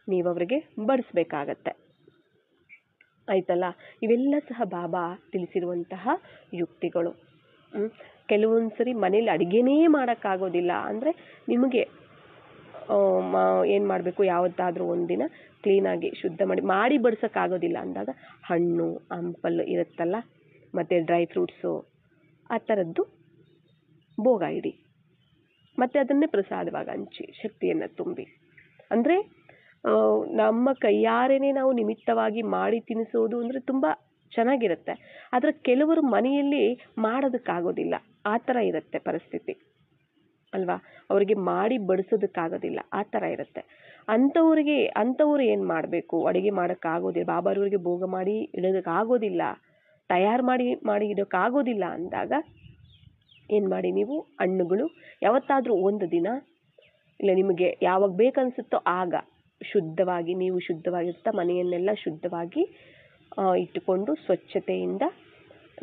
A: ನೀವು ಅವರಿಗೆ ಬಡಿಸ್ಬೇಕಾಗತ್ತೆ. ಆಯ್ತಲ್ಲ. ಇವೆಲ್ಲ ಸಹ ಬಾಬಾ ತಿಳಿಸಿರುವಂತಹ ಯುಕ್ತಿಗಳು. ಕೆಲವೊಂದು ಸರಿ ಮನೇಲಿ ಅಡುಗೆನೇ ಮಾಡೋಕ್ಕಾಗೋದಿಲ್ಲ ಅಂದರೆ ನಿಮಗೆ ಏನು ಮಾಡಬೇಕು, ಯಾವತ್ತಾದರೂ ಒಂದಿನ ಕ್ಲೀನಾಗಿ ಶುದ್ಧ ಮಾಡಿ ಬಡಿಸೋಕ್ಕಾಗೋದಿಲ್ಲ ಅಂದಾಗ ಹಣ್ಣು ಹಂಪಲು ಇರುತ್ತಲ್ಲ, ಮತ್ತು ಡ್ರೈ ಫ್ರೂಟ್ಸು ಆ ಥರದ್ದು ಭೋಗ ಇಡಿ, ಮತ್ತು ಅದನ್ನೇ ಪ್ರಸಾದವಾಗಿ ಹಂಚಿ, ಶಕ್ತಿಯನ್ನು ತುಂಬಿ. ಅಂದರೆ ನಮ್ಮ ಕೈಯಾರೇನೆ ನಾವು ನಿಮಿತ್ತವಾಗಿ ಮಾಡಿ ತಿನ್ನಿಸೋದು ಅಂದರೆ ತುಂಬ ಚೆನ್ನಾಗಿರುತ್ತೆ. ಆದರೆ ಕೆಲವರು ಮನೆಯಲ್ಲಿ ಮಾಡೋದಕ್ಕಾಗೋದಿಲ್ಲ, ಆ ಥರ ಇರುತ್ತೆ ಪರಿಸ್ಥಿತಿ ಅಲ್ವಾ. ಅವರಿಗೆ ಮಾಡಿ ಬಡಿಸೋದಕ್ಕಾಗೋದಿಲ್ಲ, ಆ ಥರ ಇರುತ್ತೆ. ಅಂಥವ್ರು ಏನು ಮಾಡಬೇಕು, ಅಡುಗೆ ಮಾಡೋಕ್ಕಾಗೋದಿಲ್ಲ, ಬಾಬಾರವ್ರಿಗೆ ಭೋಗ ಮಾಡಿ ಇಡೋದಕ್ಕಾಗೋದಿಲ್ಲ, ತಯಾರು ಮಾಡಿ ಇಡೋಕ್ಕಾಗೋದಿಲ್ಲ ಅಂದಾಗ ಏನು ಮಾಡಿ, ನೀವು ಹಣ್ಣುಗಳು ಯಾವತ್ತಾದರೂ ಒಂದು ದಿನ, ಇಲ್ಲ ನಿಮಗೆ ಯಾವಾಗ ಬೇಕನ್ಸುತ್ತೋ ಆಗ ನೀವು ಶುದ್ಧವಾಗಿರ್ತಾ ಮನೆಯನ್ನೆಲ್ಲ ಶುದ್ಧವಾಗಿ ಇಟ್ಟುಕೊಂಡು ಸ್ವಚ್ಛತೆಯಿಂದ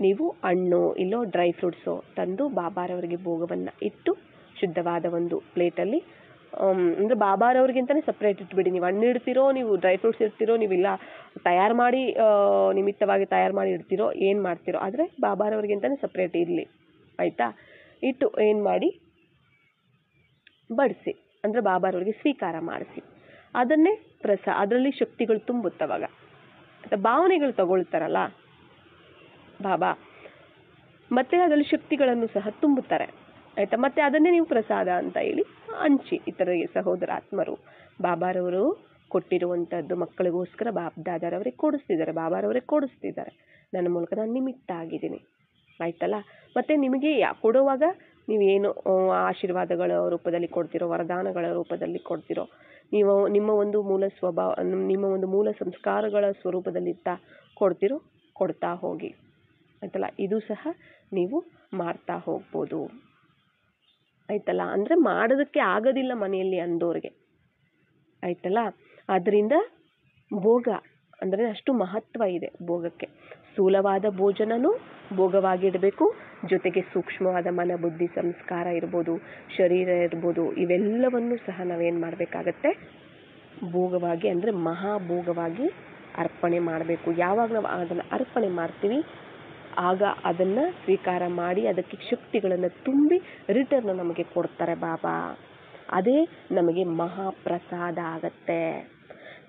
A: ನೀವು ಹಣ್ಣು ಇಲ್ಲೋ ಡ್ರೈ ಫ್ರೂಟ್ಸು ತಂದು ಬಾಬಾರವರಿಗೆ ಭೋಗವನ್ನು ಇಟ್ಟು ಶುದ್ಧವಾದ ಒಂದು ಪ್ಲೇಟಲ್ಲಿ, ಅಂದರೆ ಬಾಬಾರವ್ರಿಗಿಂತಲೇ ಸಪ್ರೇಟ್ ಇಟ್ಬಿಡಿ. ನೀವು ಹಣ್ಣು ಇಡ್ತಿರೋ, ನೀವು ಡ್ರೈ ಫ್ರೂಟ್ಸ್ ಇಡ್ತಿರೋ, ನೀವಿಲ್ಲ ತಯಾರು ಮಾಡಿ ನಿಮಿತ್ತವಾಗಿ ತಯಾರು ಮಾಡಿ ಇಡ್ತಿರೋ, ಏನು ಮಾಡ್ತಿರೋ, ಆದರೆ ಬಾಬಾರವ್ರಿಗಿಂತಲೇ ಸಪ್ರೇಟ್ ಇರಲಿ. ಆಯಿತಾ. ಇಟ್ಟು ಏನು ಮಾಡಿ ಬಡಿಸಿ, ಅಂದರೆ ಬಾಬಾರವ್ರಿಗೆ ಸ್ವೀಕಾರ ಮಾಡಿಸಿ, ಅದನ್ನೇ ಅದರಲ್ಲಿ ಶಕ್ತಿಗಳು ತುಂಬುತ್ತವಾಗ, ಭಾವನೆಗಳು ತಗೊಳ್ತಾರಲ್ಲ ಬಾಬಾ, ಮತ್ತೆ ಅದರಲ್ಲಿ ಶಕ್ತಿಗಳನ್ನು ಸಹ ತುಂಬುತ್ತಾರೆ. ಆಯಿತಾ. ಮತ್ತು ಅದನ್ನೇ ನೀವು ಪ್ರಸಾದ ಅಂತ ಹೇಳಿ ಹಂಚಿ ಇತರರಿಗೆ, ಸಹೋದರಾತ್ಮರು ಬಾಬಾರವರು ಕೊಟ್ಟಿರುವಂಥದ್ದು ಮಕ್ಕಳಿಗೋಸ್ಕರ ದಾದಾರವರಿಗೆ ಕೊಡಿಸ್ತಿದ್ದಾರೆ, ಬಾಬಾರವರೇ ಕೊಡಿಸ್ತಿದ್ದಾರೆ, ನನ್ನ ಮೂಲಕ ನಾನು ನಿಮಿತ್ತ ಆಗಿದ್ದೀನಿ. ಆಯ್ತಲ್ಲ. ಮತ್ತು ನಿಮಗೆ ಕೊಡುವಾಗ ನೀವೇನು ಆಶೀರ್ವಾದಗಳ ರೂಪದಲ್ಲಿ ಕೊಡ್ತಿರೋ, ವರದಾನಗಳ ರೂಪದಲ್ಲಿ ಕೊಡ್ತಿರೋ, ನೀವು ನಿಮ್ಮ ಒಂದು ಮೂಲ ಸ್ವಭಾವ, ನಿಮ್ಮ ಒಂದು ಮೂಲ ಸಂಸ್ಕಾರಗಳ ಸ್ವರೂಪದಲ್ಲಿ ಕೊಡ್ತಾ ಹೋಗಿ. ಆಯ್ತಲ್ಲ. ಇದು ಸಹ ನೀವು ಮಾಡ್ತಾ ಹೋಗ್ಬೋದು. ಆಯ್ತಲ್ಲ. ಅಂದರೆ ಮಾಡೋದಕ್ಕೆ ಆಗೋದಿಲ್ಲ ಮನೆಯಲ್ಲಿ ಅಂದೋರಿಗೆ. ಆಯ್ತಲ್ಲ. ಆದ್ದರಿಂದ ಭೋಗ ಅಂದರೆ ಅಷ್ಟು ಮಹತ್ವ ಇದೆ ಭೋಗಕ್ಕೆ. ಸ್ಥೂಲವಾದ ಭೋಜನನೂ ಭೋಗವಾಗಿಡಬೇಕು, ಜೊತೆಗೆ ಸೂಕ್ಷ್ಮವಾದ ಮನ ಬುದ್ಧಿ ಸಂಸ್ಕಾರ ಇರ್ಬೋದು, ಶರೀರ ಇರ್ಬೋದು, ಇವೆಲ್ಲವನ್ನು ಸಹ ನಾವೇನು ಮಾಡಬೇಕಾಗತ್ತೆ, ಭೋಗವಾಗಿ ಅಂದರೆ ಮಹಾಭೋಗವಾಗಿ ಅರ್ಪಣೆ ಮಾಡಬೇಕು. ಯಾವಾಗ ನಾವು ಅದನ್ನು ಅರ್ಪಣೆ ಮಾಡ್ತೀವಿ ಆಗ ಅದನ್ನು ಸ್ವೀಕಾರ ಮಾಡಿ ಅದಕ್ಕೆ ಶಕ್ತಿಗಳನ್ನು ತುಂಬಿ ರಿಟರ್ನ್ ನಮಗೆ ಕೊಡ್ತಾರೆ ಬಾಬಾ. ಅದೇ ನಮಗೆ ಮಹಾಪ್ರಸಾದ ಆಗತ್ತೆ.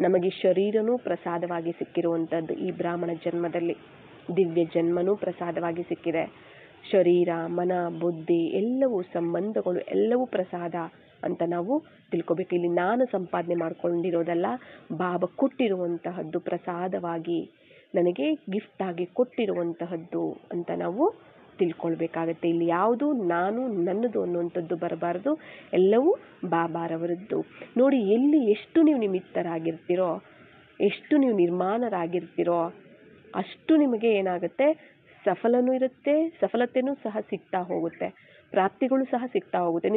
A: ನಮಗೆ ಶರೀರನೂ ಪ್ರಸಾದವಾಗಿ ಸಿಕ್ಕಿರುವಂಥದ್ದು ಈ ಬ್ರಾಹ್ಮಣ ಜನ್ಮದಲ್ಲಿ, ದಿವ್ಯ ಜನ್ಮನೂ ಪ್ರಸಾದವಾಗಿ ಸಿಕ್ಕಿದೆ. ಶರೀರ, ಮನ, ಬುದ್ಧಿ ಎಲ್ಲವೂ, ಸಂಬಂಧಗಳು ಎಲ್ಲವೂ ಪ್ರಸಾದ ಅಂತ ನಾವು ತಿಳ್ಕೊಬೇಕು. ಇಲ್ಲಿ ನಾನು ಸಂಪಾದನೆ ಮಾಡ್ಕೊಂಡಿರೋದಲ್ಲ, ಬಾಬಾ ಕೊಟ್ಟಿರುವಂತಹದ್ದು ಪ್ರಸಾದವಾಗಿ ನನಗೆ ಗಿಫ್ಟ್ ಆಗಿ ಕೊಟ್ಟಿರುವಂತಹದ್ದು ಅಂತ ನಾವು ತಿಳ್ಕೊಳ್ಬೇಕಾಗತ್ತೆ. ಇಲ್ಲಿ ಯಾವುದು ನಾನು ನನ್ನದು ಅನ್ನುವಂಥದ್ದು ಬರಬಾರ್ದು, ಎಲ್ಲವೂ ಬಾಬಾರವರದ್ದು. ನೋಡಿ, ಎಲ್ಲಿ ಎಷ್ಟು ನೀವು ನಿಮಿತ್ತರಾಗಿರ್ತೀರೋ, ಎಷ್ಟು ನೀವು ನಿರ್ಮಾಣರಾಗಿರ್ತೀರೋ, ಅಷ್ಟು ನಿಮಗೆ ಏನಾಗುತ್ತೆ, ಸಫಲನೂ ಇರುತ್ತೆ, ಸಫಲತೆಯೂ ಸಹ ಸಿಗ್ತಾ ಹೋಗುತ್ತೆ, ಪ್ರಾಪ್ತಿಗಳು ಸಹ ಸಿಗ್ತಾ ಹೋಗುತ್ತೆ.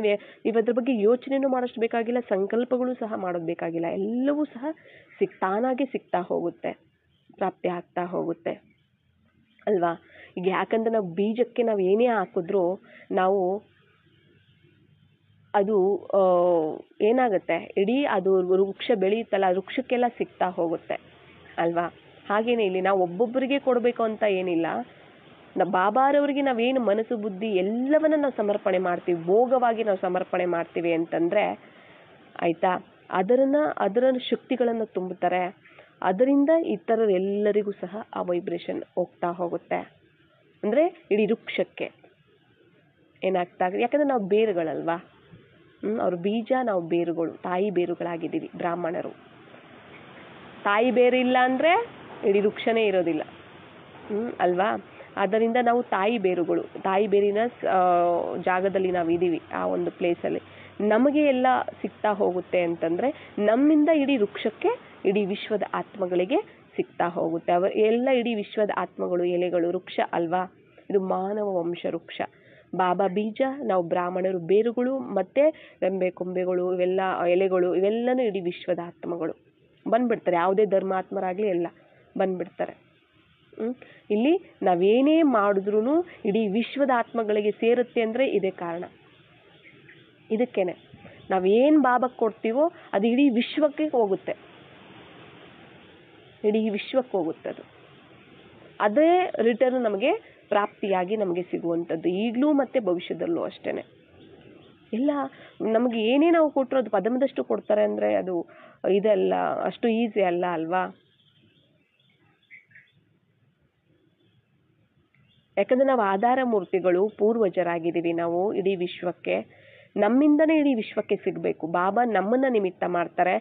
A: ನೀವು ಅದ್ರ ಬಗ್ಗೆ ಯೋಚನೆನೂ ಮಾಡೋಷ್ಟು ಬೇಕಾಗಿಲ್ಲ, ಸಂಕಲ್ಪಗಳು ಸಹ ಮಾಡೋದು ಬೇಕಾಗಿಲ್ಲ, ಎಲ್ಲವೂ ಸಹ ತಾನಾಗೆ ಸಿಗ್ತಾ ಹೋಗುತ್ತೆ, ಪ್ರಾಪ್ತಿ ಆಗ್ತಾ ಹೋಗುತ್ತೆ ಅಲ್ವಾ. ಈಗ ಯಾಕಂದ್ರೆ ನಾವು ಬೀಜಕ್ಕೆ ನಾವು ಏನೇ ಹಾಕಿದ್ರೂ ನಾವು ಅದು ಏನಾಗುತ್ತೆ, ಇಡೀ ಅದು ವೃಕ್ಷ ಬೆಳೆಯುತ್ತಲ್ಲ, ವೃಕ್ಷಕ್ಕೆಲ್ಲ ಸಿಗ್ತಾ ಹೋಗುತ್ತೆ ಅಲ್ವಾ. ಹಾಗೇನೆ ಇಲ್ಲಿ ನಾವು ಒಬ್ಬೊಬ್ಬರಿಗೆ ಕೊಡಬೇಕು ಅಂತ ಏನಿಲ್ಲ, ಬಾಬಾರವರಿಗೆ ನಾವೇನು ಮನಸ್ಸು ಬುದ್ಧಿ ಎಲ್ಲವನ್ನ ನಾವು ಸಮರ್ಪಣೆ ಮಾಡ್ತೀವಿ, ಭೋಗವಾಗಿ ನಾವು ಸಮರ್ಪಣೆ ಮಾಡ್ತೀವಿ ಅಂತಂದರೆ ಆಯಿತಾ, ಅದರ ಶಕ್ತಿಗಳನ್ನು ತುಂಬುತ್ತಾರೆ. ಅದರಿಂದ ಇತರರೆಲ್ಲರಿಗೂ ಸಹ ಆ ವೈಬ್ರೇಷನ್ ಹೋಗ್ತಾ ಹೋಗುತ್ತೆ. ಅಂದರೆ ಇಡೀ ವೃಕ್ಷಕ್ಕೆ ಏನಾಗ್ತಾ, ಯಾಕಂದರೆ ನಾವು ಬೇರುಗಳಲ್ವಾ, ಅವ್ರ ಬೀಜ, ನಾವು ಬೇರುಗಳು, ತಾಯಿ ಬೇರುಗಳಾಗಿದ್ದೀವಿ ಬ್ರಾಹ್ಮಣರು. ತಾಯಿ ಬೇರು ಇಲ್ಲ ಅಂದರೆ ಇಡೀ ವೃಕ್ಷನೇ ಇರೋದಿಲ್ಲ, ಅಲ್ವಾ? ಆದ್ದರಿಂದ ನಾವು ತಾಯಿ ಬೇರುಗಳು, ತಾಯಿ ಬೇರಿನ ಜಾಗದಲ್ಲಿ ನಾವು ಇದ್ದೀವಿ, ಆ ಒಂದು ಪ್ಲೇಸಲ್ಲಿ ನಮಗೆ ಎಲ್ಲ ಸಿಗ್ತಾ ಹೋಗುತ್ತೆ ಅಂತಂದರೆ ನಮ್ಮಿಂದ ಇಡೀ ವೃಕ್ಷಕ್ಕೆ, ಇಡೀ ವಿಶ್ವದ ಆತ್ಮಗಳಿಗೆ ಸಿಗ್ತಾ ಹೋಗುತ್ತೆ. ಎಲ್ಲ ಇಡೀ ವಿಶ್ವದ ಆತ್ಮಗಳು, ಎಲೆಗಳು ವೃಕ್ಷ ಅಲ್ವಾ? ಇದು ಮಾನವ ವಂಶ ವೃಕ್ಷ. ಬಾಬಾ ಬೀಜ, ನಾವು ಬ್ರಾಹ್ಮಣರು ಬೇರುಗಳು, ಮತ್ತು ರೆಂಬೆ ಕೊಂಬೆಗಳು, ಇವೆಲ್ಲ ಎಲೆಗಳು, ಇವೆಲ್ಲನೂ ಇಡೀ ವಿಶ್ವದ ಆತ್ಮಗಳು ಬಂದ್ಬಿಡ್ತಾರೆ. ಯಾವುದೇ ಧರ್ಮಾತ್ಮರಾಗಲಿ ಎಲ್ಲ ಬಂದ್ಬಿಡ್ತಾರೆ. ಇಲ್ಲಿ ನಾವೇನೇ ಮಾಡಿದ್ರೂ ಇಡೀ ವಿಶ್ವದ ಆತ್ಮಗಳಿಗೆ ಸೇರುತ್ತೆ ಅಂದರೆ ಇದೇ ಕಾರಣ. ಇದಕ್ಕೇನೆ ನಾವೇನು ಬಾಬಾಕ್ಕೆ ಕೊಡ್ತೀವೋ ಅದು ಇಡೀ ವಿಶ್ವಕ್ಕೆ ಹೋಗುತ್ತೆ, ಇಡೀ ವಿಶ್ವಕ್ಕೆ ಹೋಗುತ್ತೆ. ಅದೇ ರಿಟರ್ನ್ ನಮಗೆ ಪ್ರಾಪ್ತಿಯಾಗಿ ನಮಗೆ ಸಿಗುವಂಥದ್ದು, ಈಗಲೂ ಮತ್ತು ಭವಿಷ್ಯದಲ್ಲೂ ಅಷ್ಟೇ. ಎಲ್ಲ ನಮಗೆ ಏನೇ ನಾವು ಕೊಟ್ಟರು ಅದು ಪದಮದಷ್ಟು ಕೊಡ್ತಾರೆ ಅಂದರೆ ಅದು ಇದೆಲ್ಲ ಅಷ್ಟು ಈಸಿ ಅಲ್ಲ ಅಲ್ವಾ? ಯಾಕಂದರೆ ನಾವು ಆಧಾರ ಮೂರ್ತಿಗಳು, ಪೂರ್ವಜರಾಗಿದ್ದೀವಿ ನಾವು ಇಡೀ ವಿಶ್ವಕ್ಕೆ. ನಮ್ಮಿಂದನೇ ಇಡೀ ವಿಶ್ವಕ್ಕೆ ಸಿಗಬೇಕು. ಬಾಬಾ ನಮ್ಮನ್ನು ನಿಮಿತ್ತ ಮಾಡ್ತಾರೆ.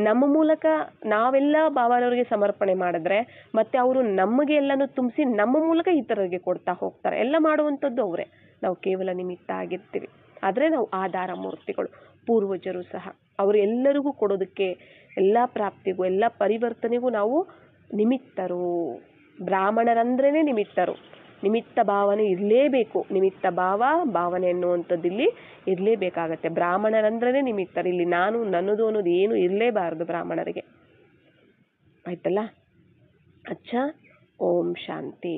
A: ನಮ್ಮ ಮೂಲಕ ನಾವೆಲ್ಲ ಬಾಬಾರವರಿಗೆ ಸಮರ್ಪಣೆ ಮಾಡಿದ್ರೆ ಮತ್ತು ಅವರು ನಮಗೆ ಎಲ್ಲನೂ ತುಂಬಿಸಿ ನಮ್ಮ ಮೂಲಕ ಇತರರಿಗೆ ಕೊಡ್ತಾ ಹೋಗ್ತಾರೆ. ಎಲ್ಲ ಮಾಡುವಂಥದ್ದು ಅವರೇ, ನಾವು ಕೇವಲ ನಿಮಿತ್ತ ಆಗಿರ್ತೀವಿ. ಆದರೆ ನಾವು ಆಧಾರ ಮೂರ್ತಿಗಳು, ಪೂರ್ವಜರು ಸಹ. ಅವರು ಎಲ್ಲರಿಗೂ ಕೊಡೋದಕ್ಕೆ, ಎಲ್ಲ ಪ್ರಾಪ್ತಿಗೂ, ಎಲ್ಲ ಪರಿವರ್ತನೆಗೂ ನಾವು ನಿಮಿತ್ತರು. ಬ್ರಾಹ್ಮಣರಂದ್ರೇ ನಿಮಿತ್ತರು. ನಿಮಿತ್ತ ಭಾವನೆ ಇರಲೇಬೇಕು. ನಿಮಿತ್ತ ಭಾವನೆ ಅನ್ನುವಂಥದ್ದು ಇಲ್ಲಿ ಇರಲೇಬೇಕಾಗತ್ತೆ. ಬ್ರಾಹ್ಮಣರಂದ್ರೇ ನಿಮಿತ್ತರು. ಇಲ್ಲಿ ನಾನು ನನ್ನದು ಅನ್ನೋದು ಏನು ಇರಲೇಬಾರದು ಬ್ರಾಹ್ಮಣರಿಗೆ. ಆಯ್ತಲ್ಲ? ಅಚ್ಚಾ, ಓಂ ಶಾಂತಿ.